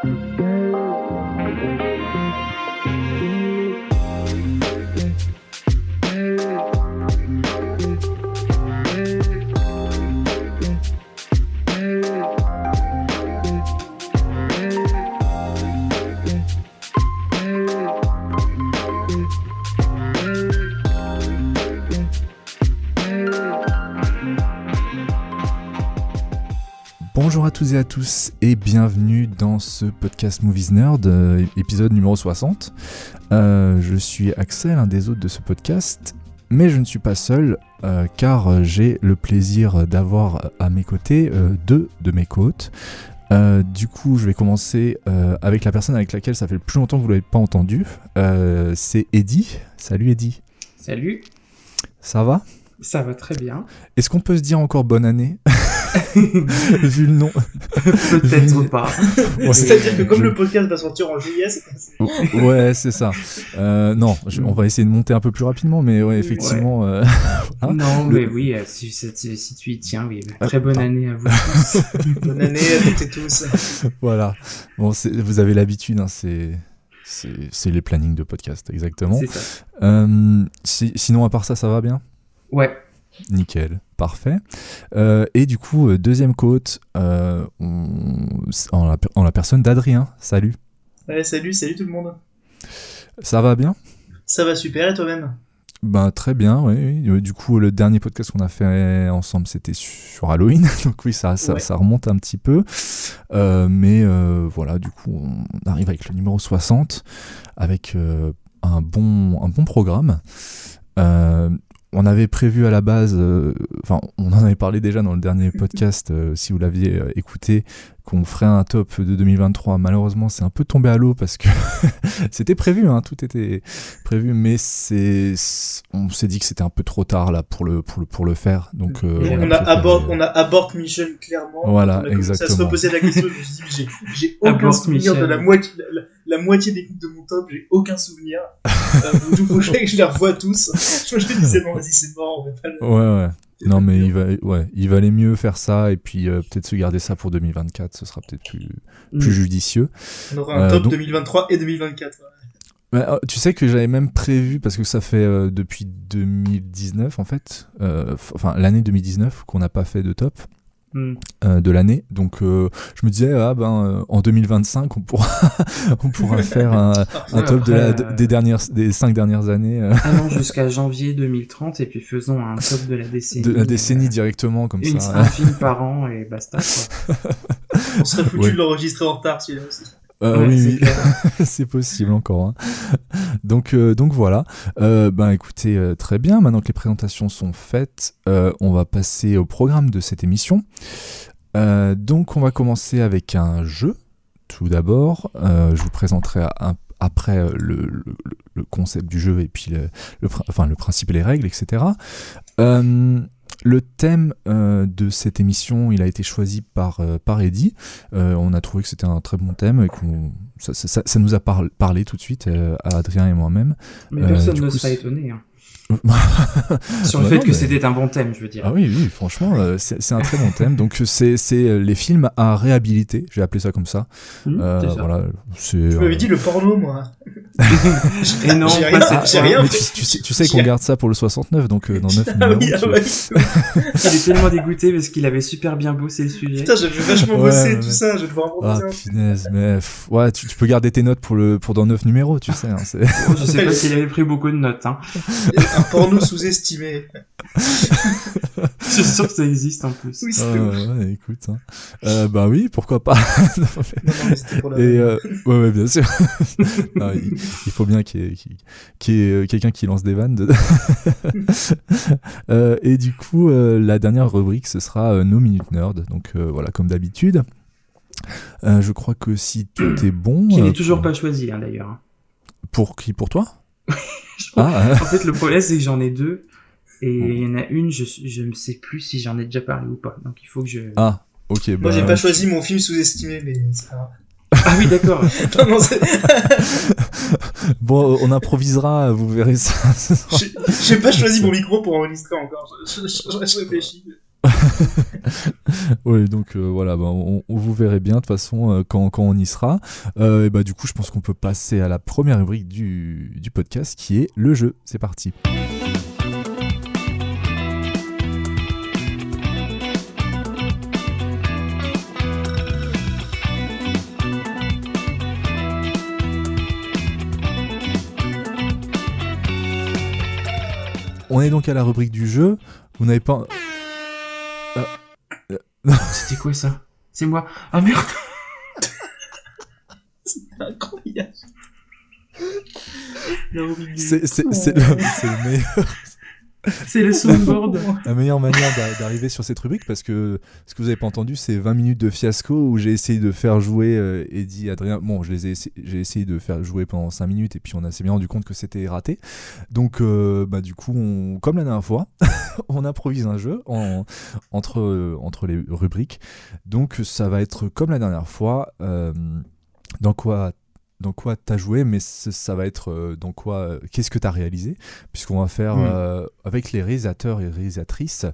Bonjour à toutes et à tous et bienvenue dans ce podcast Movies Nerd, épisode numéro 60. Je suis Axel, un des hôtes de ce podcast, mais je ne suis pas seul car j'ai le plaisir d'avoir à mes côtés deux de mes co-hôtes. Du coup, je vais commencer avec la personne avec laquelle ça fait le plus longtemps que vous ne l'avez pas entendu. C'est Eddy. Salut Eddy. Salut. Ça va ? Ça va très bien. Est-ce qu'on peut se dire encore bonne année ? Vu le nom. Peut-être pas. Ouais, c'est-à-dire que comme le podcast va sortir en juillet, c'est ouais, c'est ça. Non, on va essayer de monter un peu plus rapidement, mais ouais, effectivement. Ouais. Non, mais oui, si tu y tiens, oui. Très bonne année à vous tous. Bonne année à toutes et tous. Voilà. Bon, vous avez l'habitude, hein, c'est les plannings de podcast, exactement. C'est ça. Sinon, à part ça, ça va bien ? Ouais. Nickel, parfait. Et du coup, deuxième co-hôte, en la personne d'Adrien. Salut. Ouais, salut tout le monde. Ça va bien ? Ça va super, et toi-même ? Ben, très bien, oui. Du coup, le dernier podcast qu'on a fait ensemble, c'était sur Halloween. Donc oui, ça remonte un petit peu. Mais voilà, du coup, on arrive avec le numéro 60, avec un bon programme. On avait prévu à la base, on en avait parlé déjà dans le dernier podcast, si vous l'aviez écouté, qu'on ferait un top de 2023. Malheureusement, c'est un peu tombé à l'eau parce que c'était prévu, hein, tout était prévu, mais on s'est dit que c'était un peu trop tard là pour le faire. Donc, on a aborté Michel clairement. Voilà, on a exactement. à se reposer la question. Je me suis dit, j'ai aucun souvenir de la moitié des clips de mon top. J'ai aucun souvenir. Du coup, je les revois tous. Je me disais non, vas-y, c'est mort, on va pas le. Ouais. Non, mais il valait mieux faire ça et puis peut-être se garder ça pour 2024, ce sera peut-être plus judicieux. On aura un top 2023 et 2024. Ouais. Tu sais que j'avais même prévu, parce que ça fait depuis 2019 en fait, l'année 2019 qu'on n'a pas fait de top de l'année, donc je me disais en 2025 on pourra faire un top des 5 dernières années. Allons jusqu'à janvier 2030 et puis faisons un top de la décennie. De la décennie directement comme ça. Un film par an et basta quoi. On serait foutu de l'enregistrer en retard celui-là aussi. Oui, c'est possible encore. Hein. Donc voilà. Écoutez, très bien. Maintenant que les présentations sont faites, on va passer au programme de cette émission. Donc on va commencer avec un jeu. Tout d'abord, je vous présenterai après le concept du jeu et puis le principe et les règles, etc. Le thème de cette émission, il a été choisi par Eddy. On a trouvé que c'était un très bon thème et que ça nous a parlé tout de suite à Adrien et moi-même. Mais personne ne sera étonné. Hein. Sur le fait que c'était un bon thème, je veux dire. Ah oui, franchement, c'est un très bon thème. Donc c'est les films à réhabiliter, j'ai appelé ça comme ça. Voilà, tu m'avais dit le porno, moi. Et non, j'ai rien. Mais tu sais qu'on garde ça pour le 69, donc dans 9 numéros. Il est tellement dégoûté parce qu'il avait super bien bossé le sujet. Putain, j'avais vachement bossé tout ça, je vais devoir en proposer un. Punaise, mais tu peux garder tes notes pour dans 9 numéros, tu sais. Hein, je sais pas s'il avait pris beaucoup de notes. Hein. Un porno sous-estimé. Je suis sûr que ça existe en plus. Oui, c'est ouf. Ouais, écoute. Hein. Oui, pourquoi pas. Non, mais c'était pour la ouais, bien sûr. Non, il faut bien qu'il y ait quelqu'un qui lance des vannes. Et du coup, la dernière rubrique, ce sera nos minutes nerd. Donc voilà, comme d'habitude. Je crois que si tout est bon... Qui n'est toujours pas choisi, hein, d'ailleurs. Pour qui ? Pour toi ? En fait, le problème, c'est que j'en ai deux. Et il y en a une, je ne sais plus si j'en ai déjà parlé ou pas. Donc il faut que je... Ah, ok. Moi, j'ai pas choisi mon film sous-estimé, mais c'est pas grave. Ah oui, d'accord. Non, bon, on improvisera, vous verrez ça. J'ai pas choisi mon micro pour enregistrer encore. Je réfléchis. Oui, donc voilà, on vous verrez bien de toute façon quand on y sera. Et du coup, je pense qu'on peut passer à la première rubrique du podcast qui est le jeu. C'est parti. On est donc à la rubrique du jeu. Vous n'avez pas... C'était quoi ça? C'est moi. Ah merde. C'est incroyable. C'est le meilleur. C'est le soundboard. La meilleure manière d'arriver sur cette rubrique, parce que ce que vous n'avez pas entendu, c'est 20 minutes de fiasco où j'ai essayé de faire jouer Eddy, Adrien. Bon, j'ai essayé de faire jouer pendant 5 minutes et puis on s'est bien rendu compte que c'était raté. Donc, du coup, comme la dernière fois, on improvise un jeu entre les rubriques. Donc, ça va être comme la dernière fois. Dans quoi t'as joué, mais ça va être dans quoi, qu'est-ce que t'as réalisé, puisqu'on va faire avec les réalisateurs et réalisatrices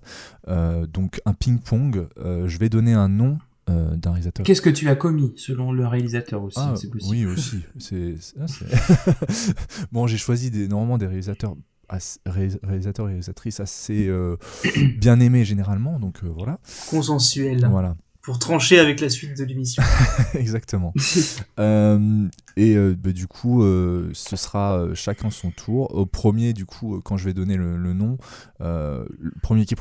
donc un ping-pong. Je vais donner un nom d'un réalisateur. Qu'est-ce que tu as commis selon le réalisateur aussi, c'est possible. Oui, aussi. Bon, j'ai choisi normalement des réalisateurs et réalisatrices assez bien aimés généralement, donc voilà. Consensuel. Voilà. Pour trancher avec la suite de l'émission. Exactement. Du coup, ce sera chacun son tour. Au premier, du coup, quand je vais donner le nom, le premier qui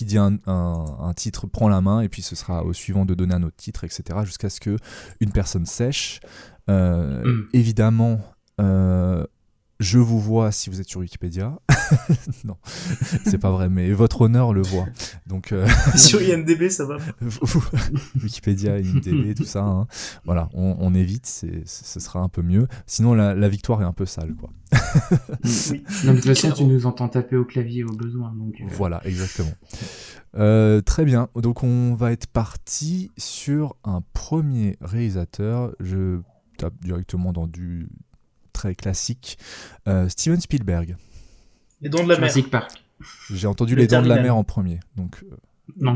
dit un titre prend la main, et puis ce sera au suivant de donner un autre titre, etc., jusqu'à ce qu'une personne sèche. Évidemment, je vous vois si vous êtes sur Wikipédia. Non, c'est pas vrai, mais votre honneur le voit. Donc, sur IMDb, ça va. Wikipédia, IMDb, tout ça. Hein. Voilà, on évite, ce sera un peu mieux. Sinon, la victoire est un peu sale, quoi. Oui. Non, de toute façon, tu nous entends taper au clavier au besoin. Donc, Voilà, exactement. Très bien. Donc, on va être parti sur un premier réalisateur. Je tape directement dans du très classique. Steven Spielberg. Les Dents de la Mer. Jurassic Park. J'ai entendu Les Dents de la Mer en premier. Donc,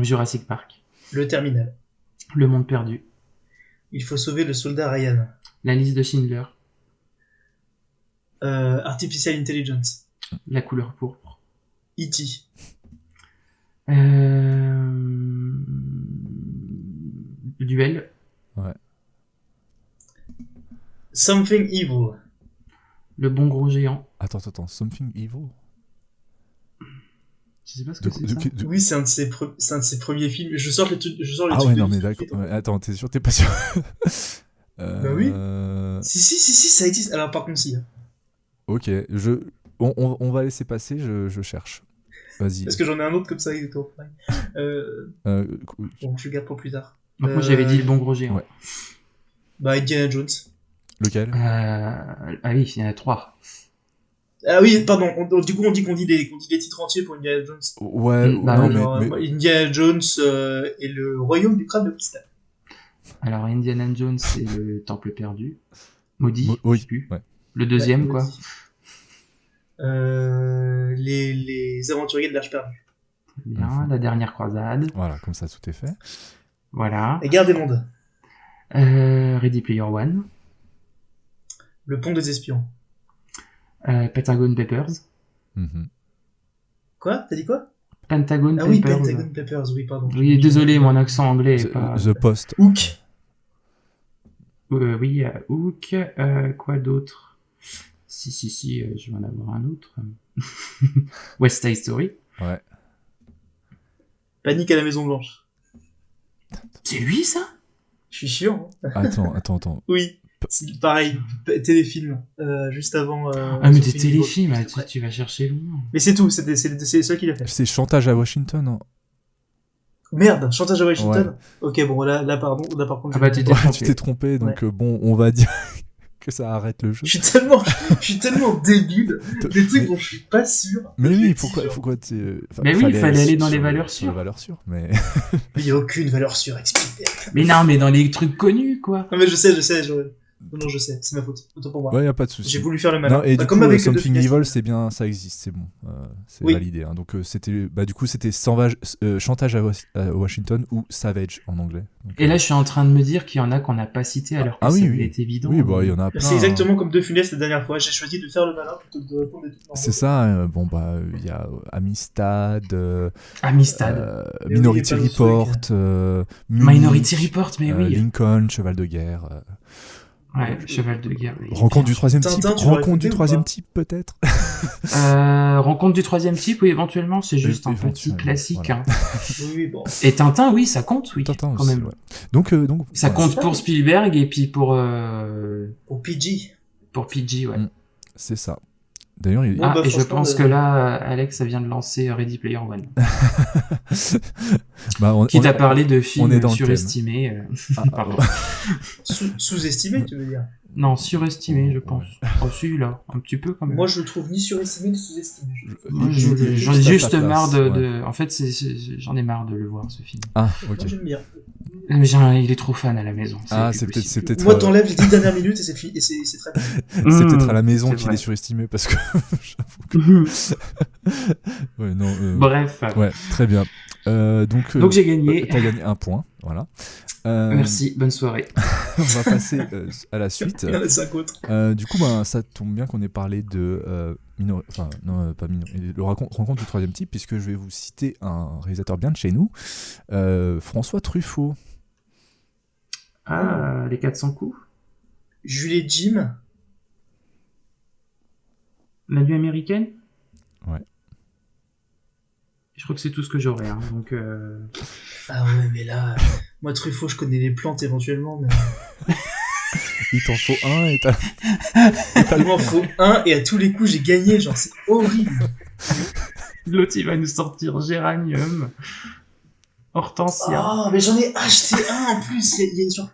Jurassic Park. Le Terminal. Le Monde Perdu. Il faut sauver le soldat Ryan. La liste de Schindler. Artificial Intelligence. La couleur pourpre. E.T. Duel. Ouais. Something Evil. Le bon gros géant. Attends, Something Evil. Je sais pas ce que c'est ça. Oui, c'est un de ses premiers films. Je sors les trucs. Ah ouais, non mais d'accord. Ouais, attends, t'es sûr, t'es pas sûr? Bah oui. Si, ça existe. Alors par contre, si. Ok, on va laisser passer, je cherche. Vas-y. Parce que j'en ai un autre comme ça, exactement. Bon, je le garde pour plus tard. Donc moi j'avais dit le bon gros géant. Ouais. Indiana Jones. Lequel? Ah oui, il y en a 3. Ah oui, pardon. Du coup, on dit les titres entiers pour Indiana Jones. Ouais. Non, mais Indiana Jones et le Royaume du crâne de cristal. Alors Indiana Jones, c'est le Temple perdu. Maudit. Oui. Je sais plus. Ouais. Le deuxième, quoi. Les aventuriers de l'Arche perdue. Bien, la dernière croisade. Voilà, comme ça tout est fait. Voilà. La guerre des mondes. Ready Player One. Le pont des espions. Pentagon Papers. Quoi? T'as dit quoi? Pentagon Papers. Ah oui, Pentagon Papers, oui, pardon. Oui, désolé, mon accent anglais est pas... The Post. Hook. Oui, Hook. Quoi d'autre? Si, je vais en avoir un autre. West Side Story. Ouais. Panique à la Maison Blanche. C'est lui, ça? Je suis chiant. Attends. Oui. C'est pareil, téléfilm, juste avant... mais des téléfilms, tu vas chercher loin. Mais c'est tout, c'est ça qu'il a fait. C'est Chantage à Washington, non? Merde, Chantage à Washington. Ouais. Ok, bon, là pardon, par contre... Tu t'es trompé, donc bon, on va dire que ça arrête le jeu. Je suis tellement débile, des trucs dont je suis pas sûr. Mais oui, pourquoi mais oui, il fallait aller dans les valeurs sûres. Les valeurs sûres, mais... Il n'y a aucune valeur sûre, expliquez. Mais non, mais dans les trucs connus, quoi. Non, mais je sais, Non, je sais, c'est ma faute. Autant pour moi. Ouais, y a pas de souci. J'ai voulu faire le malin. Non, et du comme coup, avec Something The Evil, Finest. c'est bien, ça existe, c'est bon, c'est Oui. validé. Hein. Donc c'était, du coup, c'était chantage à Washington ou Savage en anglais. Donc, Et là, je suis en train de me dire qu'il y en a qu'on n'a pas cité alors que ça est évident. Oui, bah il y en a plein. C'est exactement comme The Finest la dernière fois. J'ai choisi de faire le malin plutôt que de répondre des trucs normaux. C'est ça. Bon bah il y a Amistad. Minority oui, Report. Minority Report, mais oui. Lincoln, Cheval de guerre. Ouais, Cheval de guerre. Rencontre du troisième type. Tintin, tu Rencontre l'aurais du écouté ou troisième pas type peut-être. Rencontre du troisième type, oui, éventuellement, c'est juste un petit Éventuellement, classique. voilà. Hein. Oui, bon. Et Tintin, oui, ça compte, oui. Tintin quand aussi, même. ouais. Donc Ça voilà. compte pour Spielberg et puis pour PG. pour PG, ouais. C'est ça. D'ailleurs, il... Bon, Ah, bah, et je franchement, pense que là, Alex, ça vient de lancer Ready Player One. Qui t'a parlé de on est films dans le surestimés. Pardon. Sous-estimé, tu veux dire? Non, surestimé, je pense. Oh, celui-là, un petit peu quand même. Moi, je le trouve ni surestimé ni sous-estimé. Moi, j'en ai juste marre de... En fait, j'en ai marre de le voir, ce film. Ah, ok. Moi, j'aime bien. Mais il est trop fan à la maison. C'est peut-être. Moi, t'enlèves les 10 dernières minutes et c'est très bien. C'est peut-être à la maison c'est qu'il vrai. est surestimé parce que j'avoue que... ouais, non, Bref. Ouais, très bien. Donc j'ai gagné. T'as gagné un point, voilà. Merci, bonne soirée. On va passer à la suite. Il y en a 5 autres. Du coup, ça tombe bien qu'on ait parlé de le rencontre du troisième type, puisque je vais vous citer un réalisateur bien de chez nous, François Truffaut. Ah, les 400 coups. Julie Jim. La nuit américaine. Ouais. Je crois que c'est tout ce que j'aurais. Hein, donc. Ah ouais, mais là, moi Truffaut, je connais les plantes éventuellement, mais Il t'en faut un et t'as il m'en faut un et à tous les coups j'ai gagné, genre c'est horrible. L'autre, il va nous sortir Géranium, Hortensia. Oh, mais j'en ai acheté un en plus. Il y a une sur.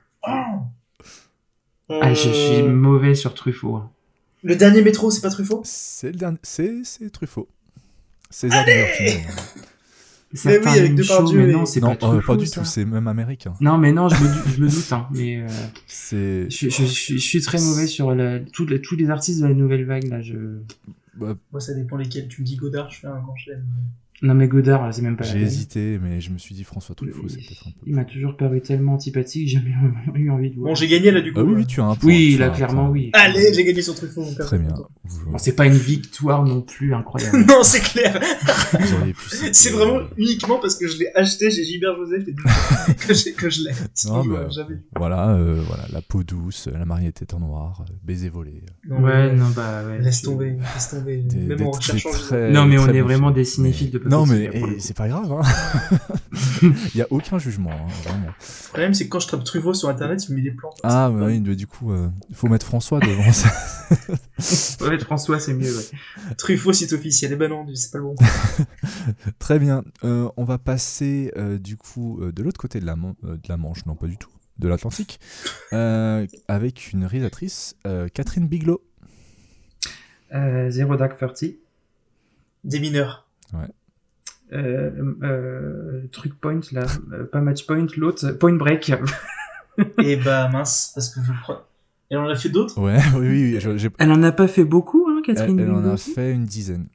Ah, je suis mauvais sur Truffaut. Hein. Le dernier métro, c'est pas Truffaut? C'est le dernier, c'est Truffaut. César de Murphy. Mais oui, avec Depardieu. Mais non, c'est Non, pas Truffaut, pas du ça. tout, c'est même américain. Non, mais non, je me doute. Hein, mais C'est. je suis très mauvais sur tous les artistes de la nouvelle vague là. Moi, ça dépend lesquels. Tu me dis Godard, je fais un grand chelem. Non, mais Godard, c'est même pas la J'ai peine. hésité, mais je me suis dit François Truffaut, c'est peut-être un peu. Il m'a toujours paru tellement antipathique, j'ai jamais eu envie de voir. Bon, j'ai gagné là du coup. Oui, tu as un point. Oui, tu là, as un clairement, point. oui. Allez, j'ai gagné sur Truffaut. Mon père. Très bien. Bon, c'est pas une victoire non plus incroyable. Non, c'est clair. Vous auriez pu citer, C'est vraiment uniquement parce que je l'ai acheté, j'ai Gilbert Joseph que je l'ai. Non, Sinon, bah, jamais. voilà, La peau douce, La mariée était en noir, Baiser volé. Non, Ouais, non, bah, ouais. Laisse tomber. Même en recherchant. Non, mais on est bons vraiment films. des cinéphiles de Non, petite mais pour le coup. c'est pas grave, hein. Il y a aucun jugement, hein, vraiment. Le problème, c'est que quand je tape Truffaut sur internet, il me met des plantes. Ah, bah oui, du coup, il faut mettre François devant ça. Ouais, François, c'est mieux, ouais. Truffaut, site officiel. Eh ben non, c'est pas le bon. Très bien. On va passer, du coup, de l'autre côté de la Manche, non, pas du tout, de l'Atlantique, avec une réalisatrice, Catherine Bigelow. Zero Dark 30. Des mineurs. Ouais. Truc point, là. Pas match point, l'autre. Point break. Et bah mince, parce que je crois. Et on en a fait d'autres? Ouais, oui, Elle en a pas fait beaucoup, hein, Catherine elle en Bigelow a aussi. fait une dizaine.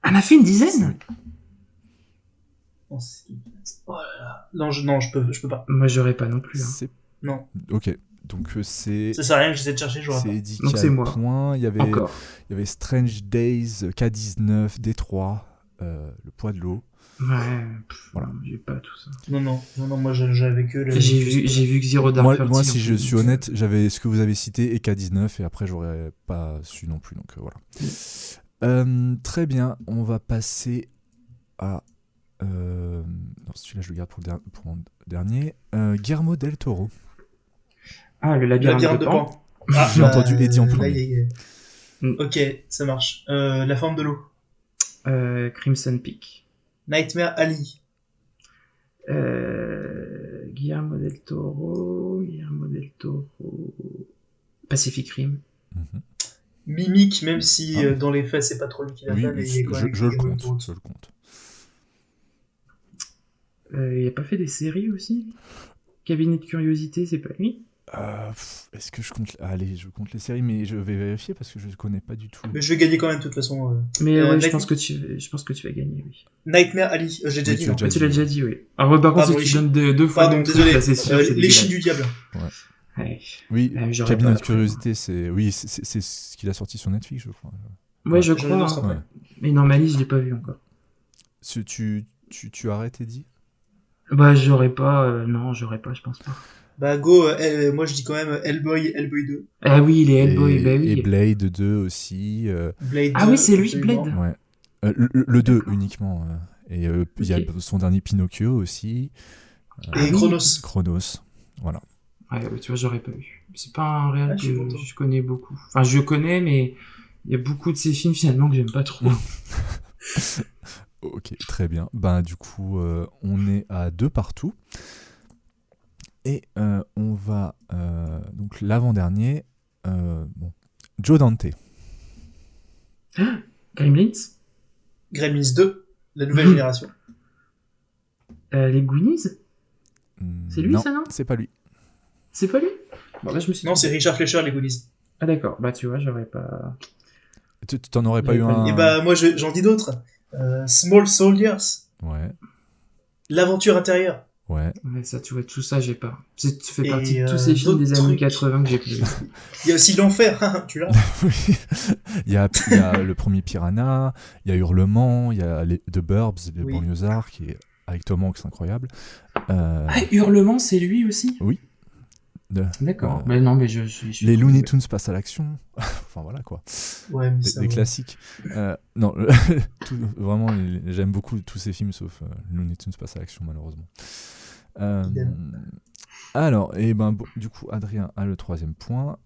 Elle en a fait une dizaine? Oh là là. Non, je peux pas. Moi, j'aurais pas non plus. Hein. C'est... Non. Ok, donc c'est... Ça sert à rien que j'essaie de chercher, je vois C'est pas. édité Donc à c'est moi. point. Il y Encore. avait Strange Days, K19, Détroit, Le poids de l'eau. Ouais, Voilà. j'ai pas tout ça. Non, moi j'avais que le. J'ai vu que Zero Dark 30. Moi, si je suis honnête, j'avais ce que vous avez cité et K19 et après j'aurais pas su non plus, donc voilà. Très bien, on va passer à... non, celui-là je le garde pour le dernier. Guillermo del Toro. Ah, le labyrinthe de Pan. Ah, J'ai entendu Eddie en premier. Ok, ça marche. La forme de l'eau. Crimson Peak. Nightmare Alley. Guillermo del Toro. Pacific Rim. Mhm. Mimic, même si dans les faits c'est pas trop lui qui l'a fait, mais il y a quand même je le Guillermo del compte. Toro. Je le compte. Il a pas fait des séries aussi? Cabinet de curiosité, c'est pas lui? Est-ce que je compte... Allez, je compte les séries, mais je vais vérifier parce que je ne connais pas du tout. Mais je vais gagner quand même de toute façon. Mais ouais, je pense que tu vas gagner, oui. Nightmare Alley, j'ai déjà dit. tu non. Tu l'as déjà dit, oui. Alors, par contre, si tu donnes deux fois... Pardon, désolé. Là, c'est sûr, c'est Les Chiens du Diable. Ouais. Oui, j'aurais Cabinet pas- de curiosité, c'est ce qu'il a sorti sur Netflix, je crois. Ouais, je Je crois. l'annonce hein. après. Ouais. Mais non, Malice, je l'ai pas vu encore. Tu arrêtes, Eddie? Bah, j'aurais pas, je pense pas. Bah go, moi je dis quand même Hellboy 2. Ah oui, les Hellboy, bah oui. Et Blade 2 aussi. Blade Ah 2, oui, c'est lui, absolument. Blade. Ouais. Le 2 D'accord. uniquement. Et il y a Ok. son dernier Pinocchio aussi. Et oui. Chronos. Chronos. Voilà. Ouais, tu vois, j'aurais pas vu. C'est pas un réel Ah, je suis que content. je connais beaucoup. Enfin, je connais, mais il y a beaucoup de ces films finalement que j'aime pas trop. Ok, très bien. Ben, du coup, on est à 2 partout. Et on va... donc, l'avant-dernier... bon, Joe Dante. Gremlins, Gremlins 2, la nouvelle génération. les Goonies, C'est lui, non, ça, non c'est pas lui. c'est pas lui. Bon, là, je me suis. Non, c'est Richard Fleischer, les Goonies. Ah d'accord. Bah tu vois, j'aurais pas. Tu t'en aurais pas Il y eu avait pas un... Et bah moi j'en dis d'autres. Small Soldiers, Ouais, L'aventure intérieure. ouais. Ouais, ça, tu vois, tout ça, j'ai pas. Tu fais Et, partie de tous ces films des d'autres années trucs. 80 que j'ai plus. Il y a aussi l'enfer, tu l'as. Oui. il y a le premier Piranha, il y a Hurlement, il y a The Burbs, les Oui. banlieusards, qui est avec Tom Hanks, incroyable. Ah, Hurlement, c'est lui aussi. D'accord. Euh, Mais non, mais je suis. Les Looney Tunes passent à l'action. Enfin voilà quoi. Ouais, mais ça Des va. classiques. Non, vraiment, j'aime beaucoup tous ces films sauf Looney Tunes passent à l'action malheureusement. Idem. Alors, et ben, du coup, Adrien a le 3e point.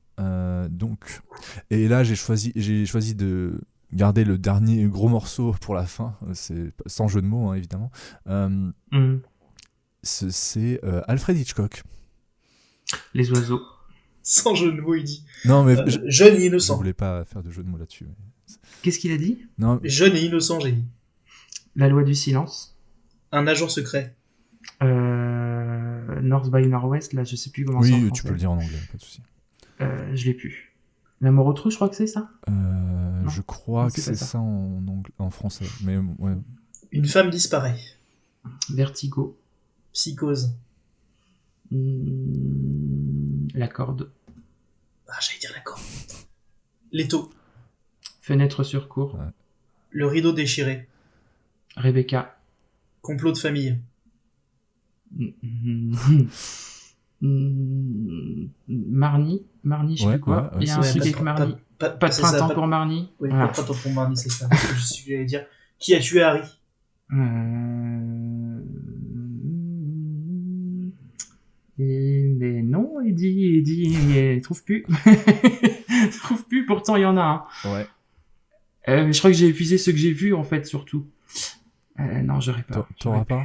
Donc, et là, j'ai choisi de garder le dernier gros morceau pour la fin. C'est sans jeu de mots, hein, évidemment. C'est Alfred Hitchcock. Les oiseaux. Sans jeu de mots, il dit. Non, mais Jeune et je innocent. voulais pas faire de jeu de mots là-dessus. Qu'est-ce qu'il a dit? Non, Jeune et innocent, j'ai dit. La loi du silence. Un agent secret. North by Northwest, là, je sais plus comment c'est en oui, français. tu peux le dire en anglais, pas de souci. Je l'ai plus. L'amour autrui, je crois que c'est ça. Je crois Non, que c'est c'est pas ça. ça en français. Mais ouais. Une femme disparaît. Vertigo. Psychose. La corde. Ah, j'allais dire l'accord. L'étau. Fenêtre sur cour. Ouais. Le rideau déchiré. Rebecca. Complot de famille. Marnie, je sais Ouais, plus quoi. ouais, Il y a un ouais, truc pas- avec Marnie. Pas de c'est ça, printemps pas- pour Marnie. Oui, Voilà. pas de printemps pour Marnie, c'est ça. Je sais ce que j'allais dire. Qui a tué Harry? Mais non, il trouve plus. Trouve plus, pourtant il y en a un. Ouais. Mais je crois que j'ai épuisé ceux que j'ai vus en fait, surtout. Non, j'aurais pas. T'auras pas?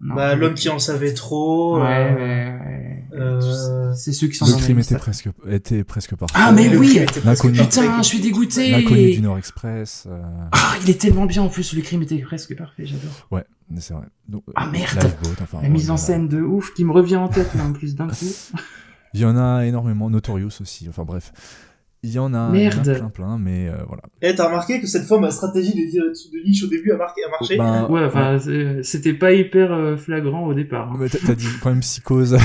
Non, Bah, j'aurais l'homme pas. qui en savait trop. Ouais. C'est ceux qui sont Le dans la crime liste. était presque parfait. Ah, mais Le oui! crime était presque L'inconnu. parfait. Putain, je suis dégoûté! L'inconnu du Nord Express. Ah, il est tellement bien en plus, le crime était presque parfait, j'adore. Ouais, c'est vrai. Donc, Ah, merde. Lifeboat, enfin, La mise en voilà. scène de ouf qui me revient en tête là en plus d'un coup. Il y en a énormément. Notorious aussi. Enfin bref. Il y en a Merde. plein, mais voilà. Eh, t'as remarqué que cette fois, ma stratégie de dire des trucs de niche au début a marché? Ben, Ouais, enfin, c'était pas hyper flagrant au départ. hein. mais t'as dit quand même Psychose.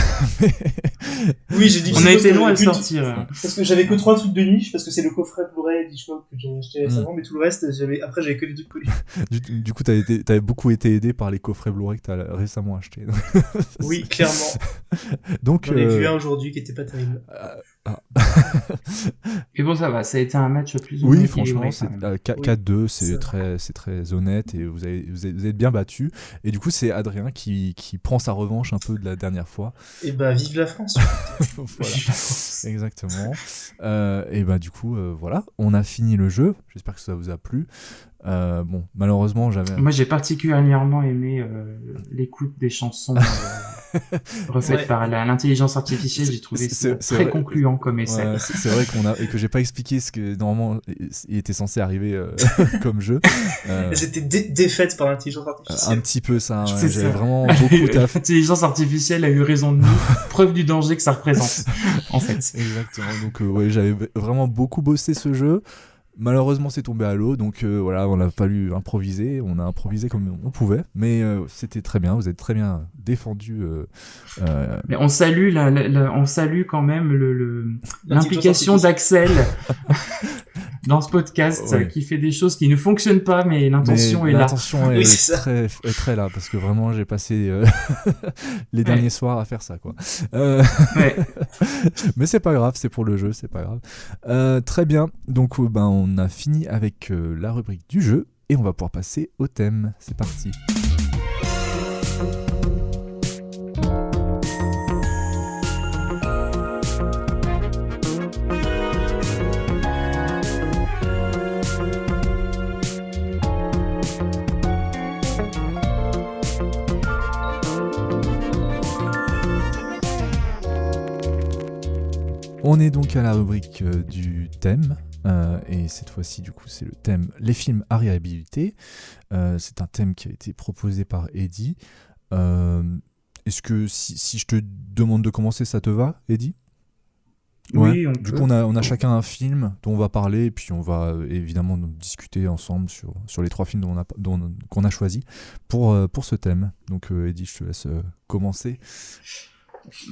Oui, j'ai dit On a été loin à le sortir. Parce que j'avais que 3 trucs de niche, parce que c'est le coffret Blu-ray d'Hitchcock que j'ai acheté récemment, mais tout le reste, après j'avais que des trucs connus. Du coup, t'avais beaucoup été aidé par les coffrets Blu-ray que t'as récemment achetés. Oui, clairement. Donc, J'en ai vu un aujourd'hui qui était pas terrible. Et bon, ça va, ça a été un match plus ou moins oui, équilibré, franchement, quand même. 4-2, c'est Ça. très honnête et vous êtes bien battus. Et du coup, c'est Adrien qui prend sa revanche un peu de la dernière fois. Et bah, vive la France. Voilà, exactement. Et bah du coup, voilà, on a fini le jeu. J'espère que ça vous a plu. Bon, malheureusement, j'avais... Moi, j'ai particulièrement aimé l'écoute des chansons refaite par l'intelligence artificielle. J'ai trouvé ça très vrai, concluant comme essai. Ouais, c'est vrai et que j'ai pas expliqué ce que normalement il était censé arriver comme jeu. J'étais défaite par l'intelligence artificielle. Un petit peu ça. Ouais, j'avais vraiment beaucoup taf. L'intelligence artificielle a eu raison de nous. Preuve du danger que ça représente, en fait. Exactement. Donc ouais, j'avais vraiment beaucoup bossé ce jeu. Malheureusement, c'est tombé à l'eau, donc voilà, on a fallu improviser. On a improvisé comme on pouvait, mais c'était très bien. Vous êtes très bien défendu. Mais on salue on salue quand même l'implication d'Axel dans ce podcast, qui fait des choses qui ne fonctionnent pas, mais l'intention est là. L'intention est très là, parce que vraiment, j'ai passé les derniers soirs à faire ça, quoi. Mais c'est pas grave, c'est pour le jeu, c'est pas grave. Très bien. Donc, on a fini avec la rubrique du jeu et on va pouvoir passer au thème. C'est parti. On est donc à la rubrique du thème. Et cette fois-ci, du coup, c'est le thème les films à réhabiliter. C'est un thème qui a été proposé par Eddy. Est-ce que si je te demande de commencer, ça te va, Eddy ? Oui, on du coup, on a chacun un film dont on va parler, et puis on va évidemment discuter ensemble sur les 3 films qu'on a choisis pour ce thème. Donc, Eddy, je te laisse commencer.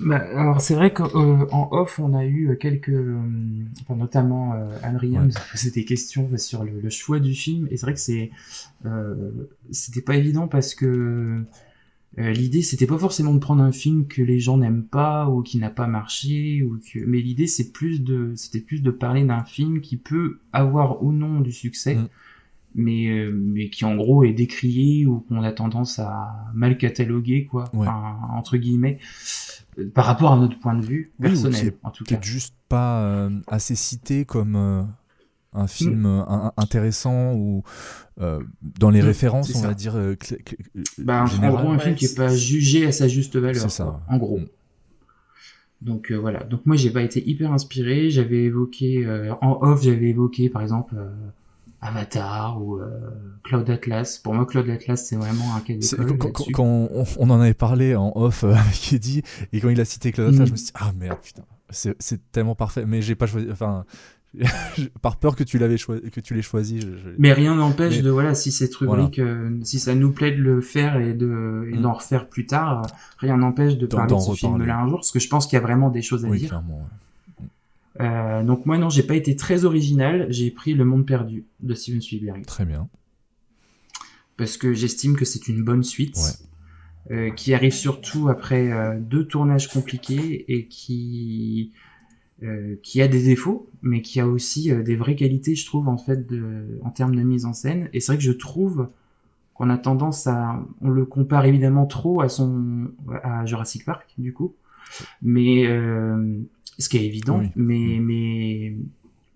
Alors c'est vrai qu'en off on a eu notamment Anne Ryan nous a posé des questions sur le choix du film, et c'est vrai que c'était pas évident parce que l'idée c'était pas forcément de prendre un film que les gens n'aiment pas ou qui n'a pas marché mais l'idée c'était plus de parler d'un film qui peut avoir ou non du succès. Mais qui en gros est décrié ou qu'on a tendance à mal cataloguer, quoi, entre guillemets, par rapport à notre point de vue personnel, en tout cas. Peut-être juste pas assez cité comme un film intéressant ou dans les références, on va dire. En gros, un film qui est pas jugé à sa juste valeur. C'est ça. En gros. Donc voilà. Donc moi, j'ai pas été hyper inspiré. J'avais évoqué en off, par exemple. Avatar ou Cloud Atlas. Pour moi, Cloud Atlas, c'est vraiment un cas d'école. Quand on en avait parlé en off avec Eddy, et quand il a cité Cloud Atlas, je me suis dit, ah merde, putain, c'est tellement parfait, mais j'ai pas choisi, enfin, par peur que tu l'aies choisi. Mais rien n'empêche si cette rubrique, si ça nous plaît de le faire et d'en refaire plus tard, rien n'empêche de parler de ce film-là un jour, parce que je pense qu'il y a vraiment des choses à dire. Clairement, donc moi non, j'ai pas été très original, j'ai pris Le Monde Perdu de Steven Spielberg. Très bien. Parce que j'estime que c'est une bonne suite, qui arrive surtout après 2 tournages compliqués et qui a des défauts, mais qui a aussi des vraies qualités, je trouve, en fait, en termes de mise en scène. Et c'est vrai que je trouve qu'on a tendance on le compare évidemment trop à Jurassic Park, du coup, mais ce qui est évident, mais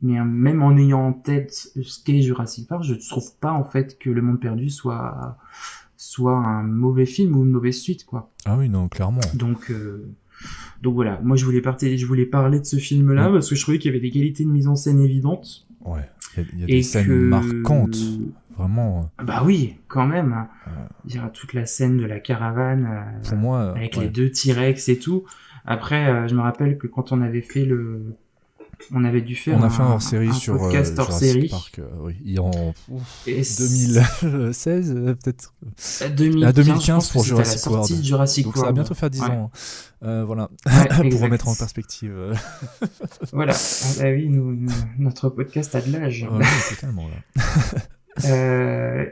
même en ayant en tête ce qu'est Jurassic Park, je trouve pas en fait que Le Monde Perdu soit un mauvais film ou une mauvaise suite, quoi. Ah oui, non, clairement. Donc voilà, moi je voulais parler de ce film-là parce que je trouvais qu'il y avait des qualités de mise en scène évidentes. Ouais, il y a des scènes marquantes, vraiment. Bah oui, quand même. Il y a toute la scène de la caravane pour moi, avec les 2 T-Rex et tout. Après, je me rappelle que quand on avait fait on avait dû faire un hors-série sur podcast Jurassic Park, en 2016 peut-être. 2015 pour Jurassic World. Donc ça va bientôt faire 10 ans. Voilà, pour remettre en perspective. Voilà. Ah oui, notre podcast a de l'âge. Totalement là.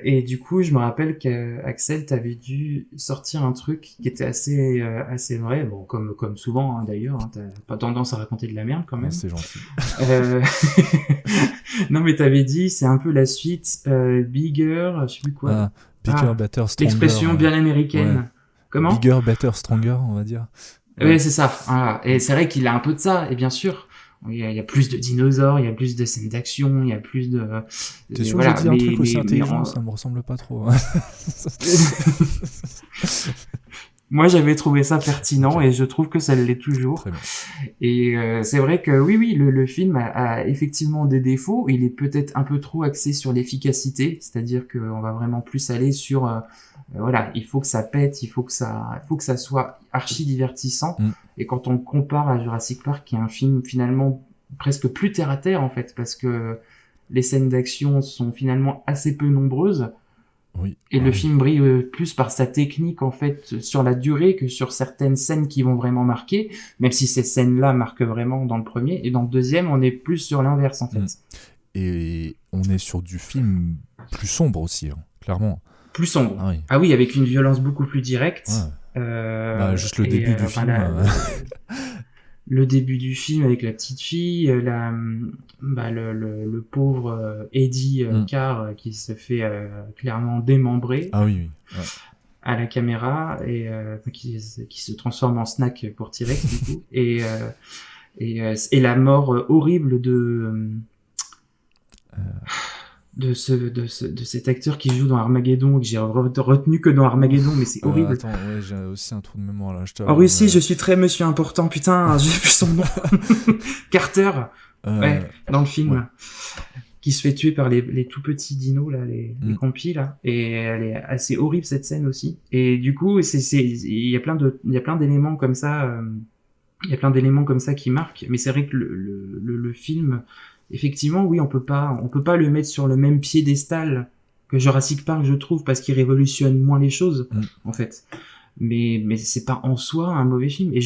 Et du coup, je me rappelle qu'Axel, t'avais dû sortir un truc qui était assez vrai, bon, comme souvent, hein, d'ailleurs, hein, t'as pas tendance à raconter de la merde quand même. C'est gentil. Non, mais t'avais dit, c'est un peu la suite Bigger, je sais plus quoi. Bigger, Better, Stronger. L'expression bien américaine. Ouais. Comment ? Bigger, Better, Stronger, on va dire. Oui, c'est ça. Voilà. Et c'est vrai qu'il a un peu de ça, et bien sûr. Il y a plus de dinosaures, il y a plus de scènes d'action, il y a plus de... T'es sûr que j'ai dit un truc aussi intelligent, ça me ressemble pas trop. Moi, j'avais trouvé ça pertinent et je trouve que ça l'est toujours. Très bien. Et c'est vrai que oui, le film a effectivement des défauts. Il est peut-être un peu trop axé sur l'efficacité, c'est-à-dire qu'on va vraiment plus aller sur voilà, il faut que ça pète, il faut que ça soit archi divertissant. Et quand on le compare à Jurassic Park, qui est un film finalement presque plus terre à terre en fait, parce que les scènes d'action sont finalement assez peu nombreuses. Oui. Et le film brille plus par sa technique en fait sur la durée que sur certaines scènes qui vont vraiment marquer, même si ces scènes-là marquent vraiment dans le premier, et dans le deuxième on est plus sur l'inverse en fait. Et on est sur du film plus sombre aussi, hein, clairement. Plus sombre. Ah oui, avec une violence beaucoup plus directe. Juste le début du film. Le début du film avec la petite fille, le pauvre Eddie Carr qui se fait clairement démembrer à la caméra et qui se transforme en snack pour T-Rex du coup et la mort horrible de cet acteur qui joue dans Armageddon, que j'ai retenu que dans Armageddon, mais c'est horrible. Attends, j'ai aussi un trou de mémoire là. En Russie, je suis très monsieur important, putain, j'ai vu son nom. Carter, dans le film, qui se fait tuer par les tout petits dinos, là, les compis, là. Et elle est assez horrible, cette scène aussi. Et du coup, il y a plein d'éléments comme ça, qui marquent, mais c'est vrai que le film, effectivement, oui, on peut pas le mettre sur le même piédestal que Jurassic Park, je trouve, parce qu'il révolutionne moins les choses, en fait. Mais c'est pas en soi un mauvais film. Et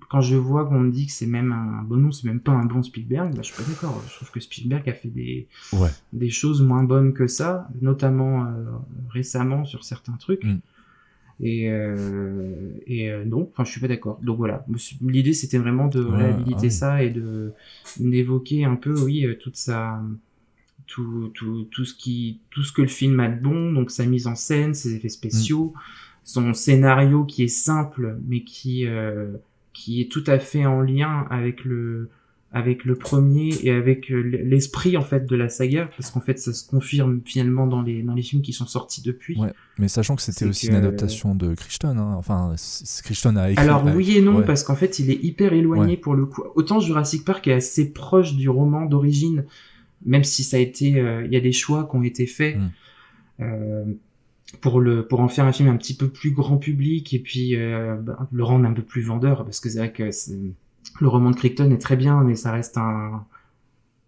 quand je vois qu'on me dit que c'est même un bon nom, c'est même pas un bon Spielberg, je suis pas d'accord. Je trouve que Spielberg a fait des choses moins bonnes que ça, notamment récemment sur certains trucs. Et non, enfin je suis pas d'accord. Donc voilà, l'idée c'était vraiment de réhabiliter ça et d'évoquer un peu tout ce que le film a de bon, donc sa mise en scène, ses effets spéciaux, son scénario qui est simple mais qui est tout à fait en lien avec le premier et avec l'esprit en fait de la saga, parce qu'en fait ça se confirme finalement dans les films qui sont sortis depuis. Mais sachant que c'était aussi une adaptation de Crichton, hein. Enfin Crichton a écrit. Alors oui et non, parce qu'en fait il est hyper éloigné pour le coup. Autant Jurassic Park est assez proche du roman d'origine, même si ça a été, il y a des choix qui ont été faits pour en faire un film un petit peu plus grand public et puis le rendre un peu plus vendeur, parce que c'est vrai que le roman de Crichton est très bien, mais ça reste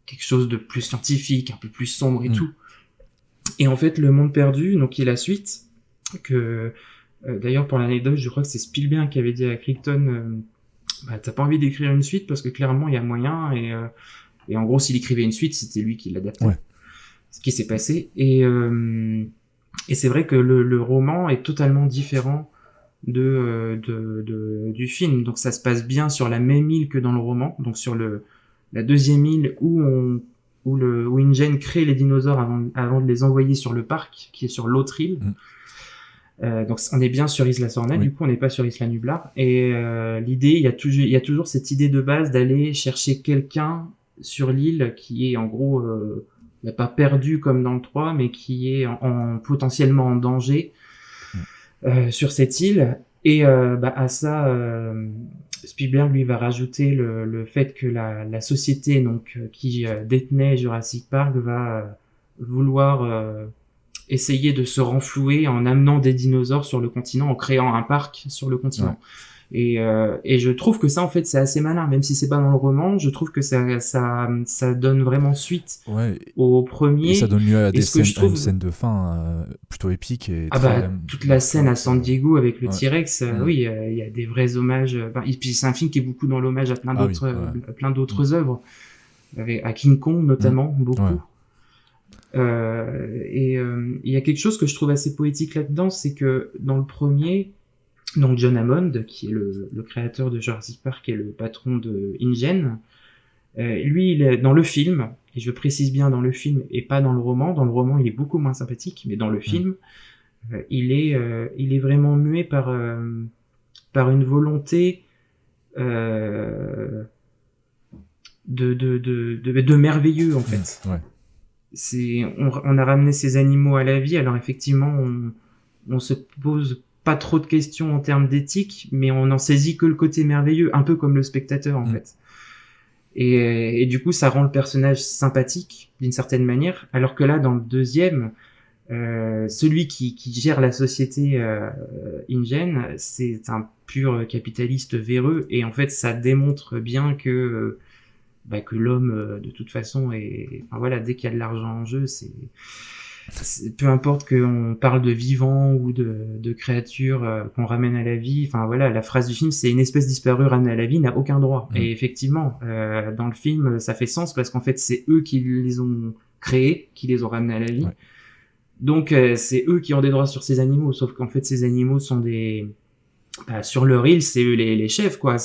quelque chose de plus scientifique, un peu plus sombre et tout. Et en fait, Le Monde Perdu, donc qui est la suite, que d'ailleurs pour l'anecdote, je crois que c'est Spielberg qui avait dit à Crichton, t'as pas envie d'écrire une suite parce que clairement il y a moyen, et en gros s'il écrivait une suite, c'était lui qui l'adaptait. Ce qui s'est passé, et c'est vrai que le roman est totalement différent du film. Donc ça se passe bien sur la même île que dans le roman, donc sur la deuxième île où InGen crée les dinosaures avant de les envoyer sur le parc qui est sur l'autre île. Donc on est bien sur Isla Sorna, du coup on n'est pas sur Isla Nublar, et l'idée, il y a toujours cette idée de base d'aller chercher quelqu'un sur l'île qui est en gros pas perdu comme dans le 3, mais qui est potentiellement en danger sur cette île, et à ça Spielberg lui va rajouter le fait que la société donc qui détenait Jurassic Park va vouloir essayer de se renflouer en amenant des dinosaures sur le continent, en créant un parc sur le continent. Et je trouve que ça en fait c'est assez malin, même si c'est pas dans le roman. Je trouve que ça donne vraiment suite au premier, et ça donne lieu à une scène de fin plutôt épique et toute la scène à San Diego avec le T-Rex. Oui, il y a des vrais hommages, et puis c'est un film qui est beaucoup dans l'hommage à plein d'autres œuvres, à King Kong notamment, beaucoup. Et il y a quelque chose que je trouve assez poétique là-dedans, c'est que dans le premier, donc John Hammond, qui est le créateur de Jurassic Park et le patron de InGen, lui, il est dans le film, et je précise bien dans le film et pas dans le roman. Dans le roman, il est beaucoup moins sympathique, mais dans le film, il est vraiment muet par une volonté de merveilleux en fait. On a ramené ces animaux à la vie. Alors effectivement, on se pose pas trop de questions en termes d'éthique, mais on en saisit que le côté merveilleux, un peu comme le spectateur en fait. Et du coup, ça rend le personnage sympathique d'une certaine manière, alors que là, dans le deuxième, celui qui gère la société InGen, c'est un pur capitaliste véreux, et en fait, ça démontre bien que l'homme, de toute façon, dès qu'il y a de l'argent en jeu, peu importe qu'on parle de vivants ou de créatures qu'on ramène à la vie, la phrase du film, c'est une espèce disparue ramenée à la vie n'a aucun droit. Et effectivement, dans le film, ça fait sens parce qu'en fait, c'est eux qui les ont créés, qui les ont ramenés à la vie. Donc, c'est eux qui ont des droits sur ces animaux, sauf qu'en fait, ces animaux sont sur leur île, c'est eux les chefs, quoi.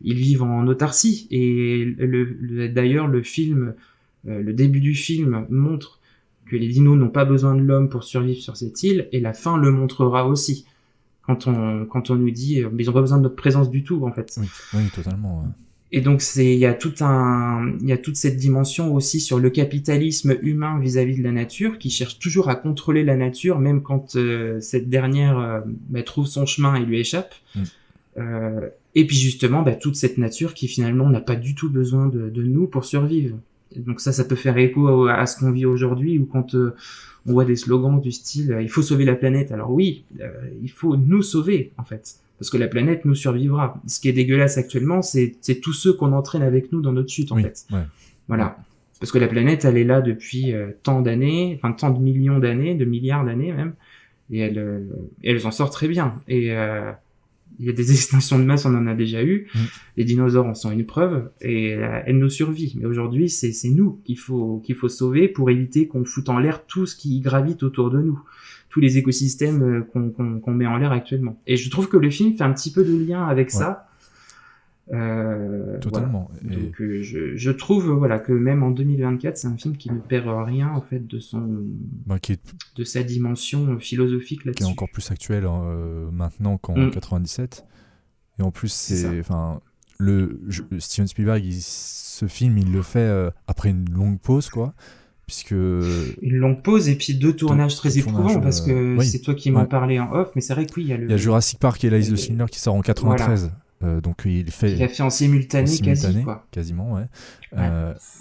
Ils vivent en autarcie. Et d'ailleurs, le film, le début du film montre que les dinos n'ont pas besoin de l'homme pour survivre sur cette île, et la fin le montrera aussi. Quand on nous dit, mais ils n'ont pas besoin de notre présence du tout, en fait. Oui, totalement. Ouais. Et donc il y a toute cette dimension aussi sur le capitalisme humain vis-à-vis de la nature, qui cherche toujours à contrôler la nature, même quand cette dernière trouve son chemin et lui échappe. Et puis justement, toute cette nature qui finalement n'a pas du tout besoin de nous pour survivre. Et donc ça peut faire écho à ce qu'on vit aujourd'hui, où quand on voit des slogans du style il faut sauver la planète. Alors oui, il faut nous sauver en fait, parce que la planète nous survivra. Ce qui est dégueulasse actuellement, c'est tous ceux qu'on entraîne avec nous dans notre chute en fait. Ouais. Voilà, parce que la planète, elle est là depuis tant d'années, tant de millions d'années, de milliards d'années même, et elle s'en sort très bien. Et il y a des extinctions de masse, on en a déjà eu. Les dinosaures en sont une preuve, et elle nous survit. Mais aujourd'hui, c'est nous qu'il faut sauver pour éviter qu'on foute en l'air tout ce qui gravite autour de nous, tous les écosystèmes qu'on met en l'air actuellement. Et je trouve que le film fait un petit peu de lien avec ça. Totalement. Voilà. Donc je trouve que même en 2024, c'est un film qui ne perd rien en fait de de sa dimension philosophique là-dessus. Qui est encore plus actuel maintenant qu'en 97. Et en plus, Steven Spielberg, ce film, il le fait après une longue pause, quoi. Puisque... Une longue pause et puis deux tournages très éprouvants, parce que c'est toi qui m'en parlais en off, mais c'est vrai que il y a Jurassic Park et La Liste de Schindler qui sort en 93. Voilà. Donc il a fait en simultané, quasiment, ouais.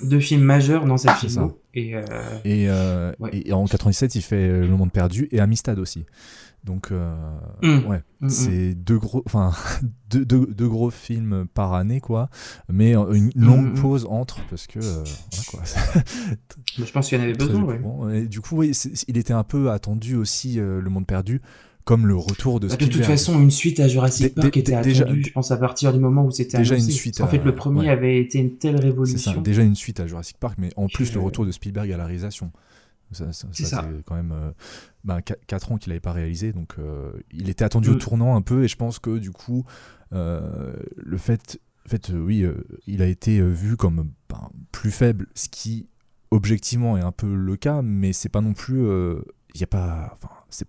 Deux films majeurs dans cette film. Et en 97, il fait Le Monde Perdu et Amistad aussi. Donc c'est deux gros films par année, quoi. Mais une longue pause entre, parce que je pense qu'il y en avait besoin. Bon. Et du coup, il était un peu attendu aussi, Le Monde Perdu, comme le retour de Spielberg. De toute façon, une suite à Jurassic Park était attendue, je pense, à partir du moment où c'était annoncé. Une suite en fait, le premier avait été une telle révolution. C'est ça, déjà une suite à Jurassic Park, mais en plus le retour de Spielberg à la réalisation. Ça. C'est quand même 4 ans qu'il n'avait pas réalisé, donc il était attendu au tournant un peu, et je pense que du coup, le fait il a été vu comme plus faible, ce qui objectivement est un peu le cas, mais c'est pas non plus... c'est pas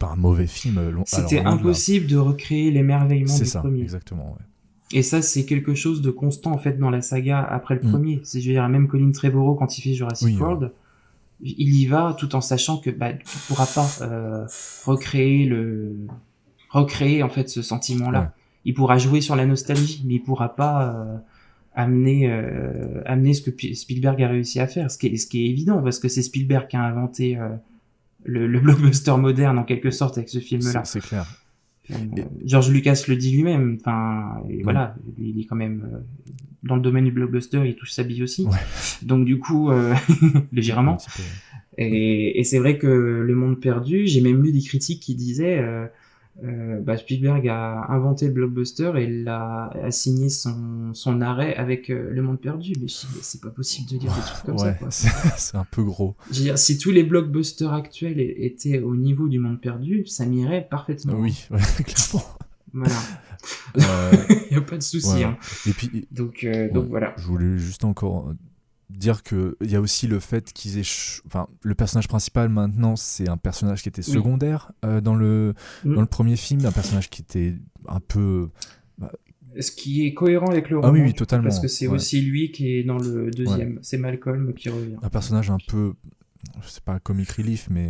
un mauvais film. C'était impossible de recréer l'émerveillement du premier. Exactement. Ouais. Et ça, c'est quelque chose de constant en fait dans la saga après le premier. Je veux dire, même Colin Trevorrow, quand il fait Jurassic World, il y va tout en sachant que tu pourras pas recréer en fait ce sentiment-là. Ouais. Il pourra jouer sur la nostalgie, mais il pourra pas amener ce que Spielberg a réussi à faire. Ce qui est évident, parce que c'est Spielberg qui a inventé le blockbuster moderne en quelque sorte avec ce film-là. C'est clair. George Lucas le dit lui-même. Voilà, il est quand même dans le domaine du blockbuster, il touche sa bille aussi. Ouais. Donc du coup, légèrement. Et c'est vrai que Le Monde Perdu, j'ai même lu des critiques qui disaient Spielberg a inventé le blockbuster et a signé son arrêt avec Le Monde Perdu. Mais c'est pas possible de dire des trucs comme ça. Quoi. C'est un peu gros. Je veux dire, si tous les blockbusters actuels étaient au niveau du Monde Perdu, ça m'irait parfaitement. Oui, clairement. Voilà. Il n'y a pas de souci. Ouais. Hein. Et puis, donc voilà. Je voulais juste encore dire qu'il y a aussi le fait qu'ils aient... le personnage principal, maintenant, c'est un personnage qui était secondaire dans le premier film, un personnage qui était un peu... Ce qui est cohérent avec le roman. Oui, totalement. Parce que c'est aussi lui qui est dans le deuxième. Ouais. C'est Malcolm qui revient. Un personnage un peu... Je sais pas, comic relief, mais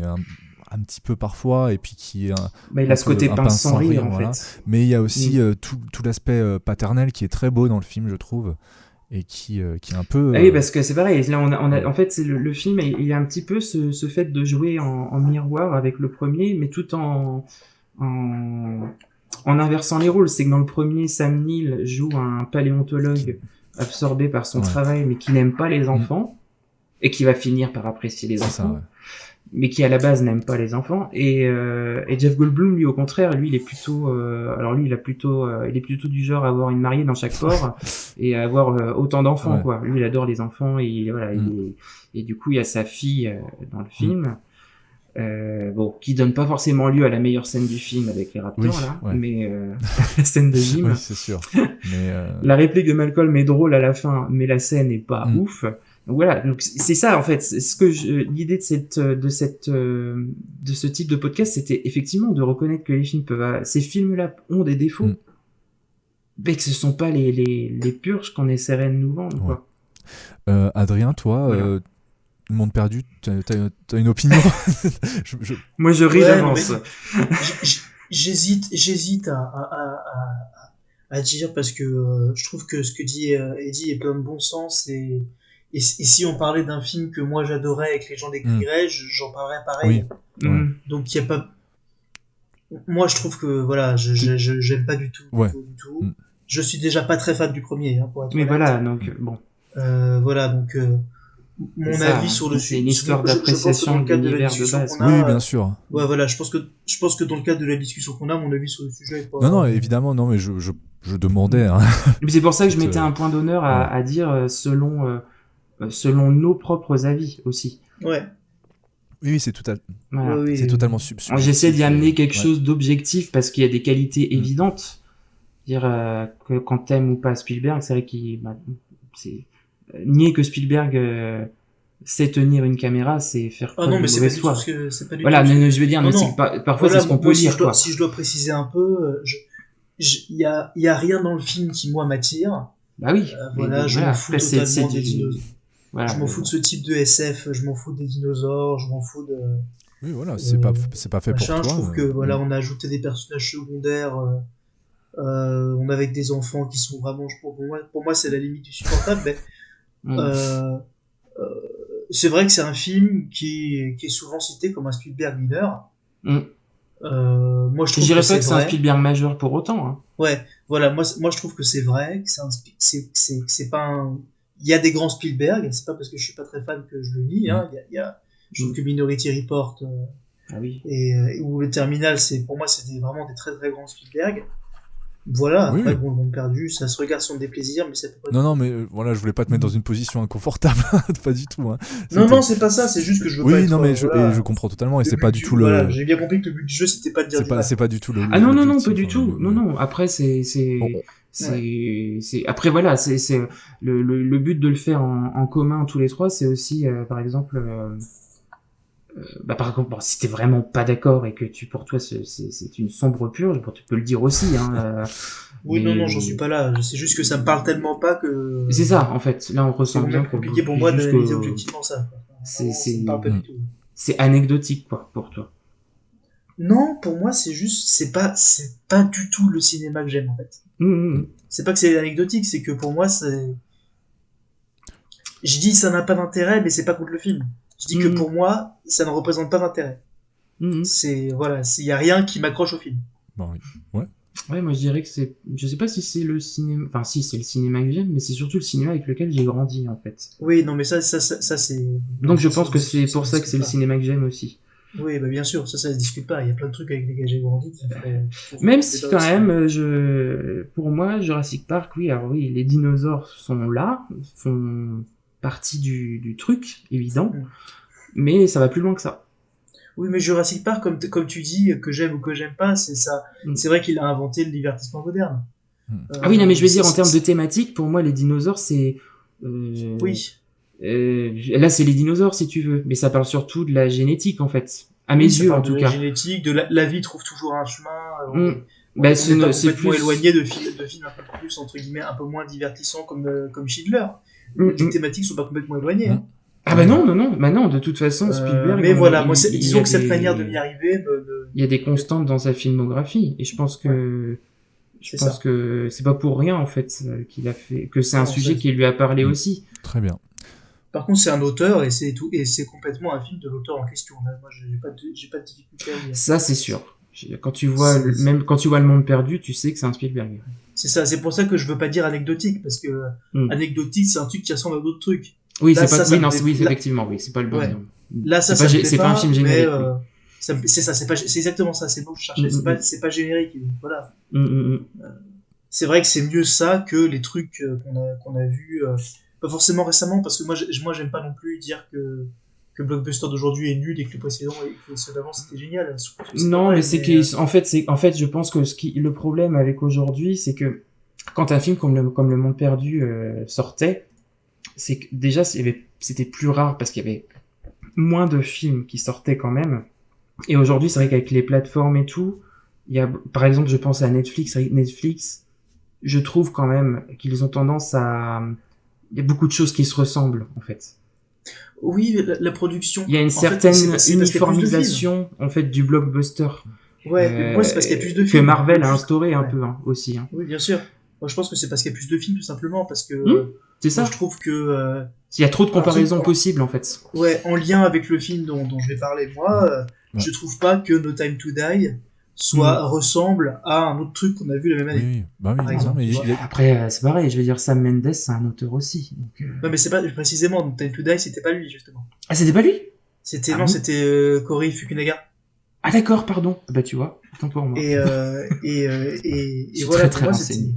un petit peu parfois, et puis qui est il a ce côté pince sans rire, en fait. Mais il y a aussi tout l'aspect paternel qui est très beau dans le film, je trouve, et qui est un peu... Oui, parce que c'est pareil, là en fait c'est le film, il y a un petit peu ce fait de jouer en miroir avec le premier, mais tout en inversant les rôles. C'est que dans le premier, Sam Neill joue un paléontologue absorbé par son travail, mais qui n'aime pas les enfants, et qui va finir par apprécier les enfants, mais qui à la base n'aime pas les enfants. Et Jeff Goldblum, lui, au contraire, lui, il est plutôt, il est plutôt du genre à avoir une mariée dans chaque corps et à avoir autant d'enfants, quoi. Lui, il adore les enfants, et voilà, et du coup, il y a sa fille dans le film. Qui donne pas forcément lieu à la meilleure scène du film avec les raptors, mais la scène de Jim. Oui, c'est sûr. Mais la réplique de Malcolm est drôle à la fin, mais la scène est pas ouf. Donc voilà, donc c'est ça en fait. L'idée de ce type de podcast, c'était effectivement de reconnaître que ces films-là ont des défauts, mais que ce sont pas les purges qu'on essaierait de nous vendre, quoi. Adrien, toi. Monde perdu, t'as une opinion? Moi, je ris d'avance. J'hésite à dire, parce que je trouve que ce que dit Eddie est plein de bon sens, et si on parlait d'un film que moi j'adorais et que les gens décriraient, j'en parlerais pareil. Donc il y a pas... Moi je trouve que voilà, j'aime pas du tout. Du tout. Je suis déjà pas très fan du premier, pour être honnête. Voilà, donc bon. Mon avis sur le sujet, c'est une histoire d'appréciation de l'univers de base. Oui, bien sûr. Ouais, voilà, je pense que dans le cadre de la discussion qu'on a, mon avis sur le sujet est pas... Non, évidemment, non, mais je demandais. Hein. Mais c'est pour ça que je mettais un point d'honneur à dire selon nos propres avis aussi. Ouais. Oui, c'est c'est totalement subjectif. J'essaie d'y amener quelque chose d'objectif parce qu'il y a des qualités évidentes. Dire que quand t'aimes ou pas Spielberg, c'est vrai c'est nier que Spielberg sait tenir une caméra, c'est faire preuve de mauvaise foi. Voilà, mais je veux dire, parfois c'est ce qu'on peut dire. Si je dois préciser un peu, il y a rien dans le film qui moi m'attire. Bah oui. Je m'en fous totalement des dinosaures. Je m'en fous de ce type de SF, je m'en fous des dinosaures, je m'en fous de... Oui, voilà, c'est pas fait pour toi. Je trouve que on a ajouté des personnages secondaires, on avec des enfants qui sont vraiment... Pour moi c'est la limite du supportable, mais... c'est vrai que c'est un film qui est souvent cité comme un Spielberg mineur. Moi je trouve dirais pas que c'est un Spielberg majeur pour autant. Hein. Ouais, voilà, moi je trouve que c'est vrai, que c'est pas un... Il y a des grands Spielberg, c'est pas parce que je suis pas très fan que je le nie, hein. Je trouve que Minority Report ou Le Terminal, pour moi c'était vraiment des très très grands Spielberg. Voilà, après, bon, Monde perdu, ça se regarde sans déplaisir, mais ça peut pas... Non, mais voilà, je voulais pas te mettre dans une position inconfortable, pas du tout. Hein. Non, c'est pas ça, c'est juste que je veux pas être... Oui, non, mais je comprends totalement, et c'est pas du tout le... Voilà, j'ai bien compris que le but du jeu, c'était pas de dire... C'est pas du tout le... Ah non, pas du tout, non, après, après, voilà, c'est le but de le faire en commun tous les trois, c'est aussi, par exemple... par contre, si t'es vraiment pas d'accord et que pour toi c'est une sombre purge, tu peux le dire aussi, hein. Oui, mais... non, j'en suis pas là. C'est juste que ça me parle tellement pas que. C'est ça, en fait. Là, on ressent bien. C'est compliqué pour moi d'analyser objectivement ça. Ça me parle pas du tout. C'est anecdotique, quoi, pour toi. Non, pour moi, c'est juste, c'est pas du tout le cinéma que j'aime, en fait. C'est pas que c'est anecdotique, c'est que pour moi, je dis ça n'a pas d'intérêt, mais c'est pas contre le film. Je dis que pour moi, ça ne représente pas d'intérêt. Voilà, il y a rien qui m'accroche au film. Bon, oui. Ouais, moi je dirais que je sais pas si c'est le cinéma, enfin si c'est le cinéma que j'aime, mais c'est surtout le cinéma avec lequel j'ai grandi en fait. Oui, non mais ça c'est... Donc je pense que c'est pour ça que c'est le cinéma que j'aime aussi. Oui, bah bien sûr, ça se discute pas, il y a plein de trucs avec lesquels j'ai grandi. Même si quand même, pour moi, Jurassic Park, oui, les dinosaures sont là, font partie du truc, évident, mais ça va plus loin que ça. Oui, mais Jurassic Park, comme tu dis, que j'aime ou que j'aime pas, c'est ça. C'est vrai qu'il a inventé le divertissement moderne. Ah oui, non, mais je veux dire, en termes de thématique, pour moi, les dinosaures, c'est... Oui. Là, c'est les dinosaures, si tu veux, mais ça parle surtout de la génétique, en fait. À mes yeux, en tout cas. La génétique, de la vie trouve toujours un chemin. C'est complètement éloigné de films un peu plus, entre guillemets, un peu moins divertissants comme Schindler. Les thématiques sont pas complètement éloignées. Ah bah non, de toute façon, Spielberg... mais voilà, disons que cette manière de m'y arriver... Il y a des constantes dans sa filmographie, et je pense que... que c'est pas pour rien, en fait, qu'il a fait... Que c'est un sujet qui lui a parlé aussi. Très bien. Par contre, c'est un auteur, et c'est tout, et c'est complètement un film de l'auteur en question. Là, moi, j'ai pas de difficulté à dire. Ça, c'est sûr. Quand tu vois quand tu vois Le Monde Perdu, tu sais que c'est un Spielberg. C'est ça, c'est pour ça que je veux pas dire anecdotique, parce que anecdotique, c'est un truc qui ressemble à d'autres trucs. Oui, là, effectivement, oui, c'est pas le bon terme. Là, c'est pas un film générique. C'est exactement ça, c'est beau que je cherchais, c'est pas générique, voilà. C'est vrai que c'est mieux ça que les trucs qu'on a vus, pas forcément récemment, parce que moi j'aime pas non plus dire que le blockbuster d'aujourd'hui est nul et que le précédent et que ceux d'avant c'était génial. Non, mais en fait, je pense que le problème avec aujourd'hui, c'est que quand un film comme Le Monde Perdu sortait, c'est que déjà c'était plus rare parce qu'il y avait moins de films qui sortaient quand même. Et aujourd'hui, c'est vrai qu'avec les plateformes et tout, il y a, par exemple, je pense à Netflix, je trouve quand même qu'ils ont tendance à... Il y a beaucoup de choses qui se ressemblent, en fait. Oui, la production... Il y a une certaine uniformisation, en fait, du blockbuster. Ouais, mais moi, c'est parce qu'il y a plus de films. Que Marvel a instauré un peu, aussi. Hein. Oui, bien sûr. Moi, je pense que c'est parce qu'il y a plus de films, tout simplement, parce que... c'est ça. Moi, je trouve que... il y a trop de comparaisons possibles, en fait. Ouais, en lien avec le film dont je vais parler, moi, je trouve pas que No Time to Die ressemble à un autre truc qu'on a vu la même année. Oui. Bah oui, par exemple. Après, c'est pareil, je veux dire, Sam Mendes, c'est un auteur aussi. Donc, Non, mais c'est pas, précisément, No Time to Die, c'était pas lui, justement. Ah, c'était pas lui? C'était Corey Fukunaga. Ah, d'accord, pardon. Bah, tu vois, tant pour moi. Et voilà, très pour moi, renseigné.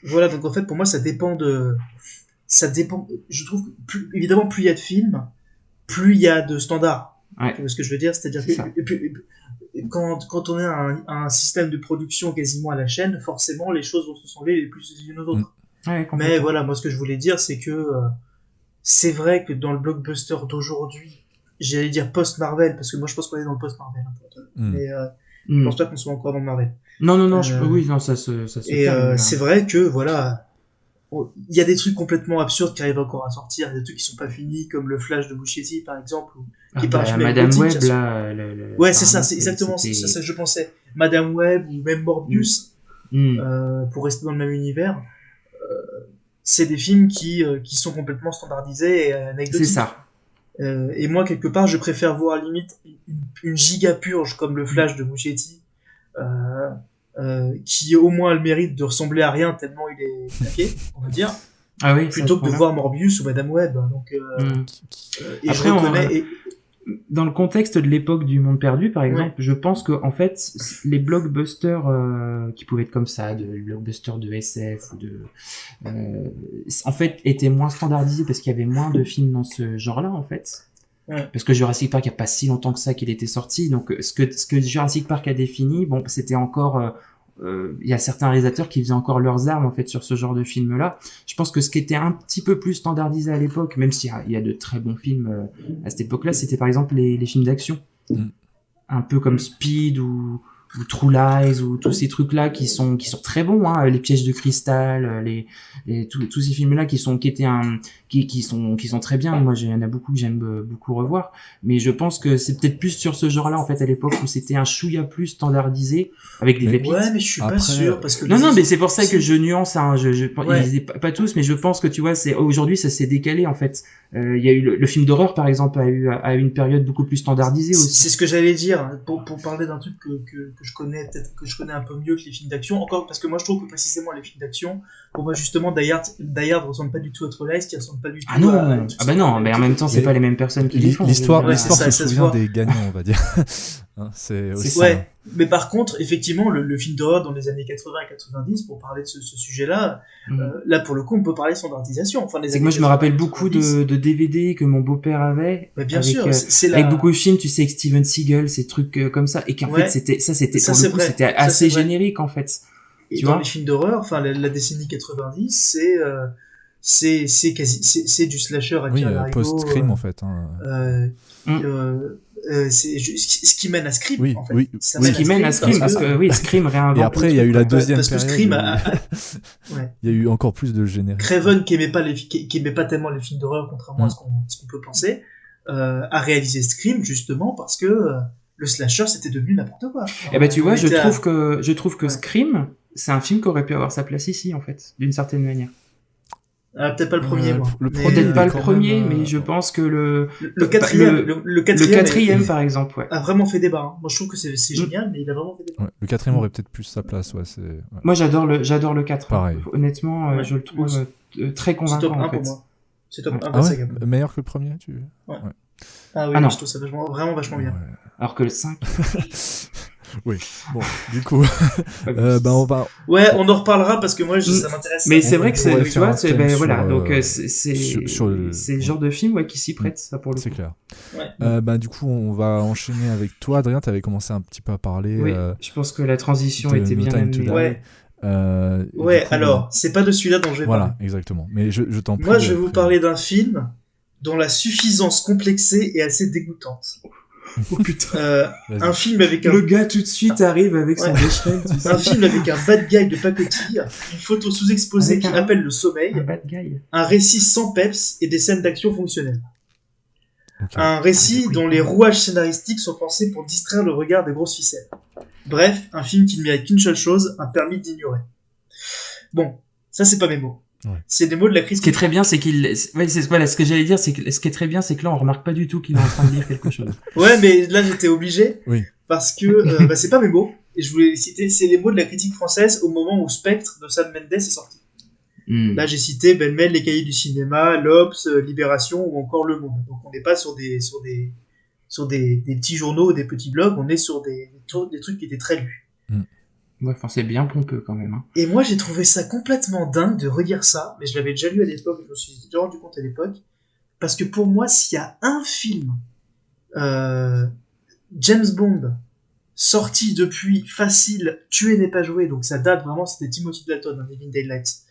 Voilà, donc en fait, pour moi, ça dépend, je trouve que évidemment, plus il y a de films, plus il y a de standards. Ouais. Tu vois ce que je veux dire? C'est-à-dire que quand on est un système de production quasiment à la chaîne, forcément, les choses vont se ressembler les plus unes aux autres. Ouais, mais voilà, moi, ce que je voulais dire, c'est que c'est vrai que dans le blockbuster d'aujourd'hui, j'allais dire post-Marvel, parce que moi, je pense qu'on est dans le post-Marvel. Mais je pense pas qu'on soit encore dans le Marvel. Non, oui, non, ça se et c'est vrai que, voilà, il y a des trucs complètement absurdes qui arrivent encore à sortir, il y a des trucs qui sont pas finis, comme le Flash de Muschietti, par exemple, qui parle Madame Web, là... Ouais, c'est ça, c'est exactement ça que je pensais. Madame Web, ou même Morbius, pour rester dans le même univers, c'est des films qui sont complètement standardisés et anecdotiques. C'est ça. Et moi, quelque part, je préfère voir limite une giga purge comme le Flash de Muschietti, qui au moins a le mérite de ressembler à rien tellement il est claqué, on va dire, plutôt que de voir Morbius ou Madame Web. Donc, et après, je reconnais... dans le contexte de l'époque du Monde Perdu, par exemple, je pense que en fait, les blockbusters qui pouvaient être comme ça, de blockbusters de SF ou en fait, étaient moins standardisés parce qu'il y avait moins de films dans ce genre-là, en fait. Parce que Jurassic Park, il n'y a pas si longtemps que ça qu'il était sorti, donc ce que Jurassic Park a défini, bon, c'était encore... il y a certains réalisateurs qui faisaient encore leurs armes en fait sur ce genre de film là. Je pense que ce qui était un petit peu plus standardisé à l'époque, même s'il y a de très bons films à cette époque là, c'était par exemple les films d'action, un peu comme Speed ou True Lies ou tous ces trucs là qui sont très bons, hein, les Pièges de cristal, tous ces films là qui sont très bien. Moi, il y en a beaucoup que j'aime beaucoup revoir, mais je pense que c'est peut-être plus sur ce genre là en fait à l'époque où c'était un chouïa plus standardisé avec des pépites. Ouais, mais je suis pas sûr parce que non, mais c'est pour ça que je nuance, hein, pas tous, mais je pense que tu vois, aujourd'hui ça s'est décalé en fait. Il y a eu le film d'horreur par exemple a eu une période beaucoup plus standardisée aussi. C'est ce que j'allais dire pour parler d'un truc que je connais un peu mieux que les films d'action, encore parce que moi je trouve que précisément les films d'action, pour moi justement Die Hard ressemble pas du tout à True Lies, qui ressemble pas du tout à non, mais en même temps c'est pas les mêmes personnes qui les font. L'histoire se souvient des gagnants, on va dire. C'est aussi ouais, mais par contre, effectivement, le film d'horreur dans les années 80 et 90, pour parler de ce sujet-là, là pour le coup, on peut parler standardisation. Enfin, c'est que moi je me rappelle beaucoup de DVD que mon beau-père avait. Bah, bien sûr, avec beaucoup de films, tu sais, avec Steven Seagal, ces trucs comme ça, et qu'en fait c'était assez générique en fait. Et dans les films d'horreur, enfin la décennie 90, c'est du slasher à post-crime en fait. ce qui mène à Scream, Oui, en fait. oui. Ça Ce qui mène à Scream, parce que oui, Scream réinvente. Et après, il y a eu la deuxième parce que période. Scream Ouais. Il y a eu encore plus de génériques. Craven, qui aimait pas tellement les films d'horreur, contrairement à ce qu'on peut penser, a réalisé Scream justement parce que le slasher c'était devenu n'importe quoi. Et ben tu vois, je trouve que Scream, c'est un film qui aurait pu avoir sa place ici, en fait, d'une certaine manière. Peut-être pas le premier, moi. Peut-être pas le premier, mais je pense que le quatrième, par exemple, ouais. a vraiment fait débat. Moi, je trouve que c'est génial, mais il a vraiment fait débat. Ouais, le quatrième aurait peut-être plus sa place, ouais. Moi, j'adore le 4. Pareil. Honnêtement, je le trouve très convaincant, c'est top 1 en fait. pour moi. C'est top 1 Ah ouais, meilleur que le premier, Ouais. Ah oui, non. je trouve ça vraiment vachement bien. Ouais. Alors que le 5... Oui, bon, du coup, on va... Ouais, on en reparlera parce que moi, ça m'intéresse. Mais c'est vrai que c'est, tu vois, voilà, donc c'est le genre de film qui s'y prête, ça, pour le coup. C'est clair. Ouais. Du coup, on va enchaîner avec toi, Adrien, t'avais commencé un petit peu à parler... Oui, je pense que la transition était bien amenée. Ouais, alors, c'est pas de celui-là dont je vais parler. Voilà, exactement. Mais je t'en prie. Moi, je vais vous parler d'un film dont la suffisance complexée est assez dégoûtante. Oh putain. Un film avec un... Le gars tout de suite arrive avec son Bechdel, tu sais. Un film avec un bad guy de pacotille, une photo sous-exposée qui appelle le sommeil, un bad guy. Un récit sans peps et des scènes d'action fonctionnelles. Okay. Un récit dont les rouages scénaristiques sont pensés pour distraire le regard des grosses ficelles. Bref, un film qui ne mérite qu'une seule chose, un permis d'ignorer. Bon, ça c'est pas mes mots. Ouais. C'est des mots de la critique. Ce qui est très bien, c'est ce que j'allais dire, c'est que ce qui est très bien, c'est que là, on remarque pas du tout qu'il est en train de dire quelque chose. Ouais, mais là, j'étais obligé. Oui. Parce que, c'est pas mes mots. Et je voulais les citer, c'est les mots de la critique française au moment où Spectre de Sam Mendes est sorti. Là, j'ai cité Ben-Mel, Les Cahiers du cinéma, l'Obs, Libération ou encore Le Monde. Donc, on n'est pas sur des petits journaux ou des petits blogs, on est sur des trucs qui étaient très lus. Ouais, enfin, c'est bien pompeux quand même. Hein. Et moi, j'ai trouvé ça complètement dingue de relire ça, mais je l'avais déjà lu à l'époque, je me suis déjà rendu compte à l'époque, parce que pour moi, s'il y a un film James Bond sorti depuis facile, Tuer n'est pas joué, donc ça date vraiment, c'était Timothy Dalton dans Living Daylights.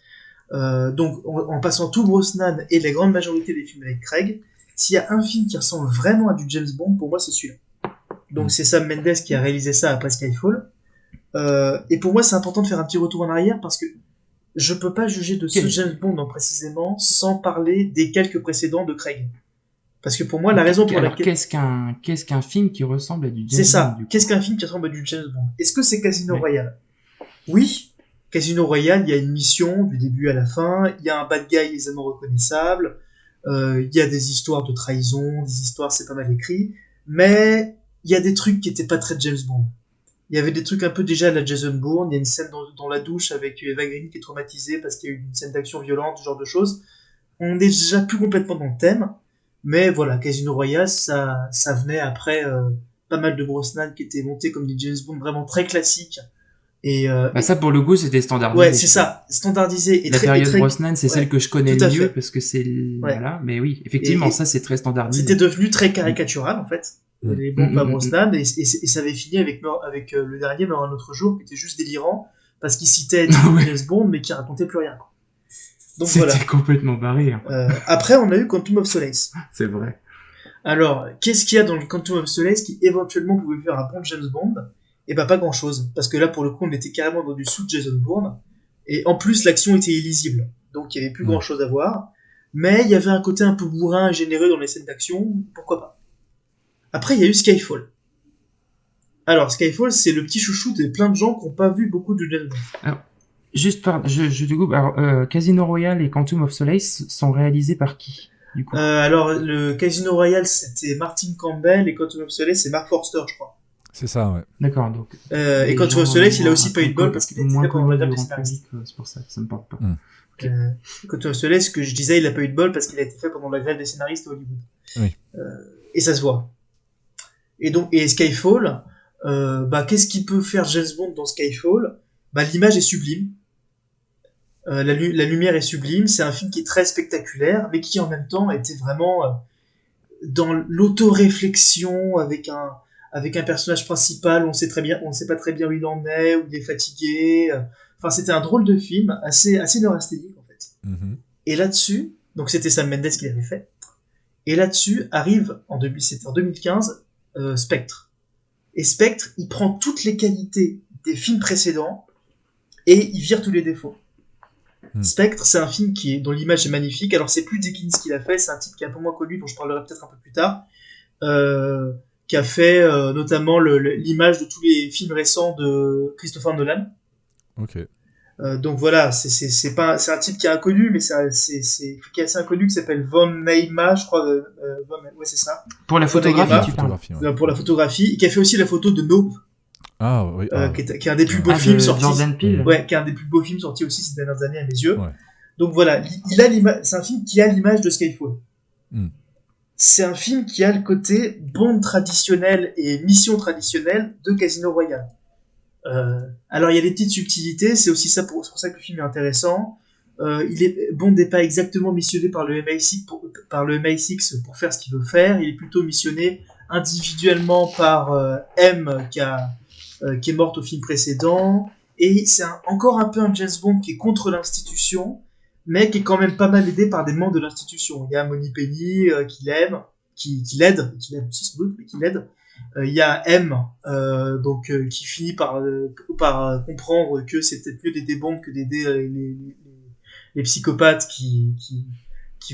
Donc, en passant tout Brosnan et la grande majorité des films avec Craig, s'il y a un film qui ressemble vraiment à du James Bond, pour moi, c'est celui-là. Donc, c'est Sam Mendes qui a réalisé ça après Skyfall. Et pour moi, c'est important de faire un petit retour en arrière parce que je peux pas juger de ce James Bond précisément sans parler des quelques précédents de Craig. Parce que pour moi, la raison pour laquelle... Qu'est-ce qu'un film qui ressemble à du James Bond? C'est ça. Qu'est-ce qu'un film qui ressemble à du James Bond? Est-ce que c'est Casino Royale? Oui. Casino Royale, il y a une mission du début à la fin, il y a un bad guy aisément reconnaissable, il y a des histoires de trahison, des histoires, c'est pas mal écrit, mais il y a des trucs qui étaient pas très James Bond. Il y avait des trucs un peu déjà à la Jason Bourne, il y a une scène dans la douche avec Eva Green qui est traumatisée parce qu'il y a eu une scène d'action violente, ce genre de choses. On est déjà plus complètement dans le thème, mais voilà, Casino Royale, ça venait après pas mal de Brosnan qui étaient montés comme des James Bond vraiment très classiques. Et ça, pour le coup, c'était standardisé. Ouais, c'est ça, standardisé. Et la période Brosnan, c'est celle que je connais le mieux parce que c'est... Voilà, mais oui, effectivement, ça, c'est très standardisé. C'était devenu très caricatural, en fait. Les bons pas Brosnan, et ça avait fini avec le dernier, Meurt un autre jour, qui était juste délirant, parce qu'il citait James Bond, mais qui racontait plus rien. Donc c'était complètement barré. Hein. Après, on a eu Quantum of Solace. C'est vrai. Alors, qu'est-ce qu'il y a dans le Quantum of Solace qui éventuellement pouvait faire un bon James Bond? Et pas grand chose, parce que là, pour le coup, on était carrément dans du sous Jason Bourne, et en plus, l'action était illisible, donc il y avait plus grand chose à voir, mais il y avait un côté un peu bourrin et généreux dans les scènes d'action, pourquoi pas. Après, il y a eu Skyfall. Alors, Skyfall, c'est le petit chouchou de plein de gens qui n'ont pas vu beaucoup de James Bond. Alors, juste je te coupe, alors, Casino Royale et Quantum of Solace sont réalisés par qui, du coup? Alors, le Casino Royale, c'était Martin Campbell, et Quantum of Solace, c'est Mark Forster, je crois. C'est ça, ouais. D'accord, donc. Et Quantum of Solace, il a aussi pas eu de bol parce qu'il a été fait pendant la grève des scénaristes. C'est pour ça que ça me parle pas. Okay. Quantum of Solace, que je disais, il a pas eu de bol parce qu'il a été fait pendant la grève des scénaristes à Hollywood. Oui. Et ça se voit. Et Skyfall, qu'est-ce qui peut faire James Bond dans Skyfall? L'image est sublime. La lumière est sublime. C'est un film qui est très spectaculaire, mais qui en même temps était vraiment dans l'auto-réflexion avec un personnage principal, on sait pas très bien où il en est, où il est fatigué. Enfin, c'était un drôle de film, assez neurasthénique, en fait. Mm-hmm. Et là-dessus, donc c'était Sam Mendes qui l'avait fait, et là-dessus arrive, c'était en 2015, Spectre. Et Spectre, il prend toutes les qualités des films précédents et il vire tous les défauts. Spectre, c'est un film dont l'image est magnifique. Alors, c'est plus Dickens qui l'a fait, c'est un type qui est un peu moins connu, dont je parlerai peut-être un peu plus tard, qui a fait notamment l'image de tous les films récents de Christopher Nolan. Ok. Donc voilà, c'est un type qui est inconnu, mais qui est assez inconnu, qui s'appelle Von Neima, je crois. Ouais, c'est ça. Pour la photographie, Pour la photographie, et qui a fait aussi la photo de Nope. Ah oui. Qui est un des plus beaux films sortis. Jordan Peele. Ouais, qui est un des plus beaux films sortis aussi ces dernières années à mes yeux. Ouais. Donc voilà, c'est un film qui a l'image de Skyfall. C'est un film qui a le côté Bond traditionnel et mission traditionnelle de Casino Royale. Alors il y a des petites subtilités, c'est aussi ça pour ça que le film est intéressant. Bond n'est pas exactement missionné par le MI6 pour faire ce qu'il veut faire, il est plutôt missionné individuellement par M qui est morte au film précédent, et c'est encore un peu un James Bond qui est contre l'institution, mais qui est quand même pas mal aidé par des membres de l'institution. Il y a Moneypenny qui l'aime, qui l'aide aussi sans doute, mais qui l'aide. Il y a M qui finit par comprendre que c'est peut-être mieux d'aider Bond que d'aider les psychopathes qui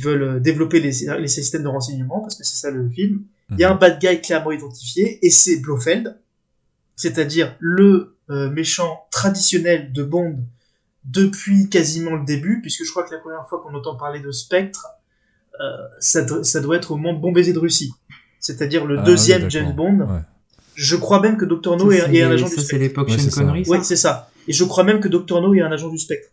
veulent développer les systèmes de renseignement, parce que c'est ça le film. Il y a un bad guy clairement identifié, et c'est Blofeld, c'est-à-dire le méchant traditionnel de Bond depuis quasiment le début, puisque je crois que la première fois qu'on entend parler de Spectre, ça doit être au moment de Bon baiser de Russie, c'est-à-dire le deuxième James Bond. Ouais. Je crois même que Dr. No est un agent du Spectre. C'est l'époque Sean Connery. Oui, c'est ça. Et je crois même que Dr. No est un agent du Spectre.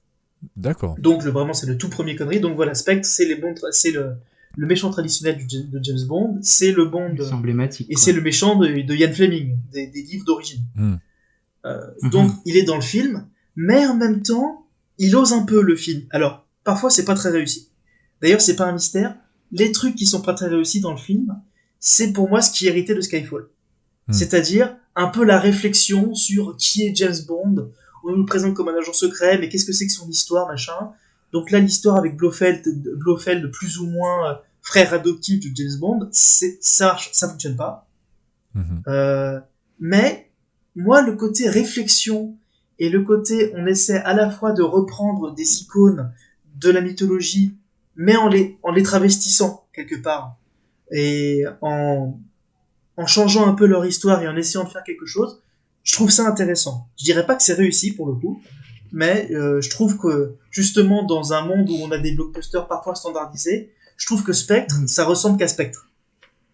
D'accord. Donc vraiment c'est le tout premier Connery. Donc voilà, Spectre, c'est le méchant traditionnel de James Bond, c'est le Bond emblématique, et c'est le méchant de Ian Fleming, des livres d'origine. Donc il est dans le film, mais en même temps il ose un peu le film. Alors parfois c'est pas très réussi. D'ailleurs c'est pas un mystère, les trucs qui sont pas très réussis dans le film, c'est pour moi ce qui héritait de Skyfall. C'est-à-dire un peu la réflexion sur qui est James Bond. On nous le présente comme un agent secret, mais qu'est-ce que c'est que son histoire, machin. Donc là, l'histoire avec Blofeld plus ou moins frère adoptif de James Bond, ça fonctionne pas. Mais moi, le côté réflexion et le côté on essaie à la fois de reprendre des icônes de la mythologie, mais en les travestissant quelque part et en changeant un peu leur histoire et en essayant de faire quelque chose, je trouve ça intéressant. Je dirais pas que c'est réussi pour le coup, mais je trouve que justement dans un monde où on a des blockbusters parfois standardisés, je trouve que Spectre, ça ressemble qu'à Spectre.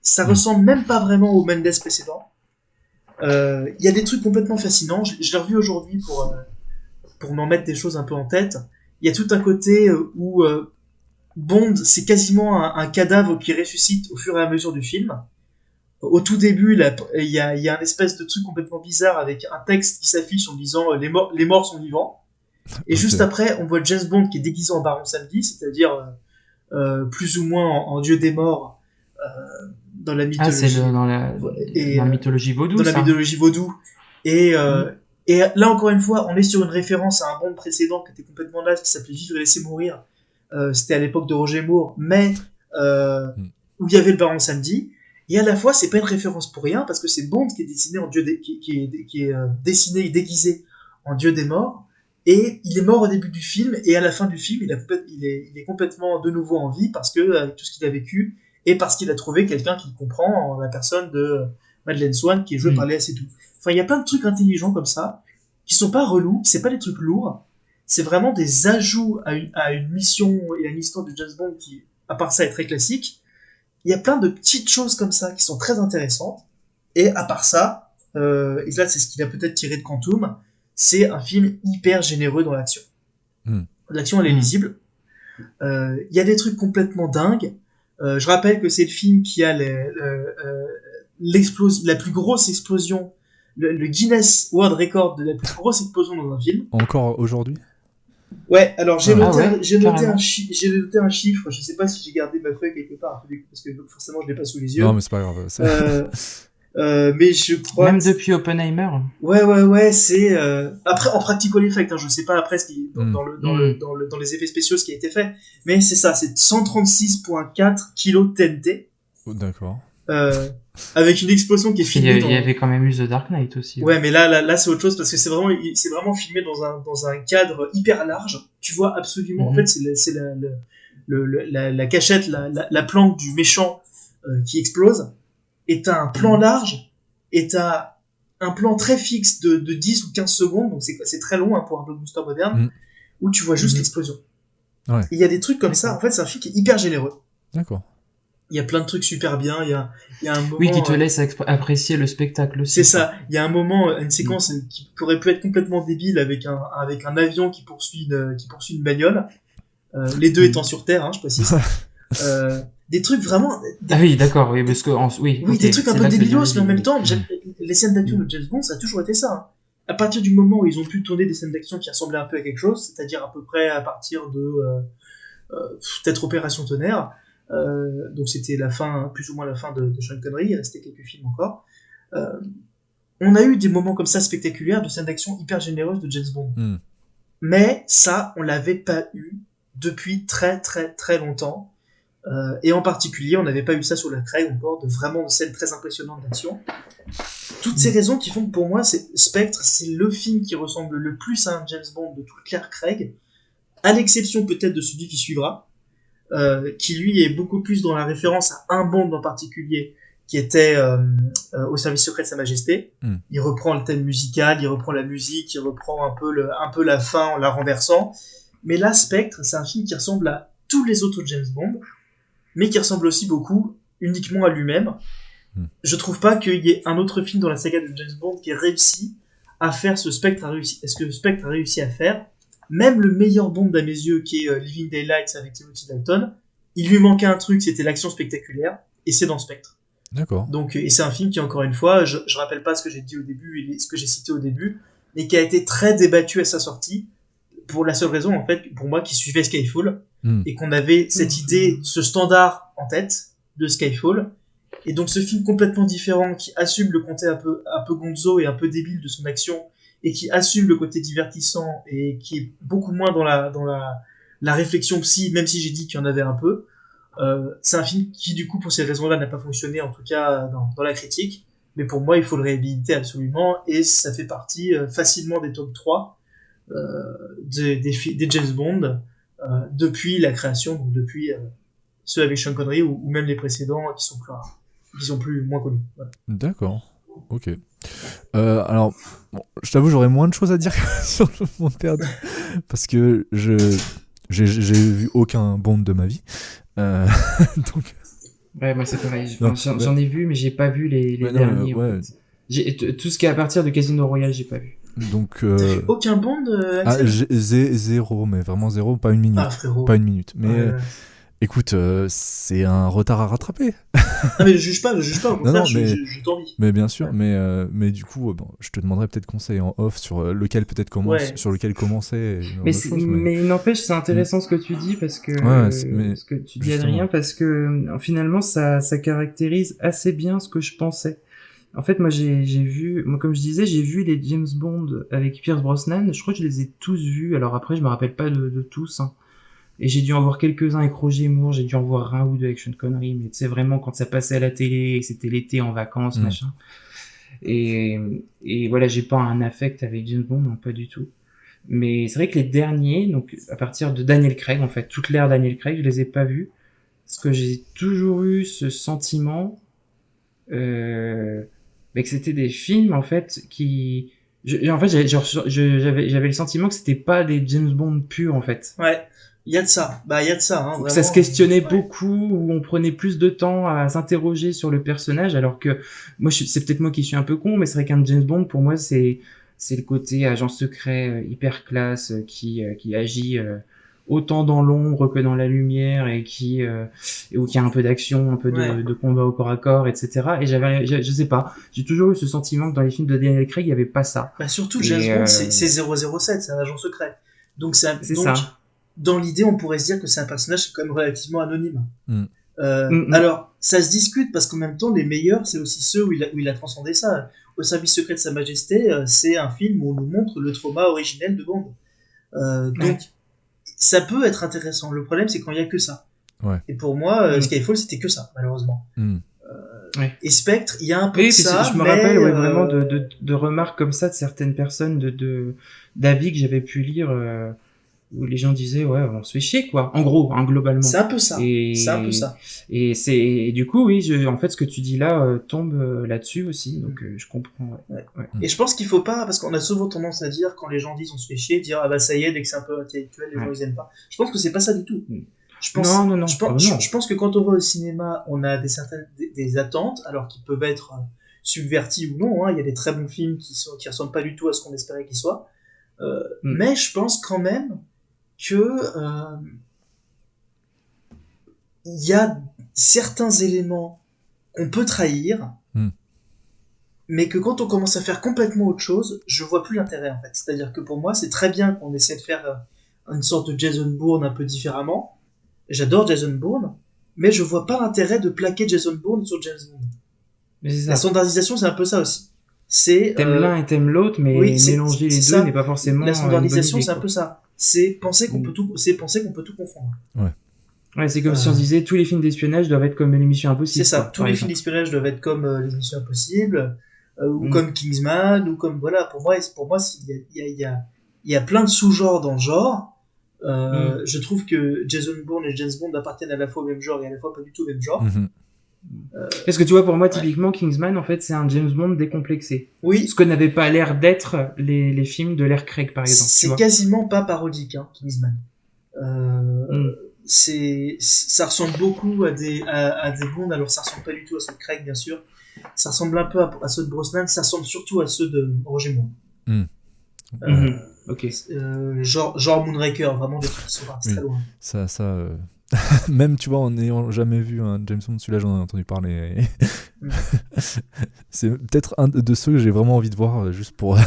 Ça ressemble même pas vraiment au Mendes précédent. Il y a des trucs complètement fascinants. Je l'ai revu aujourd'hui pour m'en mettre des choses un peu en tête. Il y a tout un côté où Bond, c'est quasiment un cadavre qui ressuscite au fur et à mesure du film. Au tout début, il y a un espèce de truc complètement bizarre avec un texte qui s'affiche en disant les morts sont vivants. Et juste après, on voit James Bond qui est déguisé en Baron Samedi, c'est-à-dire plus ou moins en dieu des morts dans la mythologie. Ah, c'est dans la mythologie vaudou. Dans la mythologie vaudou. Et là, encore une fois, on est sur une référence à un Bond précédent qui était complètement naze, qui s'appelait Vivre et laisser mourir. C'était à l'époque de Roger Moore, mais où il y avait le Baron Samedi. Et à la fois, c'est pas une référence pour rien, parce que c'est Bond qui est dessiné en dieu qui est dessiné et déguisé en dieu des morts, et il est mort au début du film, et à la fin du film, il est complètement de nouveau en vie, parce que avec tout ce qu'il a vécu, et parce qu'il a trouvé quelqu'un qui le comprend, en la personne de Madeleine Swann, qui est jouée par Léa Seydoux. Enfin, il y a plein de trucs intelligents comme ça, qui sont pas relous, c'est pas des trucs lourds, c'est vraiment des ajouts à une mission et à une histoire de James Bond qui, à part ça, est très classique. Il y a plein de petites choses comme ça qui sont très intéressantes. Et à part ça, et là c'est ce qu'il a peut-être tiré de Quantum, c'est un film hyper généreux dans l'action. L'action elle est lisible. Il y a des trucs complètement dingues. Je rappelle que c'est le film qui a la plus grosse explosion, le Guinness World Record de la plus grosse explosion dans un film. Encore aujourd'hui ? Ouais, alors j'ai noté un chiffre, je sais pas si j'ai gardé ma feuille quelque part, parce que forcément je l'ai pas sous les yeux. Non, mais c'est pas grave. Mais je crois... Même depuis Oppenheimer. Ouais, c'est... Après, en practical effect, hein, je sais pas après ce qui dans les effets spéciaux ce qui a été fait, mais c'est ça, c'est 136.4 kg TNT. D'accord. avec une explosion qui est filmée Il y avait quand même eu The Dark Knight aussi. Ouais, mais là c'est autre chose parce que c'est vraiment filmé dans un cadre hyper large. Tu vois absolument. En fait, c'est la cachette, la planque du méchant qui explose. Et t'as un plan large et t'as un plan très fixe de 10 ou 15 secondes. Donc c'est très long pour un blockbuster moderne où tu vois juste l'explosion. Ouais. Il y a des trucs comme ça. En fait, c'est un film qui est hyper généreux. D'accord. Il y a plein de trucs super bien. Il y a un moment. Oui, qui te laisse apprécier le spectacle aussi. C'est ça. Il y a un moment, une séquence qui aurait pu être complètement débile avec un avion qui poursuit une bagnole. Les deux étant sur Terre, je précise. Des trucs vraiment. Ah oui, d'accord. Oui, parce que oui. Oui, des trucs un peu débilos, mais en même temps, les scènes d'action de James Bond, ça a toujours été ça. À partir du moment où ils ont pu tourner des scènes d'action qui ressemblaient un peu à quelque chose, c'est-à-dire à peu près à partir de peut-être Opération Tonnerre. Donc c'était plus ou moins la fin de Sean Connery, il restait quelques films encore. On a eu des moments comme ça spectaculaires de scènes d'action hyper généreuses de James Bond. Mais ça, on l'avait pas eu depuis très très très longtemps. Et en particulier, on n'avait pas eu ça sur la Craig encore, de scènes très impressionnantes d'action. Toutes ces raisons qui font que pour moi, Spectre, c'est le film qui ressemble le plus à un James Bond de toute l'ère Craig, à l'exception peut-être de celui qui suivra, qui lui est beaucoup plus dans la référence à un Bond en particulier, qui était au service secret de Sa Majesté. Il reprend le thème musical, il reprend la musique, il reprend un peu la fin en la renversant. Mais là, Spectre, c'est un film qui ressemble à tous les autres James Bond, mais qui ressemble aussi beaucoup uniquement à lui-même. Je trouve pas qu'il y ait un autre film dans la saga de James Bond qui ait réussi à faire ce que Spectre a réussi à faire. Même le meilleur Bond à mes yeux, qui est Living Daylights avec Timothy Dalton, il lui manquait un truc, c'était l'action spectaculaire, et c'est dans Spectre. D'accord. Donc, et c'est un film qui, encore une fois, je rappelle pas ce que j'ai dit au début et ce que j'ai cité au début, mais qui a été très débattu à sa sortie, pour la seule raison, en fait, pour moi, qui suivait Skyfall, et qu'on avait cette idée, ce standard en tête de Skyfall, et donc ce film complètement différent, qui assume le côté un peu gonzo et un peu débile de son action, et qui assume le côté divertissant, et qui est beaucoup moins dans la réflexion psy, même si j'ai dit qu'il y en avait un peu. C'est un film qui, du coup, pour ces raisons-là, n'a pas fonctionné, en tout cas dans la critique, mais pour moi, il faut le réhabiliter absolument, et ça fait partie facilement des top 3 des James Bond, depuis la création, donc depuis ceux avec Sean Connery ou même les précédents qui sont plus rares, qui sont moins connus. Voilà. D'accord, ok. Alors, bon, je t'avoue, j'aurais moins de choses à dire sur Le Monde Perdu, parce que j'ai vu aucun Bond de ma vie. Donc... Ouais, moi c'est pareil. J'en ai vu, mais j'ai pas vu les derniers. En fait. Tout ce qui est à partir de Casino Royale, j'ai pas vu. Donc, t'as vu aucun Bond, Axel? Zéro, mais vraiment zéro, pas une minute. Ah, frérot. Pas une minute. Mais écoute, c'est un retard à rattraper. Ah, mais je juge pas, au contraire, je t'envie. Mais bien sûr, mais du coup, je te demanderai peut-être conseil en off sur lequel commencer. Mais il n'empêche, c'est intéressant ce que tu dis, parce que ce que tu dis, Adrien, parce que finalement, ça caractérise assez bien ce que je pensais. En fait, moi, comme je disais, j'ai vu les James Bond avec Pierce Brosnan. Je crois que je les ai tous vus. Alors après, je me rappelle pas de tous. Et j'ai dû en voir quelques-uns avec Roger Moore. J'ai dû en voir un ou deux avec Sean Connery. Mais tu sais, vraiment, quand ça passait à la télé, c'était l'été en vacances, machin. Et voilà, j'ai pas un affect avec James Bond, non, pas du tout. Mais c'est vrai que les derniers, donc à partir de Daniel Craig, en fait, toute l'ère Daniel Craig, je les ai pas vus. Parce que j'ai toujours eu ce sentiment... mais que c'était des films en fait qui j'avais le sentiment que c'était pas des James Bond purs en fait. Ouais, il y a de ça vraiment. Ça se questionnait beaucoup, où on prenait plus de temps à s'interroger sur le personnage, alors que moi c'est peut-être moi qui suis un peu con, mais c'est vrai qu'un James Bond pour moi c'est le côté agent secret hyper classe qui agit autant dans l'ombre que dans la lumière, et où il y a un peu d'action, un peu de combat au corps à corps, etc. Et je sais pas, j'ai toujours eu ce sentiment que dans les films de Daniel Craig il y avait pas ça. Bah surtout James Bond, c'est 007, c'est un agent secret. Donc ça. Dans l'idée, on pourrait se dire que c'est un personnage qui est quand même relativement anonyme. Alors, ça se discute, parce qu'en même temps, les meilleurs, c'est aussi ceux où il a transcendé ça. Au service secret de Sa Majesté, c'est un film où on nous montre le trauma originel de Bond. Donc, ça peut être intéressant. Le problème, c'est quand il y a que ça. Ouais. Et pour moi, Skyfall, c'était que ça, malheureusement. Ouais. Et Spectre, il y a un peu Oui, de puis ça, je me mais rappelle vraiment de remarques comme ça de certaines personnes, d'avis que j'avais pu lire où les gens disaient ouais, on se fait chier quoi, en gros, hein, globalement. c'est un peu ça. C'est un peu Et ça. et du coup oui, en fait ce que tu dis là tombe là-dessus aussi, donc je comprends. Ouais. Ouais. Et je pense qu'il faut pas, parce qu'on a souvent tendance à dire quand les gens disent on se fait chier, dire ah bah ça y est, dès que c'est un peu intellectuel, les gens ils aiment pas. Je pense que c'est pas ça du tout. Je pense, non. Je pense que quand on va au cinéma, on a des attentes, alors qui peuvent être subverties ou non. Hein. Il y a des très bons films qui ressemblent pas du tout à ce qu'on espérait qu'ils soient. Mais je pense quand même que il y a certains éléments qu'on peut trahir, mais que quand on commence à faire complètement autre chose, je vois plus l'intérêt en fait. C'est-à-dire que pour moi, c'est très bien qu'on essaie de faire une sorte de Jason Bourne un peu différemment. J'adore Jason Bourne, mais je vois pas l'intérêt de plaquer Jason Bourne sur James Bond. La standardisation, c'est un peu ça aussi. T'aimes l'un et t'aimes l'autre, mais oui, mélanger les deux n'est pas forcément. La standardisation, idée, c'est un peu ça. C'est penser qu'on peut tout confondre. Ouais, c'est comme si on disait tous les films d'espionnage doivent être comme l'émission Impossible. C'est ça. Tous les films d'espionnage doivent être comme l'émission Impossible, ou comme Kingsman, ou comme voilà. Pour moi, il y a plein de sous-genres dans le genre. Je trouve que Jason Bourne et James Bond appartiennent à la fois au même genre et à la fois pas du tout au même genre. Parce que tu vois, pour moi, typiquement, Kingsman, en fait, c'est un James Bond décomplexé. Oui. Ce que n'avaient pas l'air d'être les films de l'ère Craig, par exemple. C'est quasiment pas parodique, hein, Kingsman. Ça ressemble beaucoup à des Bond, alors ça ressemble pas du tout à ceux de Craig, bien sûr. Ça ressemble un peu à ceux de Brosnan, ça ressemble surtout à ceux de Roger Moore. Ok. Genre Moonraker, vraiment des trucs qui sont partis très loin. Même, tu vois, en n'ayant jamais vu un James Bond, celui-là, j'en ai entendu parler. C'est peut-être un de ceux que j'ai vraiment envie de voir, juste pour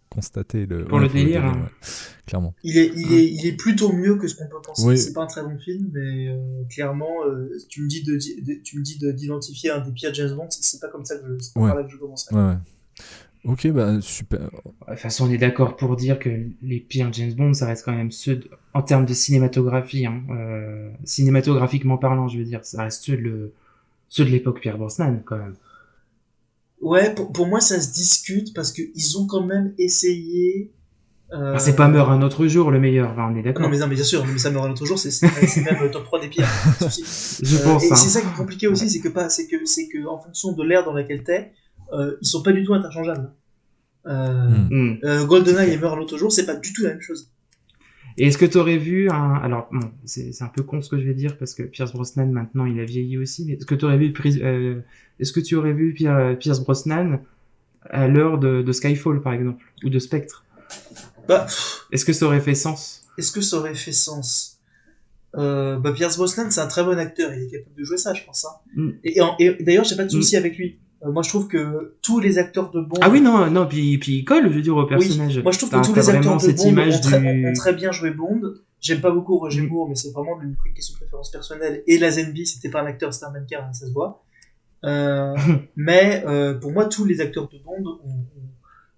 constater le délire. Hein. Ouais, clairement. Il est plutôt mieux que ce qu'on peut penser. Oui. C'est pas un très bon film, mais clairement, tu me dis d'identifier un des pires James Bond, c'est pas comme ça que je commencerai. Ouais. Ok, bah super. De toute façon, on est d'accord pour dire que les pires James Bond, ça reste quand même ceux en termes de cinématographie, hein, cinématographiquement parlant, je veux dire, ça reste ceux de l'époque Pierre Brosnan, quand même. Ouais, pour moi, ça se discute parce qu'ils ont quand même essayé. C'est pas Meurt un autre jour le meilleur, on est d'accord. Non, mais bien sûr, mais ça Meurt un autre jour, c'est même le top 3 des pires. Je pense. Et c'est ça qui est compliqué aussi, c'est que en fonction de l'ère dans laquelle t'es, ils sont pas du tout interchangeables. GoldenEye et Meurt un autre jour, c'est pas du tout la même chose. Et est-ce que tu aurais vu alors bon, c'est un peu con ce que je vais dire parce que Pierce Brosnan maintenant il a vieilli aussi, mais est-ce que tu aurais vu Pierce Brosnan à l'heure de Skyfall par exemple ou de Spectre? Est-ce que ça aurait fait sens? Pierce Brosnan c'est un très bon acteur, il est capable de jouer ça, je pense. Hein. Et d'ailleurs j'ai pas de souci avec lui. Moi je trouve que tous les acteurs de Bond... Ah oui, non, puis il colle, je veux dire, au personnage. Oui, moi je trouve que tous les acteurs de Bond ont très bien joué Bond. J'aime pas beaucoup Roger Moore, mais c'est vraiment une question de préférence personnelle. Et Lazenby, c'était pas un acteur, c'était un mannequin, hein, ça se voit. Mais pour moi, tous les acteurs de Bond,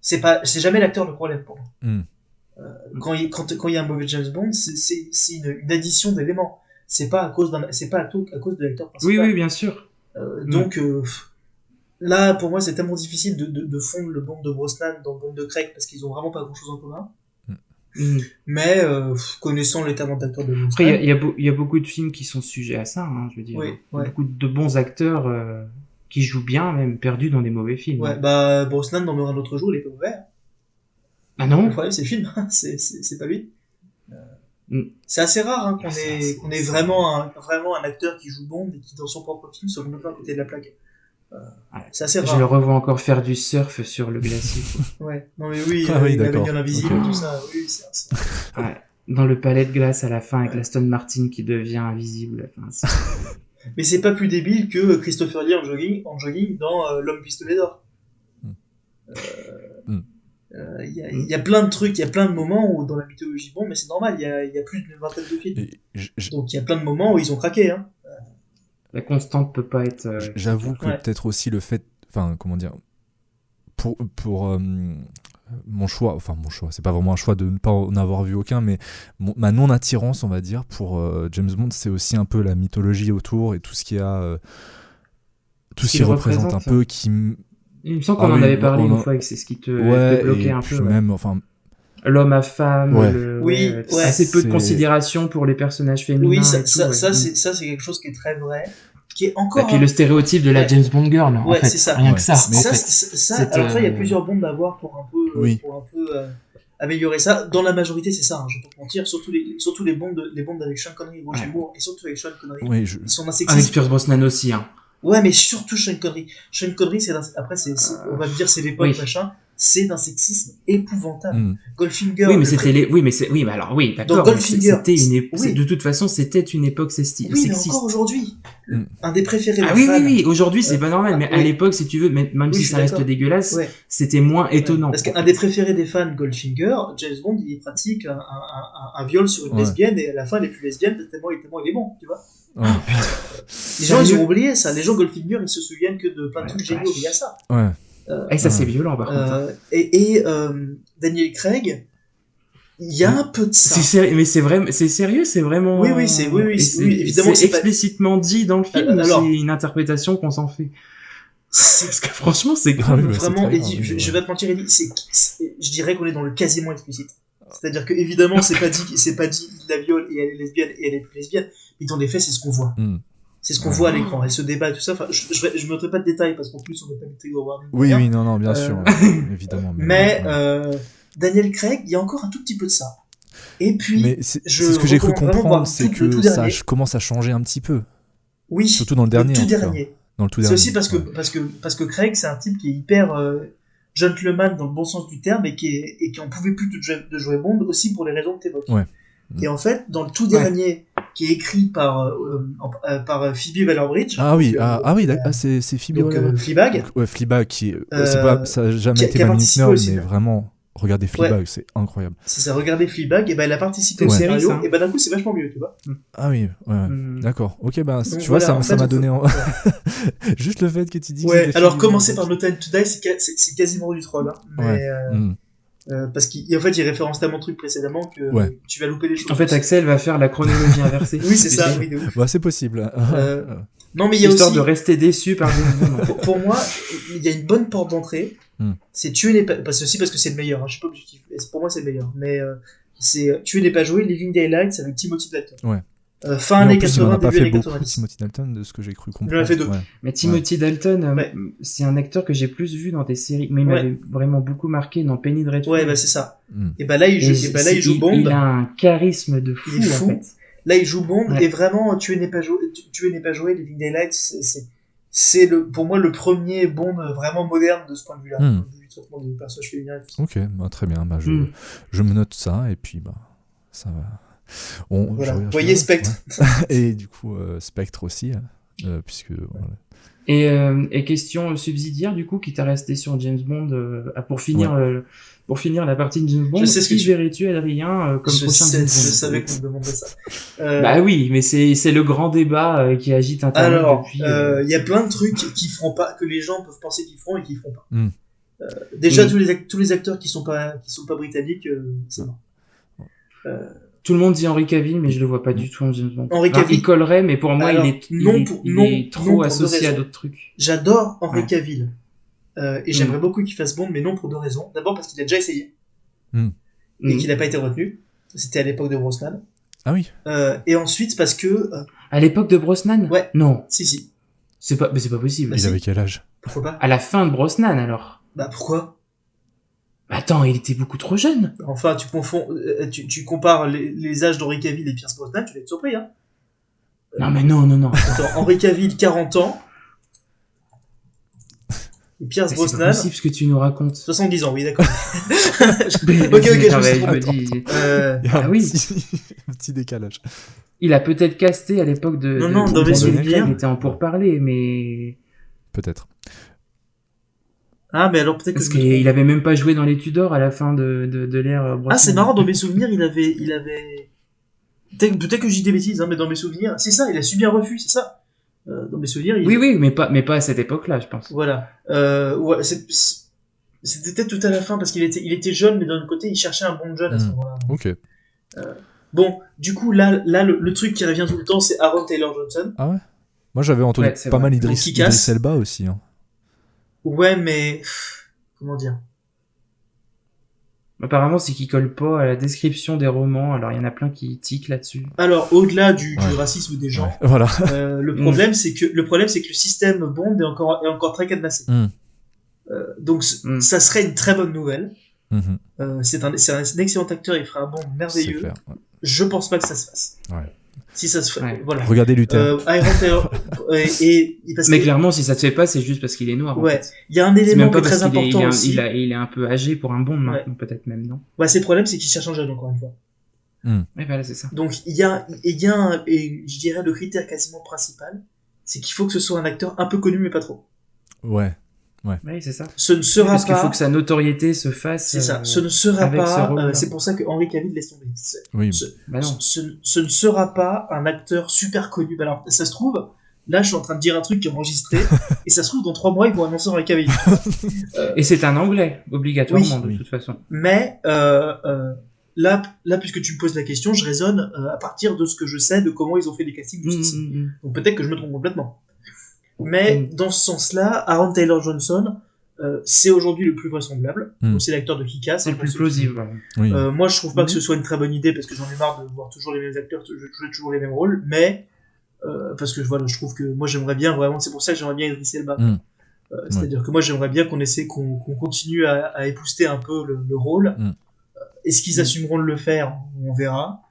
c'est jamais l'acteur le problème pour moi. Quand il y a un mauvais James Bond, c'est une addition d'éléments. C'est pas à cause de l'acteur principal. Oui, bien sûr. Donc... Là, pour moi, c'est tellement difficile de fondre le Bond de Brosnan dans le Bond de Craig parce qu'ils ont vraiment pas grand-chose en commun. Mais connaissant les talents d'acteurs de Brosnan... Après, il y a beaucoup de films qui sont sujets à ça, hein, je veux dire. Oui, beaucoup de bons acteurs qui jouent bien, même perdus dans des mauvais films. Ouais, Brosnan, dans Meurt un autre jour, il est pas mauvais. Ah non? Le problème, c'est le film, c'est pas lui. C'est assez rare hein, qu'on ait vraiment un acteur qui joue Bond et qui, dans son propre film, se remet pas à côté de la plaque. C'est assez rare. Je le revois encore faire du surf sur le glacier. Ouais, non mais oui, il avait bien l'invisible et tout ça. Oui, c'est dans le palais de glace à la fin avec l'Aston Martin qui devient invisible. Enfin, mais c'est pas plus débile que Christopher Lee en jogging dans L'Homme Pistolet d'Or. Il y a plein de trucs, il y a plein de moments où dans la mythologie Bond, mais c'est normal, il y a plus d'une vingtaine de films. Donc il y a plein de moments où ils ont craqué. Hein. La constante peut pas être... J'avoue que peut-être aussi le fait... Enfin, comment dire... Pour mon choix, c'est pas vraiment un choix de ne pas en avoir vu aucun, mais ma non-attirance, on va dire, pour James Bond, c'est aussi un peu la mythologie autour et tout ce qu'il y a tout ce qui représente un peu, qui... Il me semble qu'on en avait parlé une fois, et que c'est ce qui te bloquait un peu. Même, enfin... L'homme à femme, assez peu de c'est... considération pour les personnages féminins. Oui, ça c'est quelque chose qui est très vrai. Qui est encore. Et puis le stéréotype de la James Bond girl, en fait. C'est ça. Rien que ça. Mais alors ça, il y a plusieurs Bonds à voir pour un peu améliorer ça. Dans la majorité, c'est ça, je peux pas mentir. Surtout les Bonds avec Sean Connery et Roger Moore, et surtout avec Sean Connery. Ils sont assez avec Pierce Brosnan aussi, hein. Ouais, mais surtout Sean Connery. Sean Connery, après, on va dire, c'est l'époque, machin. C'est d'un sexisme épouvantable. Goldfinger. Oui, mais d'accord. Goldfinger. De toute façon, c'était une époque sexiste. Oui, mais encore aujourd'hui. Un des préférés des fans. Oui. Aujourd'hui, c'est pas normal, mais à l'époque, si tu veux, même si ça reste dégueulasse, c'était moins étonnant. Parce qu'un des préférés des fans, Goldfinger, James Bond, il pratique un viol sur une lesbienne, et à la fin, elle est plus lesbienne, tellement il est bon, tu vois. Les gens, ils ont oublié ça. Les gens Goldfinger, ils se souviennent que de plein de trucs géniaux liés à ça. Et ça, c'est violent, par contre. Et Daniel Craig, il y a un peu de ça. Mais c'est sérieux, c'est vraiment. Oui, évidemment. C'est explicitement dit dans le film, alors, c'est une interprétation qu'on s'en fait. Parce que franchement, c'est grave. Vraiment, Eddie, je vais te mentir, Eddie, je dirais qu'on est dans le quasiment explicite. C'est-à-dire que, évidemment, c'est pas dit il la viole et elle est lesbienne et elle est plus lesbienne, mais dans les faits, c'est ce qu'on voit. C'est ce qu'on voit à l'écran, et ce débat et tout ça. Enfin, je me mettrai pas de détails parce qu'en plus on n'est pas du Trigger Warning. Oui, non, bien sûr, évidemment. Mais Daniel Craig, il y a encore un tout petit peu de ça. Et puis, mais c'est ce que j'ai cru comprendre, c'est que ça commence à changer un petit peu. Oui. Surtout dans le dernier. Dans le tout dernier. C'est aussi parce que Craig, c'est un type qui est hyper gentleman dans le bon sens du terme et qui en pouvait plus de jouer Bond aussi pour les raisons que t'évoques. Et en fait, dans le tout dernier, qui est écrit par Phoebe Waller-Bridge. C'est Phoebe Waller-Bridge. Fleabag. Fleabag qui ça n'a jamais été ma minute nerd, mais vraiment, regardez Fleabag, c'est incroyable. C'est ça, regardez Fleabag, et elle a participé au scénario, et d'un coup c'est vachement mieux, tu vois. Ah oui, d'accord. Ok, donc, tu vois, ça m'a donné juste le fait que tu dis. Alors commencer par No Time to Die, c'est quasiment du troll, mais. Parce qu'en fait, il référence tellement de trucs précédemment que tu vas louper les choses. En fait, Axel va faire la chronologie inversée. Oui, c'est ça. Oui, c'est possible. Non, mais il y a histoire aussi... de rester déçu par pour moi, il y a une bonne porte d'entrée. C'est tuer les parce que c'est le meilleur. Je suis pas objectif. Pour moi, c'est le meilleur. Mais c'est tuer les pas joués, Living Daylights avec Timothy Dalton. Fin années 80, début années 90. Timothy Dalton, de ce que j'ai cru comprendre. Il en a fait 2. Mais Timothy Dalton, c'est un acteur que j'ai plus vu dans des séries, mais il m'avait vraiment beaucoup marqué dans Penny Dreadful. Ouais, c'est ça. Et là, il joue Bond. Il a un charisme de fou. Il est fou. En fait. Là, il joue Bond, et vraiment, tuer n'est pas joué, Living Daylights, c'est pour moi le premier Bond vraiment moderne de ce point de vue-là. Du traitement des personnages féminins. Ok, très bien. Je me note ça, et puis ça va. Vous voyez Spectre. Et du coup, Spectre aussi, puisque... Et question subsidiaire, du coup, qui t'a resté sur James Bond, pour finir la partie de James Bond, qui verrais-tu, Adrien, comme prochain James Bond? Je savais qu'on me demandait ça. Bah oui, mais c'est le grand débat qui agite Internet depuis... il y a plein de trucs qu'ils feront pas, que les gens peuvent penser qu'ils feront et qu'ils feront pas. Déjà, tous les acteurs qui sont pas britanniques, c'est bon. Tout le monde dit Henry Cavill, mais je le vois pas du tout en James Bond. Henry Cavill. Il collerait, mais pour moi, il est trop associé à d'autres trucs. J'adore Henry Cavill. Et j'aimerais beaucoup qu'il fasse Bond, mais non pour 2 raisons. D'abord parce qu'il a déjà essayé. Et qu'il n'a pas été retenu. C'était à l'époque de Brosnan. Ah oui. Et ensuite parce que... À l'époque de Brosnan? Ouais. Non. Si. Mais c'est pas possible. Il avait quel âge? Pourquoi pas? À la fin de Brosnan, alors. Bah pourquoi? Attends, il était beaucoup trop jeune. Enfin, tu confonds, tu compares les âges d'Henry Cavill et Pierce Brosnan, tu vas être surpris, hein. Non, mais non. Attends, Henry Cavill, 40 ans. Et Pierce Brosnan. C'est possible ce que tu nous racontes. 70 ans, oui, d'accord. Ok, je me dis. Ah oui. Un petit décalage. Il a peut-être casté à l'époque de. Non, dans mes souvenirs. Il était en pourparlers, mais. Peut-être. Ah, mais alors peut-être parce qu'il avait même pas joué dans les Tudors à la fin de l'ère Brosnan. Ah, c'est marrant, dans mes souvenirs, il avait... Peut-être que je dis des bêtises, hein, mais dans mes souvenirs, c'est ça, il a subi un refus, c'est ça. Dans mes souvenirs, Oui, mais pas à cette époque-là, je pense. Voilà. C'était peut-être tout à la fin, parce qu'il était jeune, mais d'un autre côté, il cherchait un bon jeune à ce moment-là. Ok. Bon, du coup, là le truc qui revient tout le temps, c'est Aaron Taylor Johnson. Ah ouais? Moi, j'avais entendu Ouais, c'est pas vrai. mal Donc, Idriss Kick-Ass. Elba aussi. Hein. Ouais, mais comment dire? Apparemment, c'est qu'il colle pas à la description des romans. Alors, il y en a plein qui tiquent là-dessus. Alors, au-delà du Ouais. racisme des gens, Ouais. Voilà. le problème, c'est que le système Bond est encore très cadenassé. Mm. Donc, ça serait une très bonne nouvelle. Mhm. C'est un excellent acteur, il ferait un Bond C'est merveilleux. clair. Ouais. Je pense pas que ça se fasse. Ouais. Si ça se fait, Ouais. voilà. Regardez Luther. Iron Taylor, parce Mais que clairement, si ça se fait pas, c'est juste parce qu'il est noir. En Ouais. fait. il y a un C'est élément même qui est pas très parce qu'il est, important aussi. il est un peu âgé pour un Bond maintenant, peut-être même, non? Ouais, c'est le problème, c'est qu'il cherche un jeune, encore une fois. Ouais, voilà, c'est ça. Donc, et je dirais le critère quasiment principal, c'est qu'il faut que ce soit un acteur un peu connu, mais pas trop. Ouais. Oui, c'est ça. Ce ne sera Parce qu'il pas. faut que sa notoriété se fasse. C'est ça. Ce ne sera avec ce pas. rôle-là. C'est pour ça que Henry Cavill laisse tomber. Oui. Bah non. Ce ne sera pas un acteur super connu. Bah alors, ça se trouve, là, je suis en train de dire un truc qui est enregistré, et ça se trouve, dans 3 mois, ils vont annoncer Henry Cavill. Et c'est un anglais, obligatoirement, Oui. de toute façon. Mais là, puisque tu me poses la question, je raisonne à partir de ce que je sais de comment ils ont fait les castings jusqu'ici. Donc peut-être que je me trompe complètement. Mais dans ce sens-là, Aaron Taylor Johnson, c'est aujourd'hui le plus vraisemblable. Donc c'est l'acteur de Kick-Ass. C'est le plus plausible. Oui. Moi, je trouve pas que ce soit une très bonne idée parce que j'en ai marre de voir toujours les mêmes acteurs jouer toujours les mêmes rôles. Mais parce que voilà, je trouve que moi j'aimerais bien vraiment. C'est pour ça que j'aimerais bien Idriss Elba. C'est-à-dire que moi j'aimerais bien qu'on continue à épouster un peu le rôle. Est-ce qu'ils assumeront de le faire? On verra.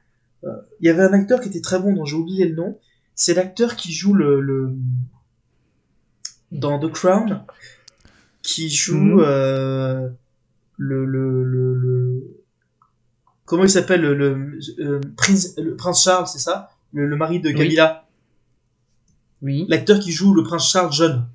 Il y avait un acteur qui était très bon dont j'ai oublié le nom. C'est l'acteur qui joue dans The Crown, qui joue comment il s'appelle le prince Charles, c'est ça, le mari de Camilla. Oui. L'acteur qui joue le prince Charles jeune.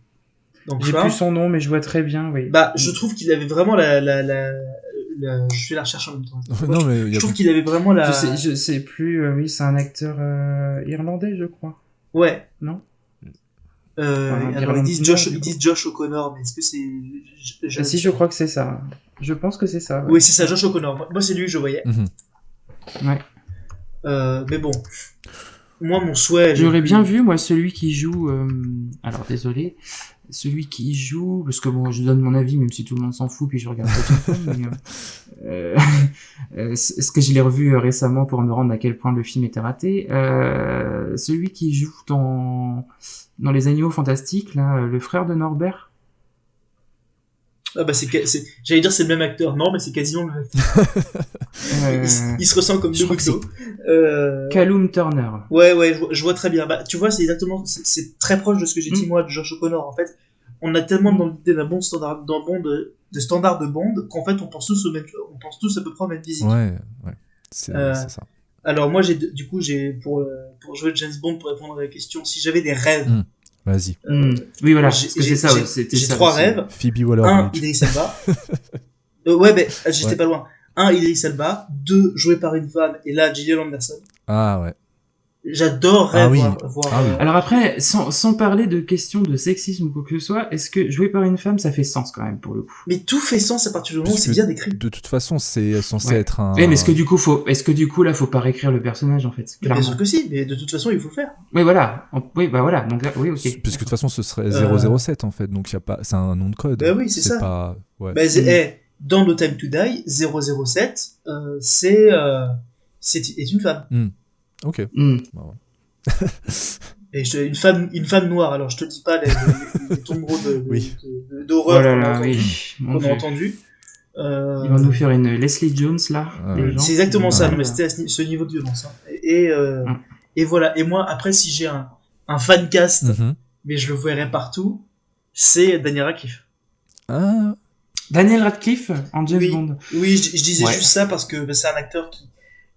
Donc J'ai plus son nom, mais je vois très bien, oui. Bah, je trouve qu'il avait vraiment je fais la recherche en même temps. Non, mais je trouve qu'il avait vraiment la. Je sais plus. Oui, c'est un acteur irlandais, je crois. Ouais. Non. Alors ils disent Josh O'Connor, mais est-ce que c'est Si, je crois que c'est ça. Je pense que c'est ça. Ouais. Oui, c'est ça, Josh O'Connor. Moi, c'est lui que je voyais. Ouais. Mais bon, moi, mon souhait. J'aurais bien vu, moi, celui qui joue. Alors, désolé. Celui qui joue, parce que bon, je donne mon avis, même si tout le monde s'en fout, puis je regarde pas tout le film, mais ce que je l'ai revu récemment pour me rendre à quel point le film était raté. Celui qui joue dans Les Animaux Fantastiques, là, le frère de Norbert. Ah bah j'allais dire c'est le même acteur, non, mais c'est quasiment le même acteur. Il se ressent comme deux gouttes d'eau. Callum Turner. Ouais, je vois très bien. Bah, tu vois, c'est exactement, c'est très proche de ce que j'ai dit moi de Josh O'Connor. En fait, on a tellement dans l'idée d'un bon standard, de standard de Bond, qu'en fait, on pense tous à peu près au même physique. Ouais, c'est ça. Alors moi, j'ai pour jouer James Bond, pour répondre à la question, si j'avais des rêves. Vas-y. Oui, voilà, c'est ça. J'ai 3 rêves. Phoebe Waller. 1, Idriss Elba. Ouais, mais j'étais pas loin. 1, Idriss Elba. 2, joué par une femme. Et là, Gillian Anderson. Ah ouais. J'adorerais voir. Alors après, sans parler de questions de sexisme ou quoi que ce soit, est-ce que jouer par une femme, ça fait sens quand même pour le coup? Mais tout fait sens à partir du moment où c'est bien décrit. De toute façon, c'est censé être un. Mais est-ce que du coup là, faut pas réécrire le personnage en fait? Bien sûr que si, mais de toute façon, il faut le faire. Oui, voilà. Oui, bah voilà. Donc là, oui, ok. Puisque de toute façon, ce serait 007 en fait, donc y a pas, c'est un nom de code. Bah oui, c'est ça. Pas. Ouais. Bah, dans No Time to Die, 007, est une femme. Ok. Bah, ouais. Et une femme noire. Alors je te dis pas les tombereaux d'horreur qu'on a entendu. Ils vont nous faire une Leslie Jones là. C'est exactement ça. Non, mais c'était à ce niveau de violence. Et voilà. Et moi, après, si j'ai un fan cast, mais je le verrai partout, c'est Daniel Radcliffe. Ah. Daniel Radcliffe en James Bond. Oui, je disais juste ça parce que c'est un acteur qui,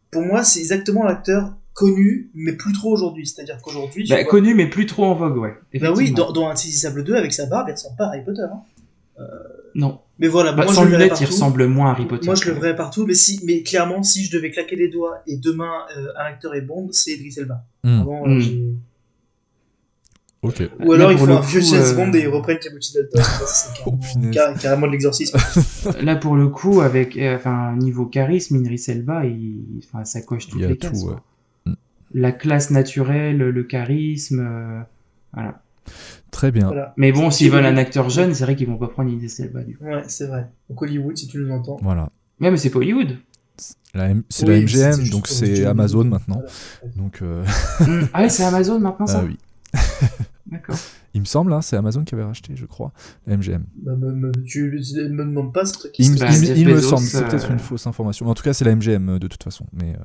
pour moi, c'est exactement l'acteur connu, mais plus trop aujourd'hui. C'est-à-dire qu'aujourd'hui... connu, mais plus trop en vogue, ouais. Bah oui, dans Insaisissable 2, avec sa barbe, il ressemble pas à Harry Potter. Non. Mais voilà, moi, sans lunettes, il ressemble moins à Harry Potter. Moi, je le verrais partout, mais clairement, si je devais claquer les doigts et demain, un acteur est Bond, c'est Idriss Elba. Vraiment, ok. Ou alors, il faut un vieux James Bond et ils reprennent Timothy Dalton. C'est carrément de l'exorcisme. Là, pour le coup, avec niveau charisme, Idriss Elba, ça coche toutes les cases. La classe naturelle, le charisme, Voilà. Très bien. Voilà. Mais bon, s'ils veulent un acteur jeune, c'est vrai qu'ils vont pas prendre Idris Elba, du coup. Ouais, c'est vrai. Donc Hollywood, si tu nous entends. Voilà. Ouais, mais c'est pas Hollywood. C'est Oui, la c'est MGM, juste donc pour c'est studio Amazon Hollywood. maintenant. Voilà. Donc, Ah ouais, c'est Amazon maintenant, ça? oui. D'accord. Il me semble, hein, c'est Amazon qui avait racheté, je crois, la MGM. Tu me demandes pas ce truc. Il me Jeff il me Bezos, semble, c'est peut-être une fausse information. Mais en tout cas, c'est la MGM de toute façon. Mais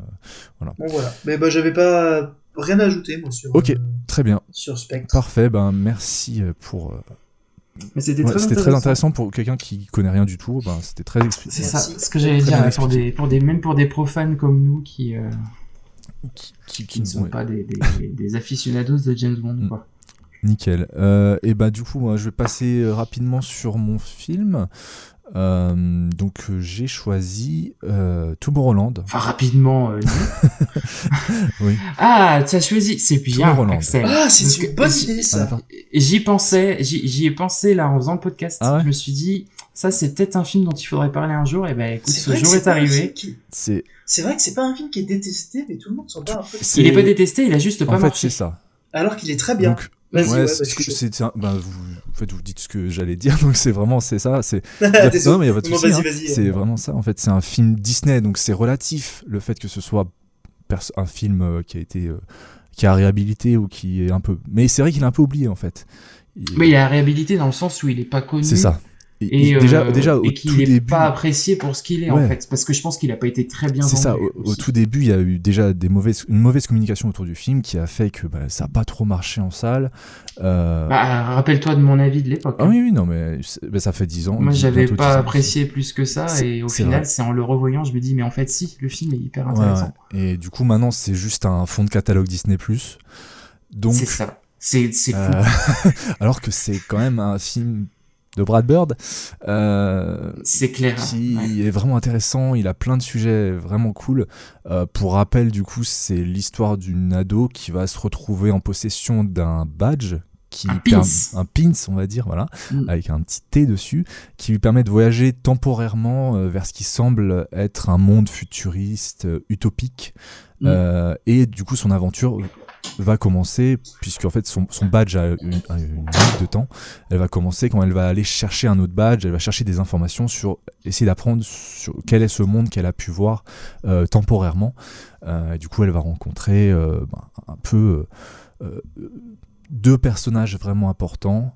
voilà. Bon, voilà. Mais j'avais pas rien à ajouter, moi, sur, Ok, très bien. sur Spectre. Parfait, ben merci pour. Mais c'était Ouais, très c'était très intéressant. intéressant pour quelqu'un qui connaît rien du tout. Ben, c'était très C'est expliqué. ça, Merci. ce que j'allais Très dire, bien là, même pour des profanes comme nous qui ne sont Ouais. pas des aficionados de James Bond, quoi. Nickel. Et bah du coup, moi, je vais passer rapidement sur mon film. Donc j'ai choisi Tomorrowland. Enfin, rapidement. Oui. Ah, tu as choisi, c'est bien, Tomorrowland. Axel. Ah, c'est Parce une que bonne j'y- idée, ça. J'y ai pensé là en faisant le podcast. Ah ouais Je me suis dit, ça c'est peut-être un film dont il faudrait parler un jour. Et ben écoute, C'est ce vrai que jour c'est est pas un arrivé. film qui- C'est C'est vrai que c'est pas un film qui est détesté, mais tout le monde s'en bat un peu. Il est pas détesté, il a juste pas en fait marché. c'est ça. Alors qu'il est très bien. Donc Vas-y, ouais, ouais, c'est je suis chaud. en fait vous dites ce que j'allais dire, donc c'est vraiment c'est ça. C'est Désolé. non mais y a pas de Non, souci. vas-y, Hein. vas-y. C'est vraiment ça. En fait, c'est un film Disney, donc c'est relatif le fait que ce soit un film qui a réhabilité ou qui est un peu. Mais c'est vrai qu'il est un peu oublié en fait. Mais il a réhabilité dans le sens où il est pas connu. C'est ça. Et, déjà au et tout qu'il est début. pas apprécié pour ce qu'il est Ouais. en fait, parce que je pense qu'il a pas été très bien C'est ça, vendu au aussi. tout début, il y a eu déjà une mauvaise communication autour du film qui a fait que ça n'a pas trop marché en salle. Bah, rappelle-toi de mon avis de l'époque. Ah hein. oui, non, mais ça fait 10 ans. Moi, j'avais bientôt 10 pas ans. apprécié plus que ça, et au C'est final, vrai. c'est en le revoyant, je me dis, mais en fait, si, le film est hyper Ouais, intéressant. ouais. Et du coup, maintenant, c'est juste un fond de catalogue Disney+. Donc, C'est ça. C'est fou. alors que c'est quand même un film de Brad Bird C'est clair. qui ouais. est vraiment intéressant, il a plein de sujets vraiment cool. Pour rappel, du coup, c'est l'histoire d'une ado qui va se retrouver en possession d'un badge Un pins. un pins, on va dire, voilà, Mm. avec un petit T dessus, qui lui permet de voyager temporairement vers ce qui semble être un monde futuriste, utopique. Et du coup, son aventure va commencer, puisque en fait son badge a une limite de temps. Elle va commencer quand elle va aller chercher un autre badge, elle va chercher des informations sur, essayer d'apprendre sur quel est ce monde qu'elle a pu voir temporairement. Et du coup, elle va rencontrer un peu deux personnages vraiment importants.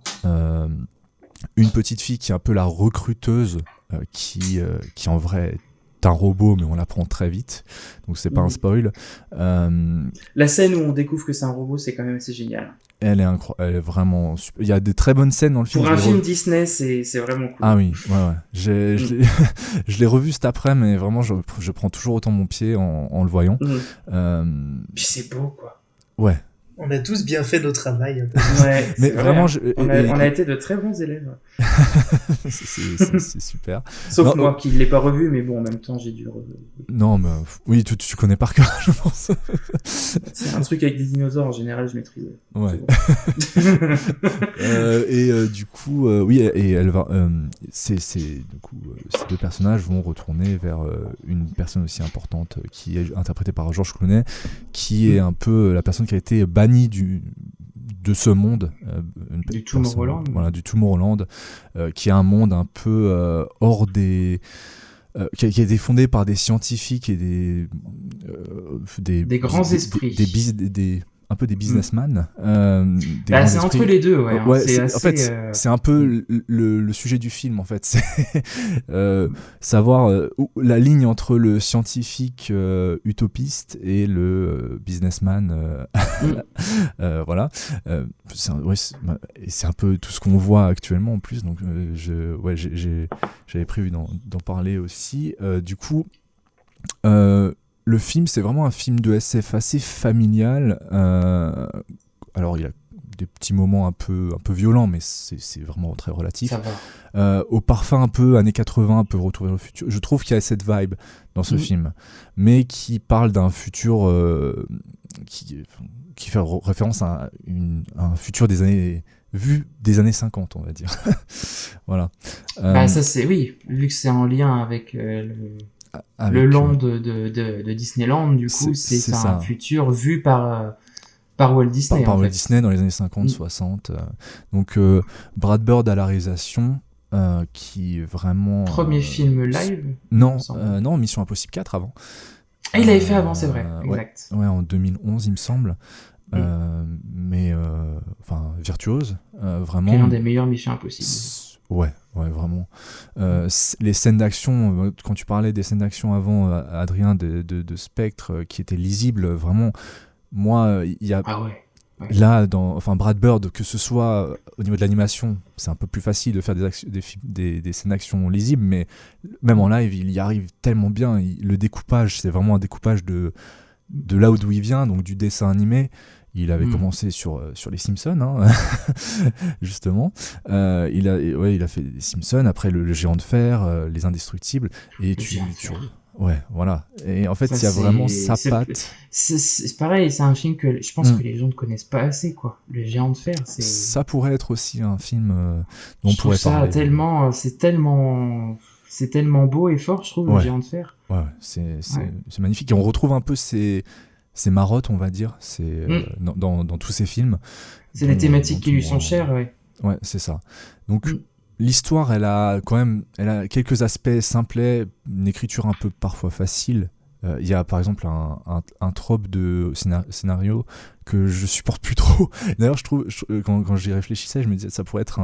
Une petite fille qui est un peu la recruteuse, qui en vrai est un robot, mais on l'apprend très vite, donc c'est pas un spoil. La scène où on découvre que c'est un robot, c'est quand même assez génial. Elle est vraiment super. Il y a des très bonnes scènes dans le film. Pour un Je l'ai film revu- Disney, c'est vraiment cool. Ah oui, ouais. Je l'ai revu cet après, mais vraiment, je prends toujours autant mon pied en le voyant. Puis c'est beau, quoi. Ouais. On a tous bien fait notre travail. Ouais, Mais c'est vrai, vraiment, hein. On a été de très bons élèves. c'est super. Sauf Non, moi qui ne l'ai pas revu, mais bon, en même temps, j'ai dû revu. Non, mais oui, tu connais par cœur, je pense. C'est un truc avec des dinosaures, en général, je maîtrise. Ouais. C'est bon. Du coup, oui, et elle va. Du coup, ces deux personnages vont retourner vers une personne aussi importante qui est interprétée par George Clooney, qui est un peu la personne qui a été bannie de ce monde, Du Tomorrowland. Voilà, du Tomorrowland, qui est un monde un peu hors des. Qui a été fondé par des scientifiques et des grands esprits. un peu des businessmen. Des Bah, grands c'est esprits. entre les deux, ouais. hein. Ouais, C'est en fait, assez, c'est un peu le sujet du film, en fait. C'est savoir la ligne entre le scientifique utopiste et le businessman. Voilà. C'est un peu tout ce qu'on voit actuellement, en plus. Donc, j'avais prévu d'en parler aussi. Du coup, le film, c'est vraiment un film de SF assez familial. Alors, il y a des petits moments un peu violents, mais c'est vraiment très relatif. ça va. Au parfum un peu années 80, un peu retour vers le futur. Je trouve qu'il y a cette vibe dans ce film, mais qui parle d'un futur qui fait référence à un futur vu des années 50, on va dire. Voilà. Bah, ça, c'est, oui, vu que c'est en lien avec avec, le land de Disneyland, du coup, c'est ça. un futur vu par Par Walt Disney, par en Walt fait. Disney dans les années 50, 60. Donc Brad Bird à la réalisation, qui vraiment... Premier film live. Non, il me semble. non, Mission Impossible 4 avant. Ah, il l'avait fait avant, c'est vrai. Ouais, Exact. ouais, en 2011, il me semble. Mais, enfin, virtuose, vraiment. C'est l'un des meilleures Missions Impossibles. Ouais, vraiment. Les scènes d'action, quand tu parlais des scènes d'action avant, Adrien, de Spectre, qui étaient lisibles, vraiment, moi, il y a... Ah ouais. Là, enfin, Brad Bird, que ce soit au niveau de l'animation, c'est un peu plus facile de faire des scènes d'action lisibles, mais même en live, il y arrive tellement bien. Le découpage, c'est vraiment un découpage de là d'où il vient, donc du dessin animé. Il avait commencé sur les Simpsons, hein, justement. Il a fait les Simpsons, après le Géant de Fer, les Indestructibles. Et ouais, voilà. Et en fait, il y a vraiment sa patte. C'est pareil, c'est un film que je pense que les gens ne connaissent pas assez, quoi. Le Géant de Fer, c'est... Ça pourrait être aussi un film dont on pourrait parler. C'est tellement beau et fort, je trouve, le Géant de Fer. Ouais, c'est magnifique. Et on retrouve un peu ces marottes, on va dire, dans tous ces films. C'est les thématiques qui lui sont chères, ouais. Ouais, c'est ça. Donc... L'histoire, elle a quelques aspects simplets, une écriture un peu parfois facile. Il y a par exemple un trope de scénario que je supporte plus trop. D'ailleurs, je trouve, quand j'y réfléchissais, je me disais que ça pourrait être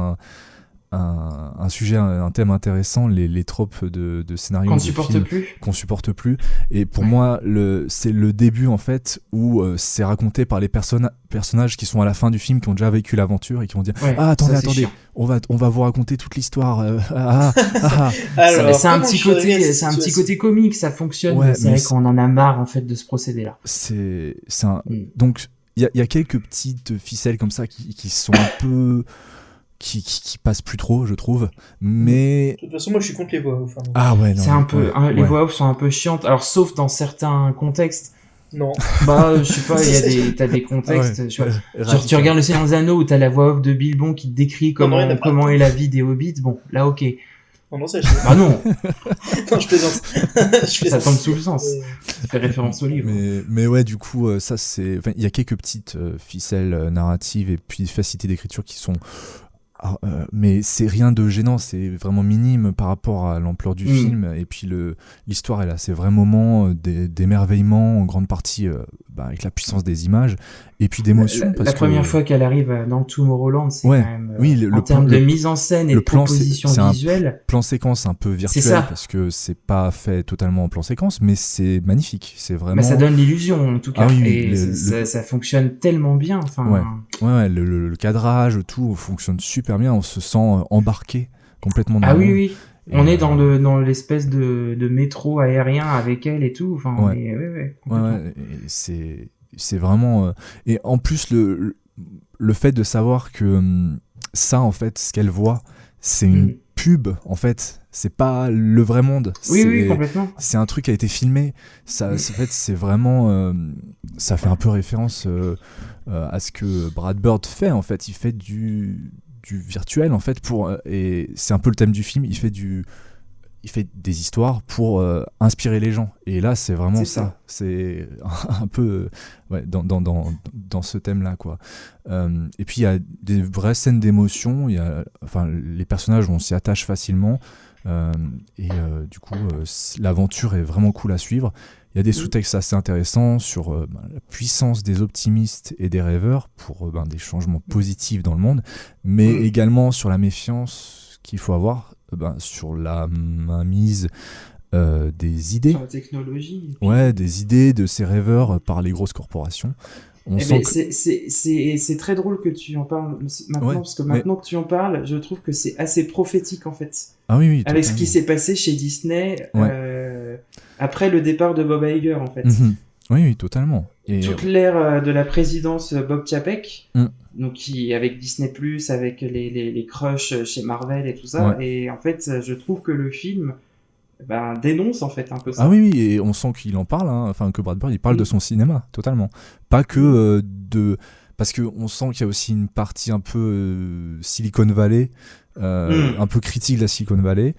un sujet, un thème intéressant, les tropes de scénario qu'on supporte plus. Et pour moi, c'est le début en fait où c'est raconté par les personnages qui sont à la fin du film, qui ont déjà vécu l'aventure et qui vont dire attendez, on va vous raconter toute l'histoire. Alors, c'est un petit côté comique, ça fonctionne. Ouais, c'est vrai qu'on en a marre en fait de ce procédé-là. Donc il y a quelques petites ficelles comme ça qui sont un peu qui passe plus trop, je trouve, mais... De toute façon, moi, je suis contre les voix off. Hein, ah ouais, non. C'est un peu... les voix off sont un peu chiantes, alors sauf dans certains contextes. Non. Bah, je sais pas, t'as des contextes... genre, tu regardes Le Seigneur des Anneaux où t'as la voix off de Bilbon qui te décrit comment est la vie des hobbits, bon, là, ok. Non, ça, bah non. Non, je plaisante. Ça tombe sous le sens. Ça fait référence au livre. Mais ouais, du coup, ça, c'est... Enfin, il y a quelques petites ficelles narratives et puis facilités d'écriture qui sont... mais c'est rien de gênant, c'est vraiment minime par rapport à l'ampleur du film. Et puis l'histoire, elle a ses vrais moments d'émerveillement, en grande partie avec la puissance des images, et puis d'émotion. La première fois qu'elle arrive dans Tomorrowland, c'est quand même en termes de mise en scène et de proposition visuelle. Un plan séquence un peu virtuel, parce que c'est pas fait totalement en plan séquence, mais c'est magnifique. C'est vraiment... ça donne l'illusion en tout cas, ça fonctionne tellement bien. Ouais, le cadrage, tout fonctionne super bien, on se sent embarqué complètement dans le monde. Oui. Et on est dans l'espèce de métro aérien avec elle et tout. Enfin, c'est vraiment... Et en plus, le fait de savoir que ça, en fait, ce qu'elle voit, c'est une pub, en fait. C'est pas le vrai monde. Oui, complètement. C'est un truc qui a été filmé. En fait, c'est vraiment... ça fait un peu référence à ce que Brad Bird fait, en fait. Il fait du virtuel, en fait, et c'est un peu le thème du film. Il fait des histoires pour inspirer les gens. Et là, c'est vraiment ça. C'est un peu dans ce thème-là, quoi. Et puis, il y a des vraies scènes d'émotion. Les personnages, on s'y attache facilement. Du coup, l'aventure est vraiment cool à suivre. Il y a des sous-textes assez intéressants sur la puissance des optimistes et des rêveurs pour des changements positifs dans le monde, mais également sur la méfiance qu'il faut avoir sur la mainmise des idées. Sur la technologie. Des idées de ces rêveurs par les grosses corporations. C'est très drôle que tu en parles maintenant, parce que maintenant que tu en parles, je trouve que c'est assez prophétique en fait. Ah oui, avec ce qui s'est passé chez Disney après le départ de Bob Iger en fait. Oui, totalement. Toute l'ère de la présidence Bob Chapek, donc qui avec Disney+, avec les crushs chez Marvel et tout ça, et en fait, je trouve que le film dénonce en fait un peu ça. Ah oui, et on sent qu'il en parle, que Brad Bird il parle de son cinéma, totalement. Pas que parce qu'on sent qu'il y a aussi une partie un peu Silicon Valley, un peu critique de la Silicon Valley.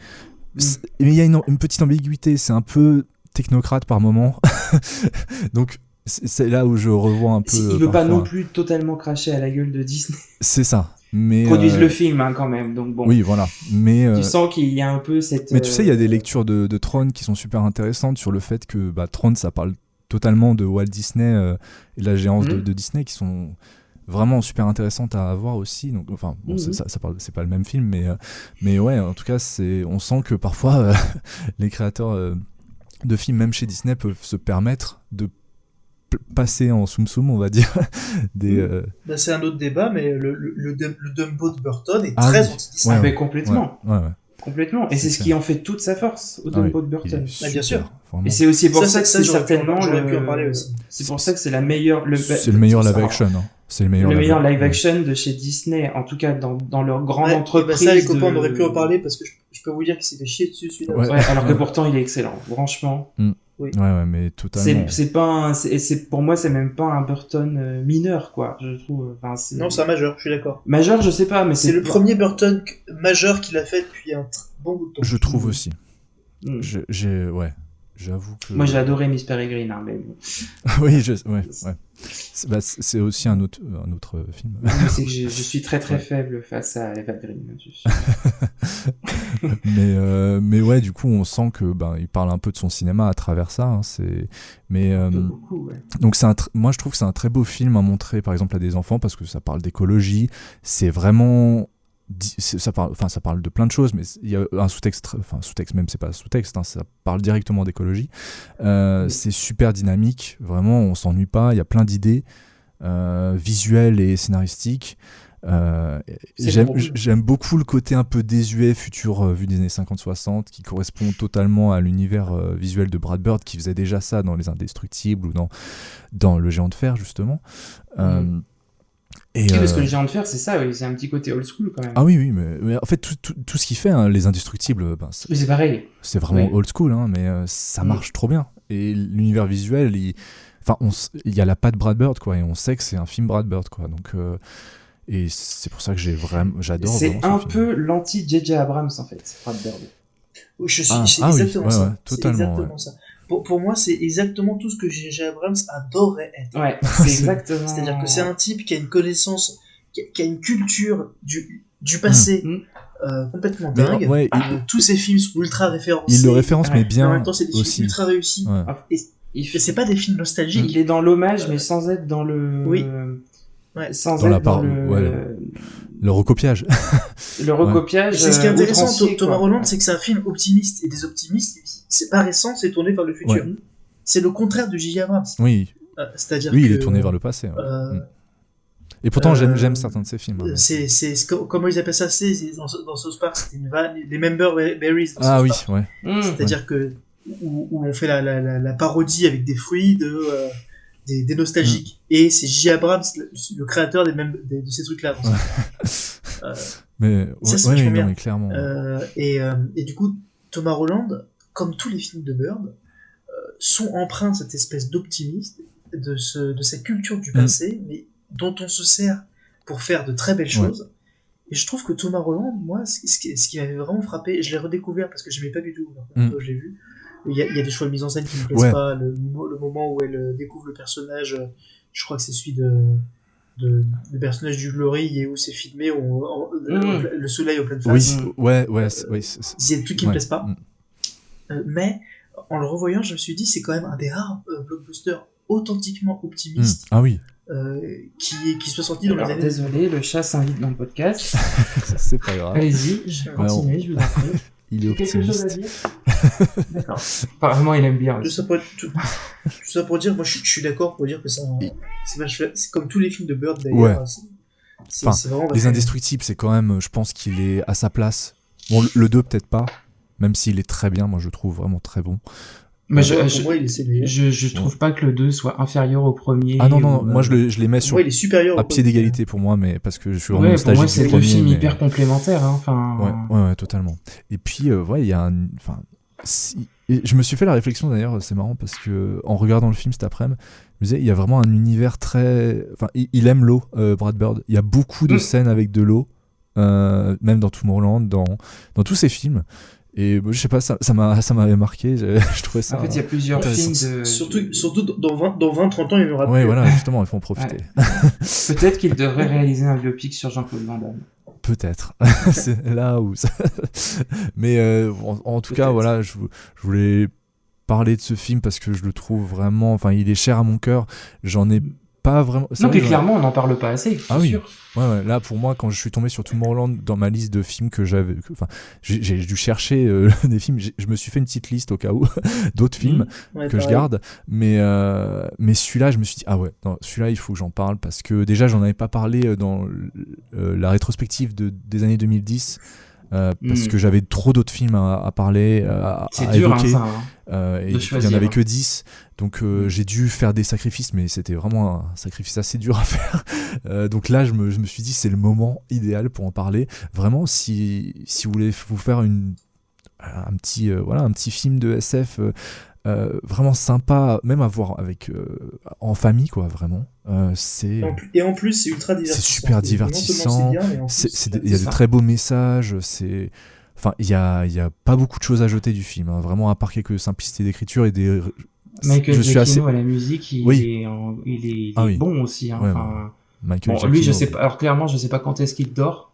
Mais il y a une petite ambiguïté, c'est un peu technocrate par moment. Donc c'est là où je revois un peu. Il veut pas parfois. non plus totalement cracher à la gueule de Disney. C'est ça. Mais Ils produisent le film hein, quand même, donc bon. Oui, voilà. Mais tu sens qu'il y a un peu cette. Mais tu sais, il y a des lectures de Tron qui sont super intéressantes sur le fait que Tron, ça parle totalement de Walt Disney et de la géance de Disney, qui sont vraiment super intéressantes à voir aussi. Donc, enfin, bon, ça parle, c'est pas le même film, mais ouais, en tout cas, on sent que parfois les créateurs de films, même chez Disney, peuvent se permettre de passer en soum-soum, on va dire. C'est un autre débat, mais le Dumbo de Burton est très anti-Disney. Mais complètement. Ouais. Complètement. Et c'est ce qui en fait toute sa force au Dumbo de Burton. Bien sûr. Et c'est aussi pour ça que c'est certainement j'aurais pu en parler aussi. C'est pour ça que c'est la meilleure. C'est le meilleur live action. Hein. C'est le meilleur live action de chez Disney, en tout cas dans leur grande entreprise. Ça, les copains, on aurait pu en parler parce que je peux vous dire qu'il s'est fait chier dessus celui-là. Ouais, alors que pourtant il est excellent. Franchement. Oui. Ouais, mais totalement. Pour moi, c'est même pas un Burton mineur, quoi. Je trouve. Non, c'est un majeur. Je suis d'accord. Majeur, je sais pas, mais c'est le premier Burton majeur qu'il a fait depuis un bon bout de temps. Je trouve aussi. J'avoue que. Moi, j'ai adoré Miss Peregrine, hein, mais bon. Oui, ouais. C'est aussi un autre film. C'est que je suis très très faible face à Eva Green. mais ouais, du coup, on sent que il parle un peu de son cinéma à travers ça. Hein, beaucoup, ouais. Donc moi, je trouve que c'est un très beau film à montrer, par exemple, à des enfants, parce que ça parle d'écologie. C'est vraiment ça parle de plein de choses, mais il y a un sous-texte, même c'est pas sous-texte, hein, ça parle directement d'écologie. C'est super dynamique, vraiment, on s'ennuie pas, il y a plein d'idées visuelles et scénaristiques. J'aime beaucoup le côté un peu désuet, futur vu des années 50-60, qui correspond totalement à l'univers visuel de Brad Bird, qui faisait déjà ça dans Les Indestructibles ou dans Le Géant de Fer, justement. Parce que Le Géant de Fer, c'est ça, c'est un petit côté old school quand même. Ah oui, mais en fait, tout ce qu'il fait, hein, Les Indestructibles, c'est pareil. C'est vraiment old school, hein, mais ça marche trop bien. Et l'univers visuel, il y a la patte Brad Bird, quoi, et on sait que c'est un film Brad Bird, quoi. Donc, et c'est pour ça que j'adore. C'est un peu l'anti-J.J. Abrams, en fait, Brad Bird. Oui, c'est exactement ça. Ouais, totalement, c'est exactement ça. Pour moi, c'est exactement tout ce que J.J. Abrams adorait être. Ouais, c'est exactement. C'est-à-dire que c'est un type qui a une connaissance, qui a une culture du passé complètement dingue. Ouais, tous ses films sont ultra référencés. Il le référence, mais bien. En même temps, c'est des films ultra réussis. Ouais. Et c'est pas des films nostalgiques. Il est dans l'hommage, mais sans être dans le. Oui. Sans dans être dans le recopiage. Le recopiage. C'est ce qui est intéressant, Thomas Rolland, c'est que c'est un film optimiste. Et des optimistes, c'est pas récent, c'est tourné vers le futur. Ouais. C'est le contraire de J.J. Abrams. Oui. C'est-à-dire il est tourné vers le passé. Et pourtant, j'aime certains de ses films. Hein, c'est comment ils appellent ça, dans South Park, c'était une vanne, les Member Berries. Ah oui, ouais. C'est-à-dire que où on fait la parodie avec des fruits des nostalgiques. Et c'est J. Abrams, le créateur de ces trucs-là. Mais ça, mais clairement. Et du coup, Thomas Rolland, comme tous les films de Bird, sont empreints de cette espèce d'optimisme, de cette culture du passé, mais dont on se sert pour faire de très belles choses. Et je trouve que Thomas Rolland, moi, ce qui m'avait vraiment frappé, et je l'ai redécouvert parce que je n'aimais pas du tout quand je l'ai vu. Il y a des choix de mise en scène qui me plaisent pas. Le moment où elle découvre le personnage, je crois que c'est celui le personnage du Glory, et où c'est filmé le soleil en pleine face. Oui, il y a des trucs qui me plaisent pas. Mais en le revoyant, je me suis dit, c'est quand même un des rares blockbusters authentiquement optimistes. Ah oui. Qui soit sorti dans les années. Désolé, le chat s'invite dans le podcast. C'est pas grave. Allez-y, je vais continuer, je vous en prie. Il est optimiste. Quelque chose à dire. D'accord. Apparemment, il aime bien. Tout ça pour dire, moi je suis d'accord pour dire que c'est comme tous les films de Bird d'ailleurs. Ouais. C'est vraiment Les Indestructibles, c'est quand même, je pense qu'il est à sa place. Bon, le 2 peut-être pas, même s'il est très bien, moi je le trouve vraiment très bon. Mais je trouve pas que le 2 soit inférieur au premier. Ah non, moi je les mets il est supérieur à pied d'égalité pour moi, mais parce que je suis vraiment nostalgique. Pour moi, c'est deux films hyper complémentaires. Ouais, totalement. Et puis, il y a je me suis fait la réflexion d'ailleurs, c'est marrant parce que en regardant le film cet après-midi, je me disais, il y a vraiment un univers très. Enfin, il aime l'eau, Brad Bird. Il y a beaucoup de scènes avec de l'eau, même dans Tomorrowland, dans tous ses films. Et je sais pas, ça m'avait marqué. Je trouvais ça. En fait, il y a plusieurs films de. Surtout dans 20-30 ans, il y en aura plus. Ouais, voilà, justement, il faut en profiter. Ouais. Peut-être qu'il devrait réaliser un biopic sur Jean-Claude Van Damme. Peut-être. C'est là où ça... Mais en tout cas, voilà, je voulais parler de ce film parce que je le trouve vraiment... Enfin, il est cher à mon cœur. J'en ai pas vraiment... Non, mais clairement, on n'en parle pas assez, c'est sûr. Ouais, là, pour moi, quand je suis tombé sur Tomorrowland dans ma liste de films que j'avais... Enfin, j'ai dû chercher des films. Je me suis fait une petite liste au cas où d'autres films que je garde. Mais celui-là, je me suis dit, ah ouais, non, celui-là, il faut que j'en parle parce que déjà, j'en avais pas parlé dans la rétrospective des années 2010. Parce que j'avais trop d'autres films à parler, à évoquer. Dur, et il n'y en avait que 10. Donc j'ai dû faire des sacrifices, mais c'était vraiment un sacrifice assez dur à faire. Donc là, je me suis dit, c'est le moment idéal pour en parler. Vraiment, si vous voulez vous faire un petit film de SF vraiment sympa, même à voir en famille, quoi, vraiment. Et en plus, c'est ultra divertissant. C'est super divertissant. Il y a de très beaux messages. Enfin, il y a pas beaucoup de choses à jeter du film, hein, vraiment, à part quelques simplicités d'écriture et des. Michael Giacchino à la musique, il est bon aussi. Hein, lui, je sais pas. Alors clairement, je sais pas quand est-ce qu'il dort.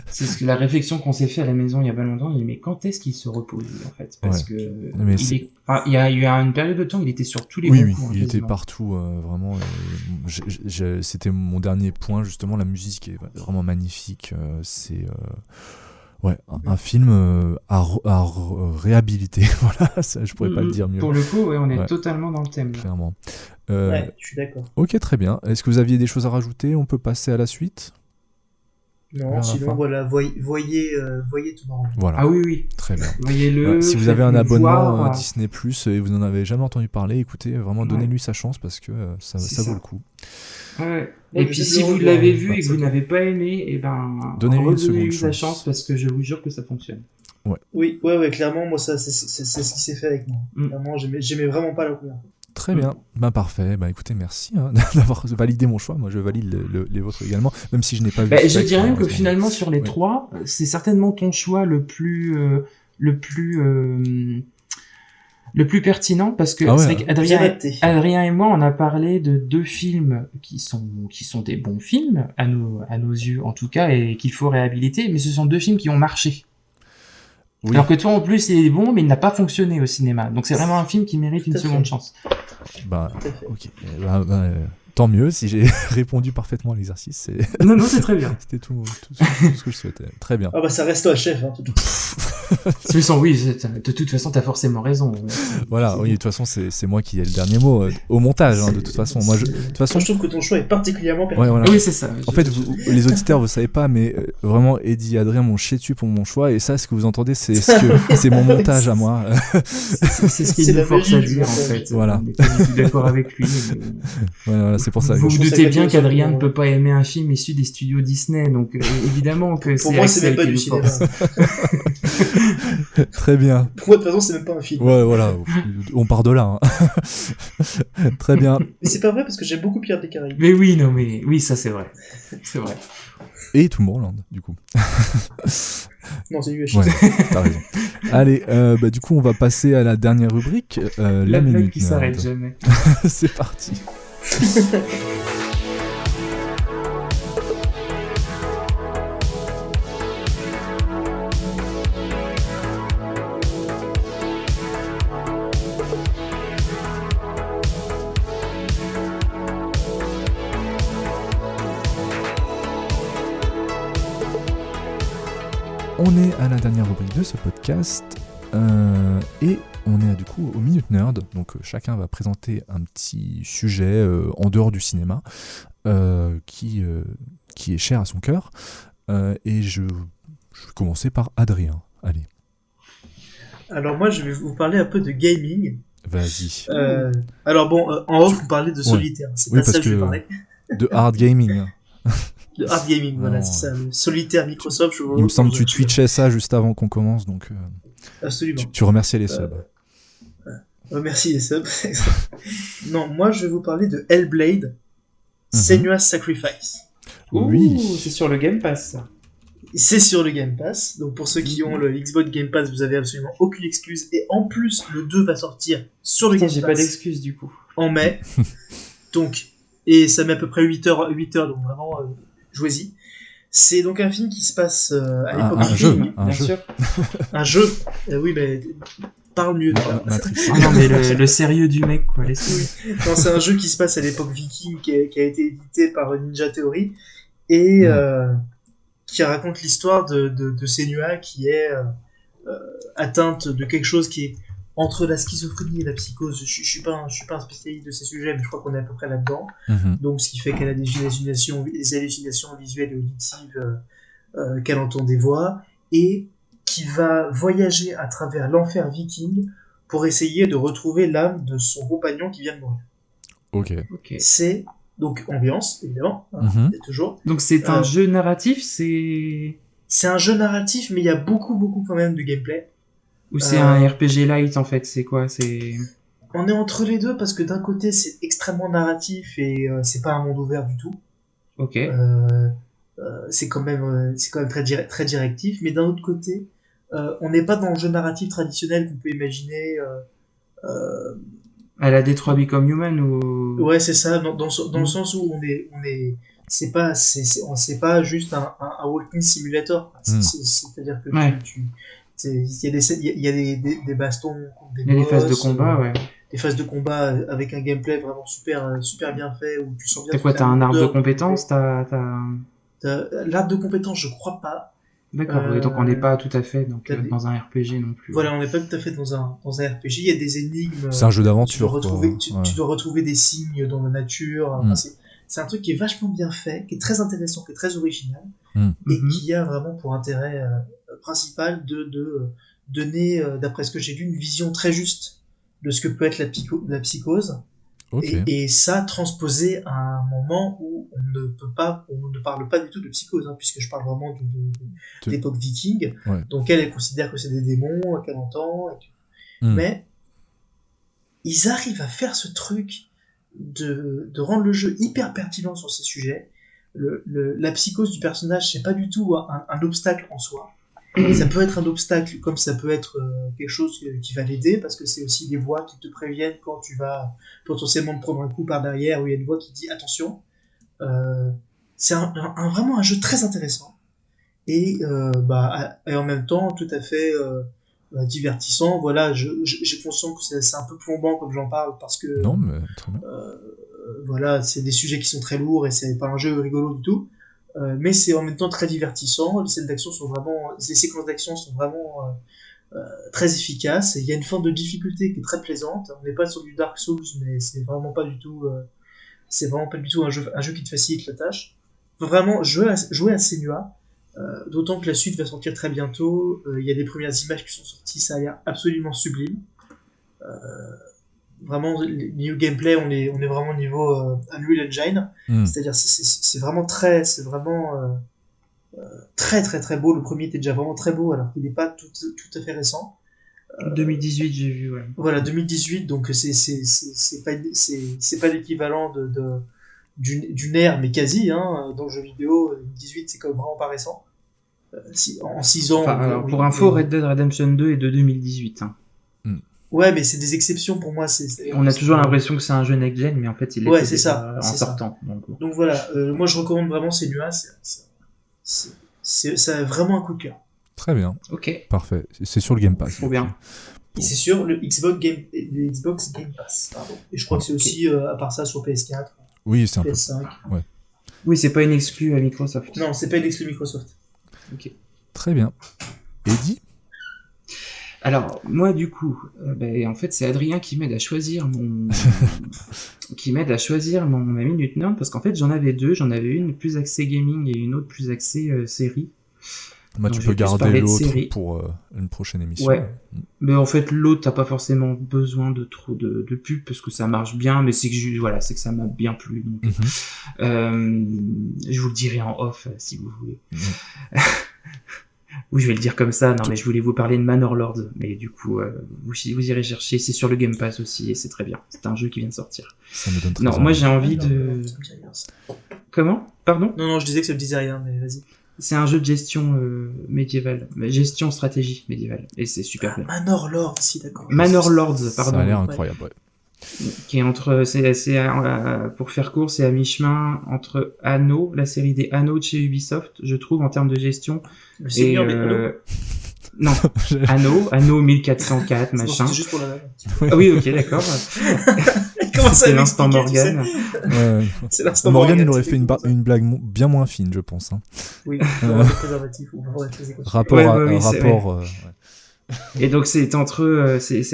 C'est la réflexion qu'on s'est fait à la maison il y a pas longtemps. Il dit, mais quand est-ce qu'il se repose, en fait, parce que il y a eu une période de temps, il était sur tous les bons coups, il était partout, vraiment. C'était mon dernier point, justement. La musique est vraiment magnifique. C'est un film à réhabiliter. Voilà, ça, je pourrais pas le dire mieux. Pour le coup, on est totalement dans le thème. Là. Clairement. Je suis d'accord. Ok, très bien. Est-ce que vous aviez des choses à rajouter ? On peut passer à la suite ? Non, sinon, voilà, voyez Tomorrowland. Voilà. Ah oui. Très bien. Voyez-le. Si vous avez un abonnement Disney+, et vous n'en avez jamais entendu parler, écoutez, vraiment donnez-lui sa chance parce que ça vaut le coup. Ouais. Et puis si vous l'avez vu et que vous n'avez pas aimé, donnez-lui sa chance parce que je vous jure que ça fonctionne. Oui, clairement, moi c'est ce qui s'est fait avec moi. Clairement, j'aimais vraiment pas la première. Très bien, parfait. Écoutez, merci d'avoir validé mon choix. Moi, je valide les vôtres également, même si je n'ai pas vu. Je dirais que finalement, sur les trois, c'est certainement ton choix le plus pertinent parce que c'est vrai qu'Adrien et moi, on a parlé de deux films qui sont des bons films à nos yeux en tout cas et qu'il faut réhabiliter, mais ce sont deux films qui ont marché. Oui. Alors que toi, en plus, il est bon, mais il n'a pas fonctionné au cinéma. Donc c'est vraiment un film qui mérite une seconde chance. Ok. Tant mieux si j'ai répondu parfaitement à l'exercice. Non, c'est très bien. C'était tout ce que je souhaitais. Très bien. Ça reste toi, chef. Hein, de toute façon, t'as forcément raison. Voilà, de toute façon, c'est moi qui ai le dernier mot au montage. De toute façon, moi, je trouve que ton choix est particulièrement pertinent. Voilà. Oui, c'est ça. En fait, les auditeurs, vous savez pas, mais vraiment, Eddie et Adrien m'ont chié dessus pour mon choix. Et ça, ce que vous entendez, c'est mon montage à moi. C'est ce qui nous force à dire, en fait. Voilà. Je suis d'accord avec lui. Voilà, c'est pour ça. Vous vous doutez bien qu'Adrien ne peut pas aimer un film issu des studios Disney, donc évidemment que pour moi, c'est même pas du cinéma. Très bien. Pour moi, de toute façon, c'est même pas un film. Ouais, voilà. On part de là. Très bien. Mais c'est pas vrai parce que j'aime beaucoup Pirates des Caraïbes. Mais oui, ça c'est vrai. C'est vrai. Et Tomorrowland, du coup. Non, c'est UH. Ouais, t'as raison. Allez, du coup, on va passer à la dernière rubrique. La minute qui s'arrête jamais. C'est parti. On est à la dernière rubrique de ce podcast et on est du coup au Minute Nerd. Donc chacun va présenter un petit sujet en dehors du cinéma qui est cher à son cœur. Et je vais commencer par Adrien. Allez. Alors moi je vais vous parler un peu de gaming. Vas-y. Alors bon, en off vous parlez de solitaire. C'est pas ça que je vais parler. De hard gaming. De hard gaming, voilà, c'est ça, le solitaire Microsoft. Il me semble que tu twitchais ça juste avant qu'on commence, donc absolument. Tu remerciais les subs. Merci les subs. Non, moi je vais vous parler de Hellblade, Senua's Sacrifice. Oui, c'est sur le Game Pass ça. C'est sur le Game Pass. Donc pour ceux qui ont le Xbox Game Pass, vous avez absolument aucune excuse. Et en plus, le 2 va sortir sur le Game Pass. J'ai pas d'excuse du coup. En mai. Donc, et ça met à peu près 8 heures, donc vraiment, jouez-y. C'est donc un film qui se passe à l'époque un du jeu, film. un bien jeu. sûr. Un jeu. Oui, mais parle mieux. toi. Matrix. Ah non, mais le sérieux du mec, quoi. Laissez-le. Non, c'est un jeu qui se passe à l'époque viking, qui a été édité par Ninja Theory, et qui raconte l'histoire de Senua, qui est atteinte de quelque chose qui est entre la schizophrénie et la psychose. Je suis pas un spécialiste de ces sujets, mais je crois qu'on est à peu près là-dedans. Donc, ce qui fait qu'elle a des hallucinations visuelles et auditives, qu'elle entend des voix, et qui va voyager à travers l'enfer viking pour essayer de retrouver l'âme de son compagnon qui vient de mourir. Ok. Ok. C'est donc ambiance, évidemment, c'est toujours. Donc c'est un jeu narratif, c'est un jeu narratif, mais il y a beaucoup quand même de gameplay. ou c'est un RPG light en fait, c'est quoi, c'est On est entre les deux parce que d'un côté c'est extrêmement narratif et c'est pas un monde ouvert du tout. Ok. C'est quand même très directif, mais d'un autre côté, on n'est pas dans le jeu narratif traditionnel qu'on peut imaginer. À la Detroit Become Human ou Ouais, c'est ça, dans le sens où c'est pas juste un walking simulator. C'est-à-dire que Ouais. il y a des bastons contre des il y a des phases de boss, combat, ouais. des phases de combat avec un gameplay vraiment super bien fait, où tu sens bien T'as quoi, toute t'as la un arbre de lourdeur du compétences, gameplay. L'arbre de compétences, je crois pas. D'accord, oui, donc on n'est pas tout à fait t'as des- dans un RPG non plus. Voilà, on n'est pas tout à fait dans un RPG. Il y a des énigmes. C'est un jeu Tu dois d'aventure. retrouver, quoi. tu dois retrouver des signes dans la nature. Enfin, c'est un truc qui est vachement bien fait, qui est très intéressant, qui est très original, et qui a vraiment pour intérêt principal de donner, d'après ce que j'ai lu, une vision très juste de ce que peut être la psychose. Ok. Et ça transposé à un moment où on ne parle pas du tout de psychose, puisque je parle vraiment de l'époque viking. Ouais. Donc elle considère que c'est des démons qu'elle entend. Mais ils arrivent à faire ce truc de rendre le jeu hyper pertinent sur ces sujets. La psychose du personnage, c'est pas du tout un obstacle en soi. Ça peut être un obstacle, comme ça peut être quelque chose qui va l'aider, parce que c'est aussi des voix qui te préviennent quand tu vas potentiellement te prendre un coup par derrière, où il y a une voix qui dit attention. C'est vraiment un jeu très intéressant, et en même temps tout à fait divertissant. Voilà, j'ai conscience que c'est un peu plombant comme j'en parle, parce que Non, mais très bien. voilà, c'est des sujets qui sont très lourds et c'est pas un jeu rigolo du tout. Mais c'est en même temps très divertissant. Les séquences d'action sont vraiment très efficaces. Et il y a une forme de difficulté qui est très plaisante. On n'est pas sur du Dark Souls, mais c'est vraiment pas du tout un jeu qui te facilite la tâche. Faut vraiment jouer à Senua. D'autant que la suite va sortir très bientôt. Il y a des premières images qui sont sorties, ça a l'air absolument sublime. Vraiment, niveau gameplay, on est vraiment au niveau Unreal Engine. C'est-à-dire, c'est vraiment très très beau. Le premier était déjà vraiment très beau, alors qu'il n'est pas tout à fait récent. 2018, j'ai vu, ouais. Voilà, 2018, donc c'est pas l'équivalent d'une ère, mais quasi, dans le jeu vidéo. 2018, c'est quand même vraiment pas récent. En 6 ans. Enfin, alors, pour info, Red Dead Redemption 2 est de 2018. Ouais, mais c'est des exceptions pour moi. On a toujours l'impression que c'est un jeu next-gen, mais en fait, il est en sortant. Donc voilà, moi je recommande vraiment Senua. C'est vraiment un coup de cœur. Très bien. Ok. Parfait. C'est sur le Game Pass. Trop bien. Et c'est sur le Xbox Game Pass. Pardon. Et je crois que c'est aussi, à part ça, sur PS4. Oui, c'est un PS5. peu. Ouais. Oui, c'est pas une exclue à Microsoft. Non, c'est pas une exclue Microsoft. Ok. Très bien. Eddie ? Alors, moi, du coup, en fait, c'est Adrien qui m'aide à choisir ma Minute Nerd, parce qu'en fait, j'en avais deux. J'en avais une plus axée gaming et une autre plus axée série. Bah, tu peux garder l'autre pour une prochaine émission. Ouais. Mais en fait, l'autre, t'as pas forcément besoin de trop de pub, parce que ça marche bien, mais c'est que ça m'a bien plu. Donc, je vous le dirai en off, si vous voulez. Oui, je vais le dire comme ça. Non, mais je voulais vous parler de Manor Lords. Mais du coup, vous irez chercher. C'est sur le Game Pass aussi et c'est très bien. C'est un jeu qui vient de sortir. Ça me donne très Non, envie. moi j'ai envie de... Comment ? Pardon ? Non, je disais que ça me disait rien, mais vas-y. C'est un jeu de gestion médiévale, gestion stratégie médiévale, et c'est super bien. Manor Lords, si d'accord. Manor Lords, pardon. Ça a l'air incroyable, ouais. Qui est entre, pour faire court, c'est à mi-chemin entre Anno, la série des Anno de chez Ubisoft, je trouve, en termes de gestion. Le Seigneur des Anneaux. Non, Anno 1404, machin. C'est juste pour la... Ah oui, ok, d'accord. C'est l'instant Morgane. C'est l'instant Morgane, il aurait fait une blague bien moins fine, je pense. Hein. Oui, pour des préservatifs. Rapport. Et donc c'est à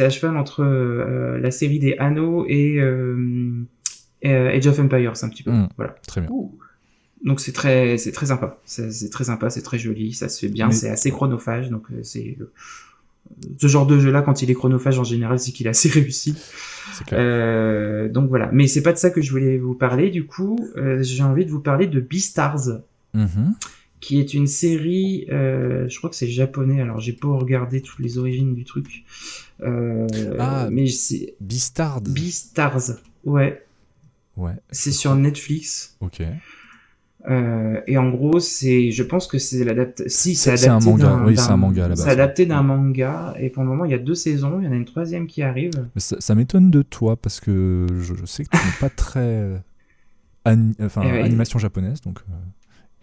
cheval entre la série des Anneaux et Age of Empires, un petit peu. Voilà. Très bien. Donc c'est très sympa. C'est très sympa, c'est très joli, ça se fait bien, c'est assez chronophage. Donc c'est ce genre de jeu-là, quand il est chronophage en général, c'est qu'il est assez réussi. C'est clair. Donc voilà. Mais c'est pas de ça que je voulais vous parler. Du coup, j'ai envie de vous parler de Beastars. Qui est une série, je crois que c'est japonais, alors j'ai pas regardé toutes les origines du truc. Mais c'est... Beastars. Ouais. Ouais. C'est sur Netflix. Ok. Et en gros, je pense que c'est l'adaptation. Si, c'est adapté un manga. Oui, c'est un manga à la base. C'est adapté d'un manga, et pour le moment, il y a 2 saisons, il y en a une 3e qui arrive. Mais ça m'étonne de toi, parce que je sais que tu n'es pas très animation japonaise, donc...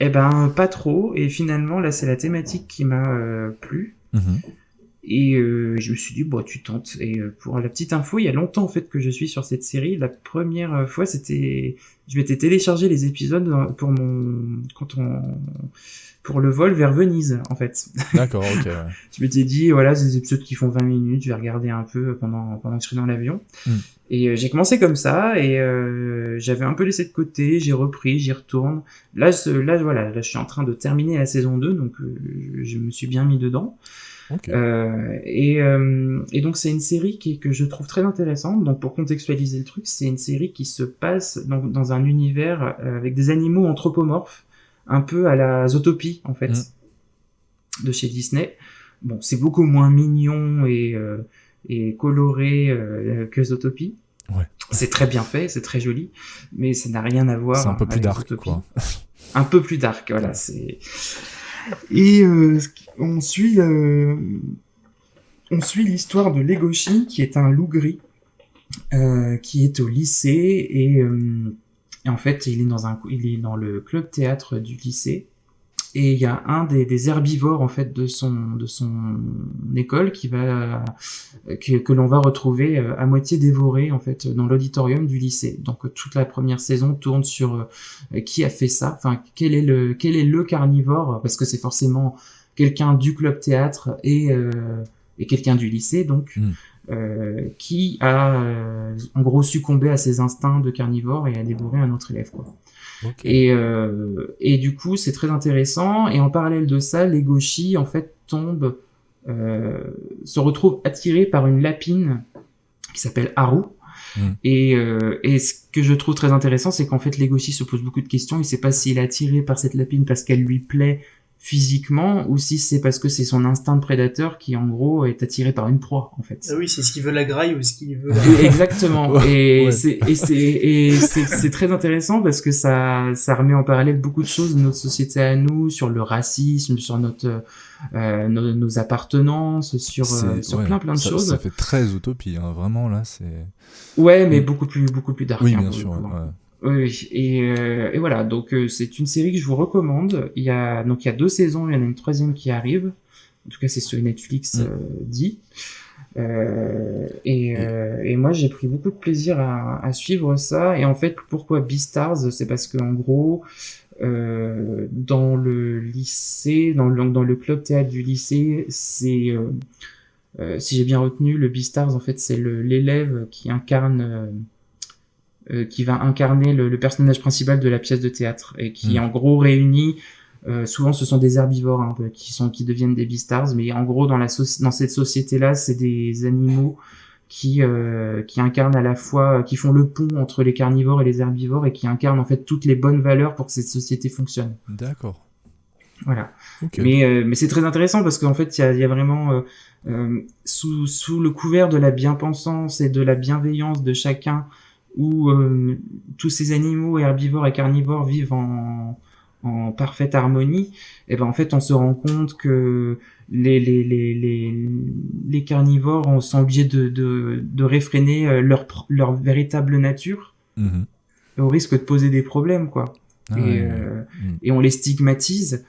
Eh ben, pas trop, et finalement, là, c'est la thématique qui m'a plu. Et je me suis dit, bon, tu tentes. Et pour la petite info, il y a longtemps en fait que je suis sur cette série. La première fois, je m'étais téléchargé les épisodes pour le vol vers Venise, en fait. D'accord, ok. Ouais. Je m'étais dit, voilà, c'est des épisodes qui font 20 minutes, je vais regarder un peu pendant que je suis dans l'avion. Et j'ai commencé comme ça, et j'avais un peu laissé de côté, j'ai repris, j'y retourne. Là, voilà, là, je suis en train de terminer la saison 2, donc je me suis bien mis dedans. Okay. Et donc c'est une série que je trouve très intéressante. Donc pour contextualiser le truc, c'est une série qui se passe dans un univers avec des animaux anthropomorphes, un peu à la Zootopie en fait, de chez Disney. Bon, c'est beaucoup moins mignon et coloré que Zootopie. Ouais. C'est très bien fait, c'est très joli, mais ça n'a rien à voir. C'est un peu plus avec dark, Zootopie. quoi. Un peu plus dark, voilà. C'est... Et on suit l'histoire de Legoshi, qui est un loup gris, qui est au lycée, et en fait il est dans le club théâtre du lycée, et il y a un des herbivores en fait de son école que l'on va retrouver à moitié dévoré en fait dans l'auditorium du lycée. Donc toute la première saison tourne sur qui a fait ça, enfin quel est le carnivore, parce que c'est forcément quelqu'un du club théâtre et quelqu'un du lycée, donc qui a en gros succombé à ses instincts de carnivore et a dévoré un autre élève, quoi. Okay. Et du coup, c'est très intéressant. Et en parallèle de ça, Legoshi, en fait, se retrouve attiré par une lapine qui s'appelle Haru. Et ce que je trouve très intéressant, c'est qu'en fait, Legoshi se pose beaucoup de questions. Il sait pas s'il est attiré par cette lapine parce qu'elle lui plaît physiquement, ou si c'est parce que c'est son instinct de prédateur qui en gros est attiré par une proie en fait. Ah oui, c'est ce qu'il veut la graille ou ce qu'il veut exactement. Et c'est très intéressant parce que ça remet en parallèle beaucoup de choses de notre société à nous, sur le racisme, sur nos appartenances, sur plein de choses. Ça fait très utopie, hein, vraiment là c'est. Ouais, mais beaucoup plus dark. Oui, hein, bien sûr. Ouais. Oui, et voilà, donc c'est une série que je vous recommande. Il y a 2 saisons, il y en a une 3e qui arrive. En tout cas, c'est sur Netflix dit. Et moi, j'ai pris beaucoup de plaisir à suivre ça. Et en fait, pourquoi Beastars ? C'est parce que en gros, dans le lycée, dans le club théâtre du lycée, c'est si j'ai bien retenu, le Beastars, en fait, c'est l'élève qui incarne. Qui va incarner le personnage principal de la pièce de théâtre et qui en gros réunit souvent ce sont des herbivores hein, qui deviennent des Beastars, mais en gros dans cette société là c'est des animaux qui incarnent à la fois, qui font le pont entre les carnivores et les herbivores et qui incarnent en fait toutes les bonnes valeurs pour que cette société fonctionne. D'accord. Voilà. Okay. Mais c'est très intéressant parce qu'en fait il y a vraiment sous le couvert de la bien-pensance et de la bienveillance de chacun, où tous ces animaux herbivores et carnivores vivent en parfaite harmonie, et ben en fait on se rend compte que les carnivores sont obligés de réfréner leur véritable nature au risque de poser des problèmes, quoi. Et on les stigmatise.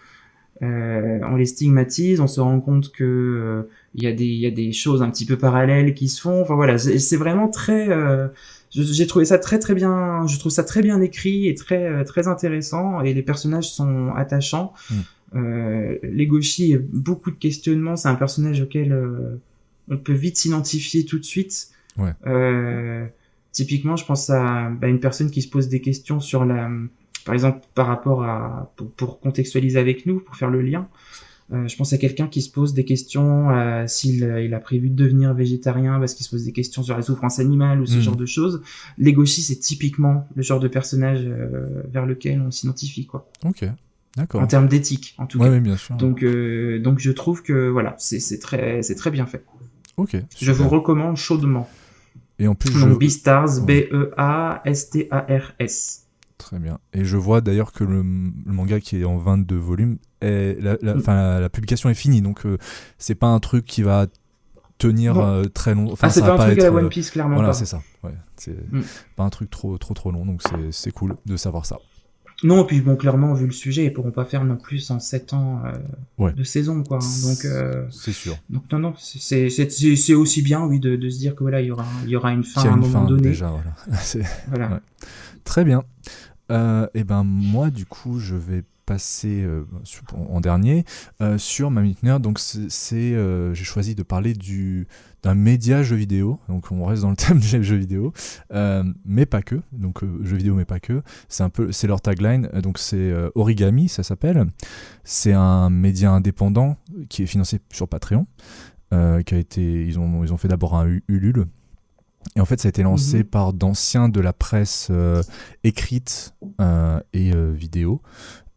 On se rend compte que il y a des choses un petit peu parallèles qui se font. Enfin voilà, c'est vraiment très. J'ai trouvé ça très très bien. Je trouve ça très bien écrit et très très intéressant. Et les personnages sont attachants. Legoshi, beaucoup de questionnements. C'est un personnage auquel on peut vite s'identifier tout de suite. Ouais. Typiquement, je pense à une personne qui se pose des questions sur par exemple, par rapport pour contextualiser avec nous, pour faire le lien, je pense à quelqu'un qui se pose des questions s'il il a prévu de devenir végétarien parce qu'il se pose des questions sur la souffrance animale ou ce genre de choses. Legoshi, c'est typiquement le genre de personnage vers lequel on s'identifie, quoi. Ok, d'accord. En termes d'éthique, en tout cas. Oui, bien sûr. Donc je trouve que voilà, c'est très bien fait. Ok. Super. Je vous recommande chaudement. Et en plus, donc Beastars, Beastars. Très bien. Et je vois d'ailleurs que le manga qui est en 22 volumes, la publication est finie, donc c'est pas un truc qui va tenir très long. Enfin, c'est pas un truc à la One Piece, clairement. Voilà, pas. C'est ça. Ouais, c'est pas un truc trop long, donc c'est cool de savoir ça. Non, puis bon, clairement, vu le sujet, ils pourront pas faire non plus en 7 ans de saison, quoi. Donc, c'est sûr. Donc non, c'est aussi bien, oui, de se dire que voilà, il y aura une fin à un moment donné. Déjà, voilà. Voilà. Ouais. Très bien. Et ben moi, du coup, je vais passer en dernier sur ma minute nerd. Donc j'ai choisi de parler d'un média jeu vidéo. Donc on reste dans le thème du jeu vidéo, mais pas que. Donc jeu vidéo, mais pas que. C'est leur tagline. Donc c'est Origami, ça s'appelle. C'est un média indépendant qui est financé sur Patreon. Ils ont fait d'abord un Ulule. Et en fait, ça a été lancé par d'anciens de la presse écrite et vidéo.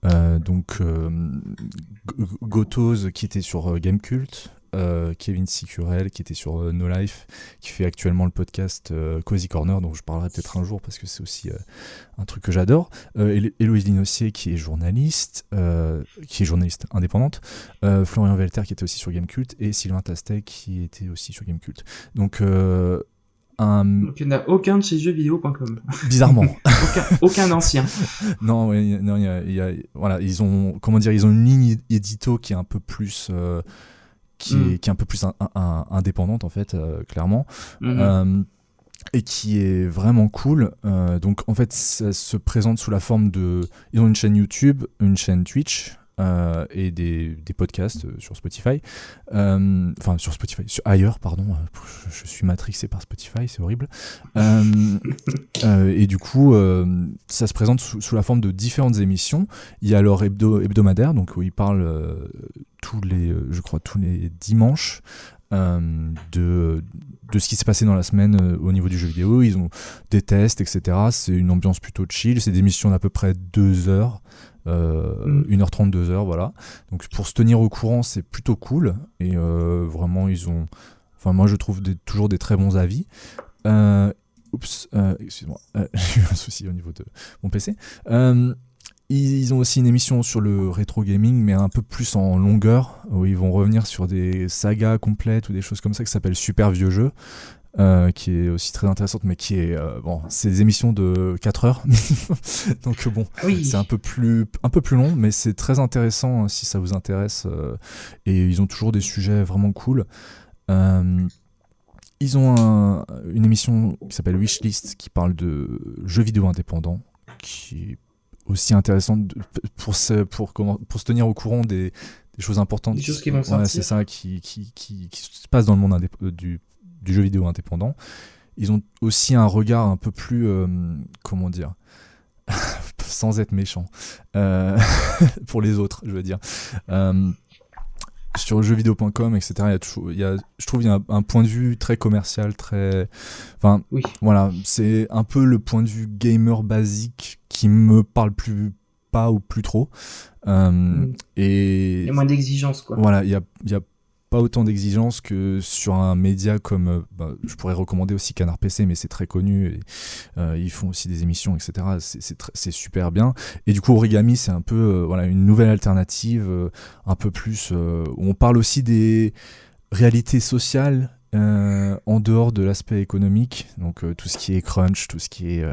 Donc, Gotoz qui était sur Gamecult, Kevin Sicurel qui était sur No Life, qui fait actuellement le podcast Cozy Corner, dont je parlerai peut-être un jour parce que c'est aussi un truc que j'adore. Héloïse Linossier qui est journaliste indépendante. Florian Velter qui était aussi sur Gamecult et Sylvain Tastet qui était aussi sur Gamecult. Donc donc il n'y en a aucun de chez jeuxvideo.com. Bizarrement. aucun ancien. Non, voilà, ils ont une ligne édito qui est un peu plus qui est un peu plus indépendante en fait, clairement. Et qui est vraiment cool. Donc en fait, ça se présente sous la forme ils ont une chaîne YouTube, une chaîne Twitch. Et des podcasts sur Spotify, sur Spotify, ailleurs, pardon, je suis matrixé par Spotify, c'est horrible. Et du coup, ça se présente sous la forme de différentes émissions. Il y a leur hebdomadaire, donc où ils parlent tous les dimanches de ce qui s'est passé dans la semaine au niveau du jeu vidéo. Ils ont des tests, etc. C'est une ambiance plutôt chill. C'est des émissions d'à peu près 2 heures. 1h30, 2h, voilà. Donc pour se tenir au courant, c'est plutôt cool. Et vraiment, moi je trouve toujours des très bons avis. Excuse-moi, j'ai eu un souci au niveau de mon PC. Ils ont aussi une émission sur le rétro gaming, mais un peu plus en longueur, où ils vont revenir sur des sagas complètes ou des choses comme ça, qui s'appellent Super Vieux Jeux. Qui est aussi très intéressante, mais qui est c'est des émissions de 4 heures. Donc bon, c'est un peu plus long, mais c'est très intéressant si ça vous intéresse. Et ils ont toujours des sujets vraiment cool. Ils ont une émission qui s'appelle Wishlist, qui parle de jeux vidéo indépendants, qui est aussi intéressante pour se tenir au courant des choses importantes. Des choses qui vont sortir. C'est ça qui se passe dans le monde du jeu vidéo indépendant. Ils ont aussi un regard un peu plus comment dire sans être méchant pour les autres, je veux dire, sur jeuxvideo.com, etc. Je trouve il y a un point de vue très commercial, voilà, c'est un peu le point de vue gamer basique qui me parle plus trop. Et il y a moins d'exigences, quoi. Voilà, il y a pas autant d'exigences que sur un média comme je pourrais recommander aussi Canard PC, mais c'est très connu et ils font aussi des émissions, etc. C'est super bien. Et du coup Origami, c'est un peu voilà, une nouvelle alternative, un peu plus où on parle aussi des réalités sociales en dehors de l'aspect économique, donc tout ce qui est crunch, tout ce qui est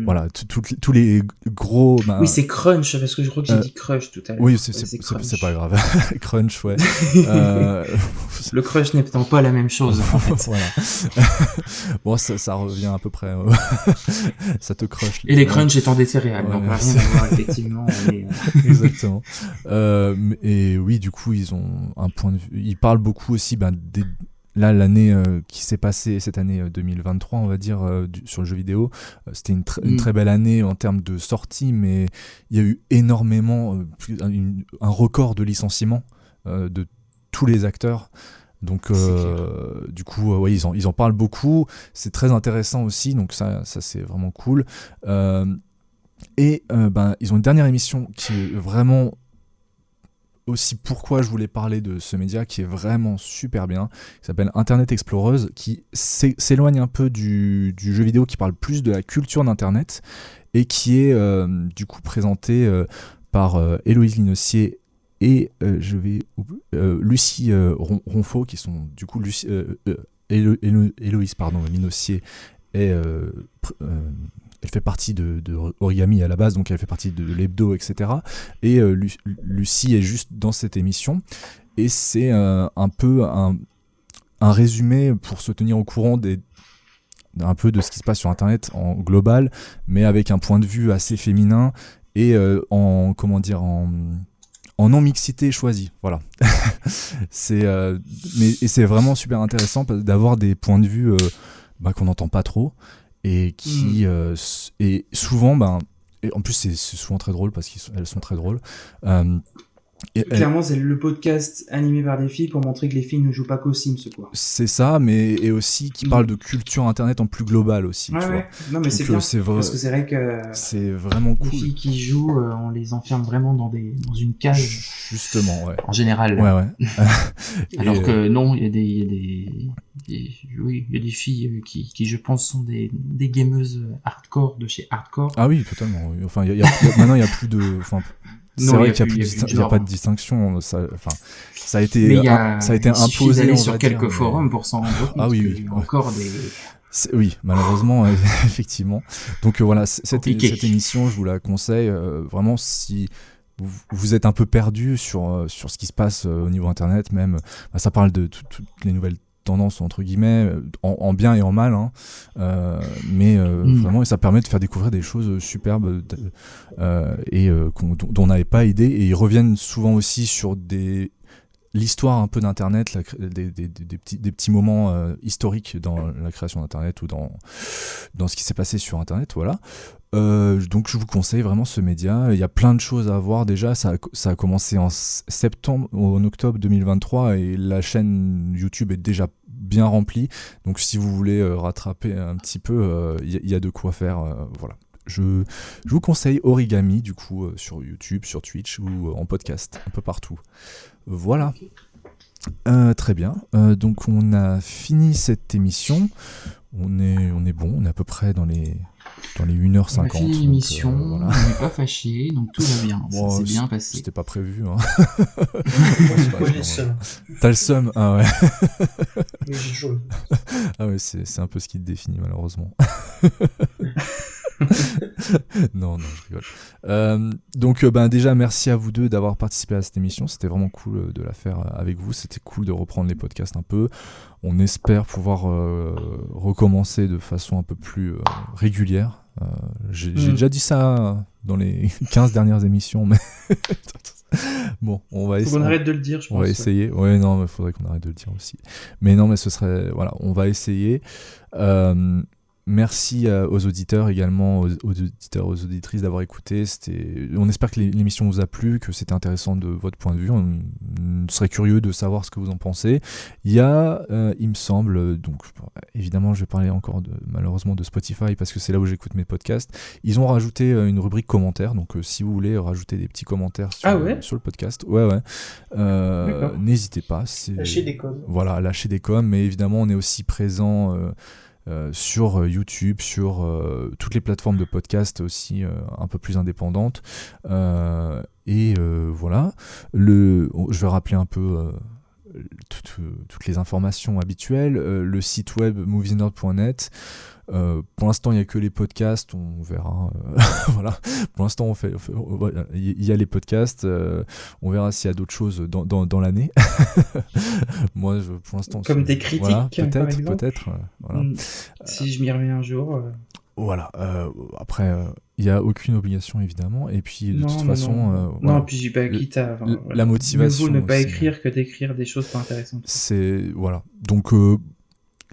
voilà, tous les gros oui, c'est crunch, parce que je crois que j'ai dit crush tout à l'heure. Oui, c'est pas grave. Crunch, ouais. Le crush n'étant pas la même chose, en fait. Voilà. Bon, ça revient à peu près. Ça te crush. Et les crunch étant des céréales, donc rien à voir, effectivement. Exactement. Et oui, du coup, ils ont un point de vue. Ils parlent beaucoup aussi là, l'année qui s'est passée, cette année 2023, on va dire, sur le jeu vidéo, c'était une très belle année en termes de sorties, mais il y a eu énormément, un record de licenciements de tous les acteurs. Donc, du coup, ouais, ils en parlent beaucoup. C'est très intéressant aussi, donc ça c'est vraiment cool. Et ils ont une dernière émission qui est vraiment aussi pourquoi je voulais parler de ce média qui est vraiment super bien, qui s'appelle Internet Exploreuse, qui s'éloigne un peu du jeu vidéo, qui parle plus de la culture d'Internet et qui est du coup présenté par Héloïse Linossier et Lucie Ronfaux, qui sont du coup Héloïse Linossier est elle fait partie de Origami à la base, donc elle fait partie de l'hebdo, etc. Et Lucie est juste dans cette émission. Et c'est un peu un résumé pour se tenir au courant un peu de ce qui se passe sur Internet en global, mais avec un point de vue assez féminin et en non-mixité choisie. Voilà. Et c'est vraiment super intéressant d'avoir des points de vue qu'on n'entend pas trop. Et qui et souvent et en plus c'est souvent très drôle parce qu'elles sont très drôles. Clairement, c'est le podcast animé par des filles pour montrer que les filles ne jouent pas qu'aux Sims, quoi. C'est ça, et aussi qui parle de culture internet en plus global aussi. Ouais, tu vois. Non, mais c'est bien, parce que c'est vrai que c'est vraiment cool. Les filles qui jouent, on les enferme vraiment dans une cage. Justement, ouais. En général. Ouais. Alors que non, il y a des filles qui je pense sont des gameuses hardcore de chez Hardcore. Ah oui, totalement. Enfin, maintenant il y a plus de. C'est vrai qu'il n'y a pas de distinction. Ça a été imposé sur quelques forums pour s'en rendre compte. Ah oui. Il y a encore des. Oui, malheureusement, effectivement. Donc voilà, cette émission, je vous la conseille vraiment si vous êtes un peu perdu sur ce qui se passe au niveau internet, même. Ça parle de toutes les nouvelles tendances entre guillemets en bien et en mal, hein. Mais vraiment, et ça permet de faire découvrir des choses superbes dont on n'avait pas idée, et ils reviennent souvent aussi sur l'histoire un peu d'internet, des petits moments historiques dans la création d'internet ou dans ce qui s'est passé sur internet, voilà. Donc je vous conseille vraiment ce média. Il y a plein de choses à voir déjà. Ça a commencé en octobre 2023 et la chaîne YouTube est déjà bien remplie. Donc si vous voulez rattraper un petit peu, il y a de quoi faire. Voilà. Je vous conseille Origami du coup sur YouTube, sur Twitch ou en podcast, un peu partout. Voilà. Très bien. Donc on a fini cette émission. On est bon. On est à peu près dans les 1h50. On a fini l'émission, voilà. On n'est pas fâché, donc tout va bien. Ça s'est bien passé. C'était pas prévu. Hein. Moi j'ai le seum. T'as le seum? Ah ouais. Oui, j'ai chaud. Ah ouais, c'est un peu ce qui te définit malheureusement. non, je rigole. Donc déjà merci à vous deux d'avoir participé à cette émission, c'était vraiment cool de la faire avec vous, c'était cool de reprendre les podcasts un peu. On espère pouvoir recommencer de façon un peu plus régulière. J'ai déjà dit ça dans les 15 dernières émissions, mais bon, on va essayer. Faut qu'on arrête de le dire, je pense. On va essayer. Ouais, non, mais faudrait qu'on arrête de le dire aussi. Mais non, mais ce serait, voilà, on va essayer. Merci aux auditeurs également, aux auditeurs, aux auditrices d'avoir écouté. On espère que l'émission vous a plu, que c'était intéressant de votre point de vue. On serait curieux de savoir ce que vous en pensez. Il y a, il me semble, donc évidemment je vais parler encore malheureusement de Spotify parce que c'est là où j'écoute mes podcasts. Ils ont rajouté une rubrique commentaires, donc si vous voulez rajouter des petits commentaires sur le podcast, n'hésitez pas. Lâchez des coms. Voilà, lâchez des coms, mais évidemment on est aussi présent sur YouTube, sur toutes les plateformes de podcast aussi un peu plus indépendantes. Voilà. Je vais rappeler un peu toutes les informations habituelles. Le site web moviesnerd.net. Pour l'instant, il n'y a que les podcasts, on verra. Voilà. Pour l'instant, il y a les podcasts. On verra s'il y a d'autres choses dans l'année. Moi, pour l'instant, comme des critiques, voilà, par exemple. Peut-être. Voilà. Si je m'y remets un jour. Voilà. Après, il n'y a aucune obligation évidemment. Et puis de toute façon, non, puis j'ai pas quitte à. La motivation. Mieux vaut ne pas écrire que d'écrire des choses pas intéressantes. C'est voilà. Donc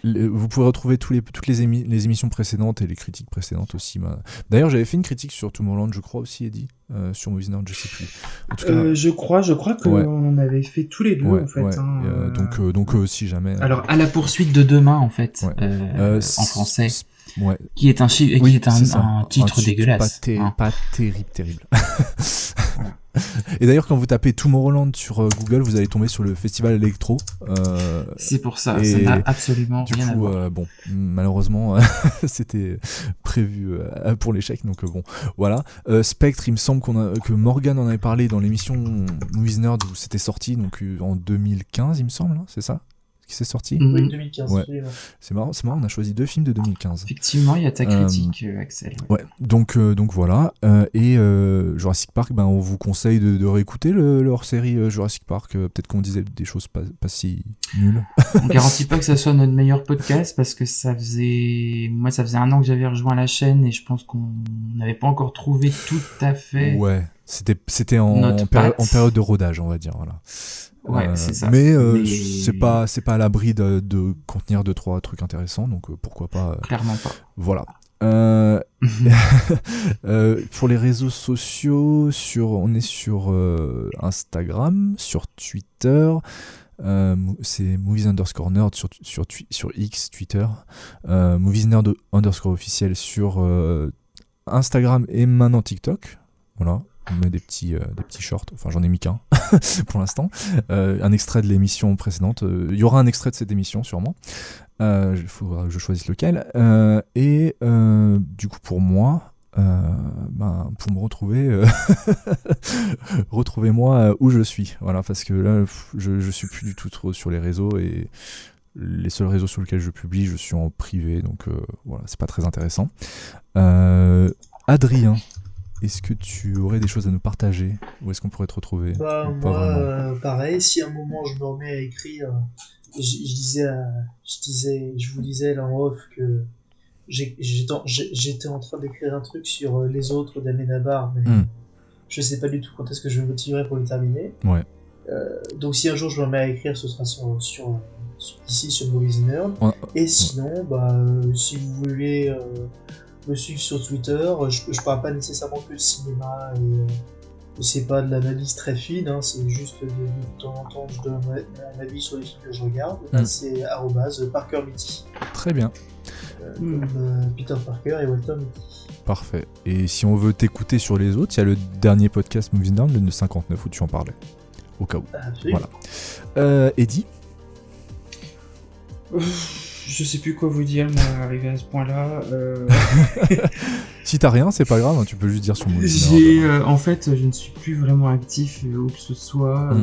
vous pouvez retrouver toutes les émissions précédentes et les critiques précédentes aussi. D'ailleurs, j'avais fait une critique sur Tomorrowland, je crois aussi, Eddie, sur Movies Nerd, je sais plus. En tout cas, je crois qu'on en avait fait tous les deux, en fait. Donc, si jamais. Alors, à la poursuite de demain, en fait, en français. Ouais. Qui est un titre dégueulasse. Pas terrible. Et d'ailleurs, quand vous tapez Tomorrowland sur Google, vous allez tomber sur le festival électro. C'est pour ça, ça n'a absolument rien à voir. Bon, malheureusement, c'était prévu pour l'échec, donc bon, voilà. Spectre, il me semble que Morgan en avait parlé dans l'émission Movies Nerd où c'était sorti, donc en 2015, il me semble, hein, c'est ça qui s'est sorti. Oui, 2015. Ouais. C'est marrant, on a choisi 2 films de 2015. Effectivement, il y a ta critique, Axel. Ouais, donc voilà. Et Jurassic Park, on vous conseille de réécouter le hors-série Jurassic Park. Peut-être qu'on disait des choses pas si nulles. On garantit pas que ça soit notre meilleur podcast parce que ça faisait 1 an que j'avais rejoint la chaîne et je pense qu'on n'avait pas encore trouvé tout à fait. Ouais, c'était en période de rodage, on va dire, voilà. Ouais, c'est ça. Mais c'est pas à l'abri de contenir 2-3 trucs intéressants, donc pourquoi pas. Clairement pas. Voilà. Pour les réseaux sociaux, on est sur Instagram, sur Twitter. C'est movies_nerd sur X, Twitter. moviesnerd_ officiel sur Instagram et maintenant TikTok. Voilà. On met des petits shorts, enfin j'en ai mis qu'un pour l'instant, un extrait de l'émission précédente, il y aura un extrait de cette émission sûrement, il faudra que je choisisse lequel, et du coup pour moi, pour me retrouver, retrouvez-moi où je suis, voilà, parce que là je suis plus du tout trop sur les réseaux et les seuls réseaux sur lesquels je publie, je suis en privé, donc voilà, c'est pas très intéressant. Adrien, est-ce que tu aurais des choses à nous partager? Où est-ce qu'on pourrait te retrouver? Moi, pareil, si à un moment je me remets à écrire, je vous disais là en off que j'étais en train d'écrire un truc sur Les Autres d'Amenabar, mais je sais pas du tout quand est-ce que je me motiverai pour le terminer. Ouais. Donc si un jour je me remets à écrire, ce sera ici sur Movies Nerd. Et sinon, si vous voulez me suivre sur Twitter, je parle pas nécessairement que de cinéma et c'est pas de l'analyse très fine, hein, c'est juste de temps en temps je donne un avis sur les films que je regarde. C'est @ParkerMitty. Très bien. Peter Parker et Walter Mitty. Parfait. Et si on veut t'écouter sur les autres, il y a le dernier podcast Movies Nerd, le 59 où tu en parlais. Au cas où. Absolument. Voilà. Eddie? Je sais plus quoi vous dire, moi, arrivé à ce point-là. Si t'as rien, c'est pas grave, hein, tu peux juste dire sur Movies Nerd. En fait, je ne suis plus vraiment actif où que ce soit.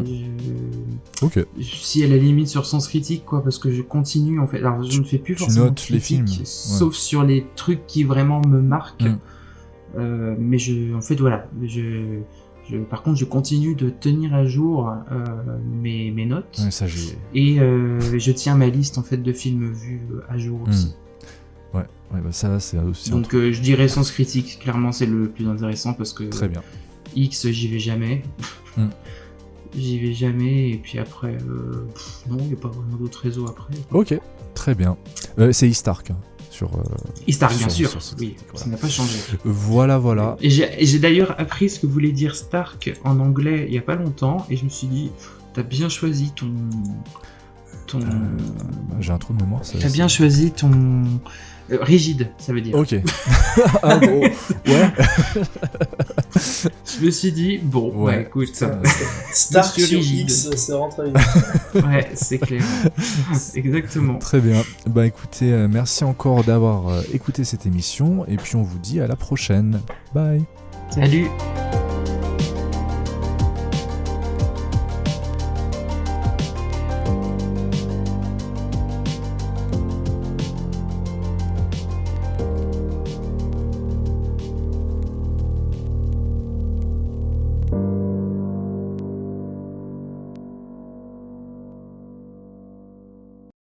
Ok. Si à la limite sur Sens Critique, quoi, parce que je continue, en fait. Alors, je ne fais plus forcément notes les films, sauf sur les trucs qui vraiment me marquent. Mais en fait, voilà. Par contre, je continue de tenir à jour mes notes. Ouais, ça, et je tiens ma liste en fait de films vus à jour aussi. Ouais, ça c'est aussi. Donc je dirais Sens Critique, clairement c'est le plus intéressant parce que. Très bien. X, j'y vais jamais. J'y vais jamais et puis après, non, il n'y a pas vraiment d'autres réseaux après. Ok, très bien. C'est Istark. Stark, bien sûr. sur cette Oui, critique, voilà. ça n'a pas changé. Voilà. Et j'ai d'ailleurs appris ce que voulait dire Stark en anglais il y a pas longtemps, et je me suis dit, t'as bien choisi ton... J'ai un trou de mémoire. T'as bien choisi ton... rigide, ça veut dire. Ok. Ah, bon, ouais. Je me suis dit, bon, Ouais. Écoute, Stark Monsieur sur rigide. X, ça rentre vite. ouais, c'est clair. Exactement. Très bien. Bah écoutez, merci encore d'avoir écouté cette émission et puis on vous dit à la prochaine. Bye. Salut.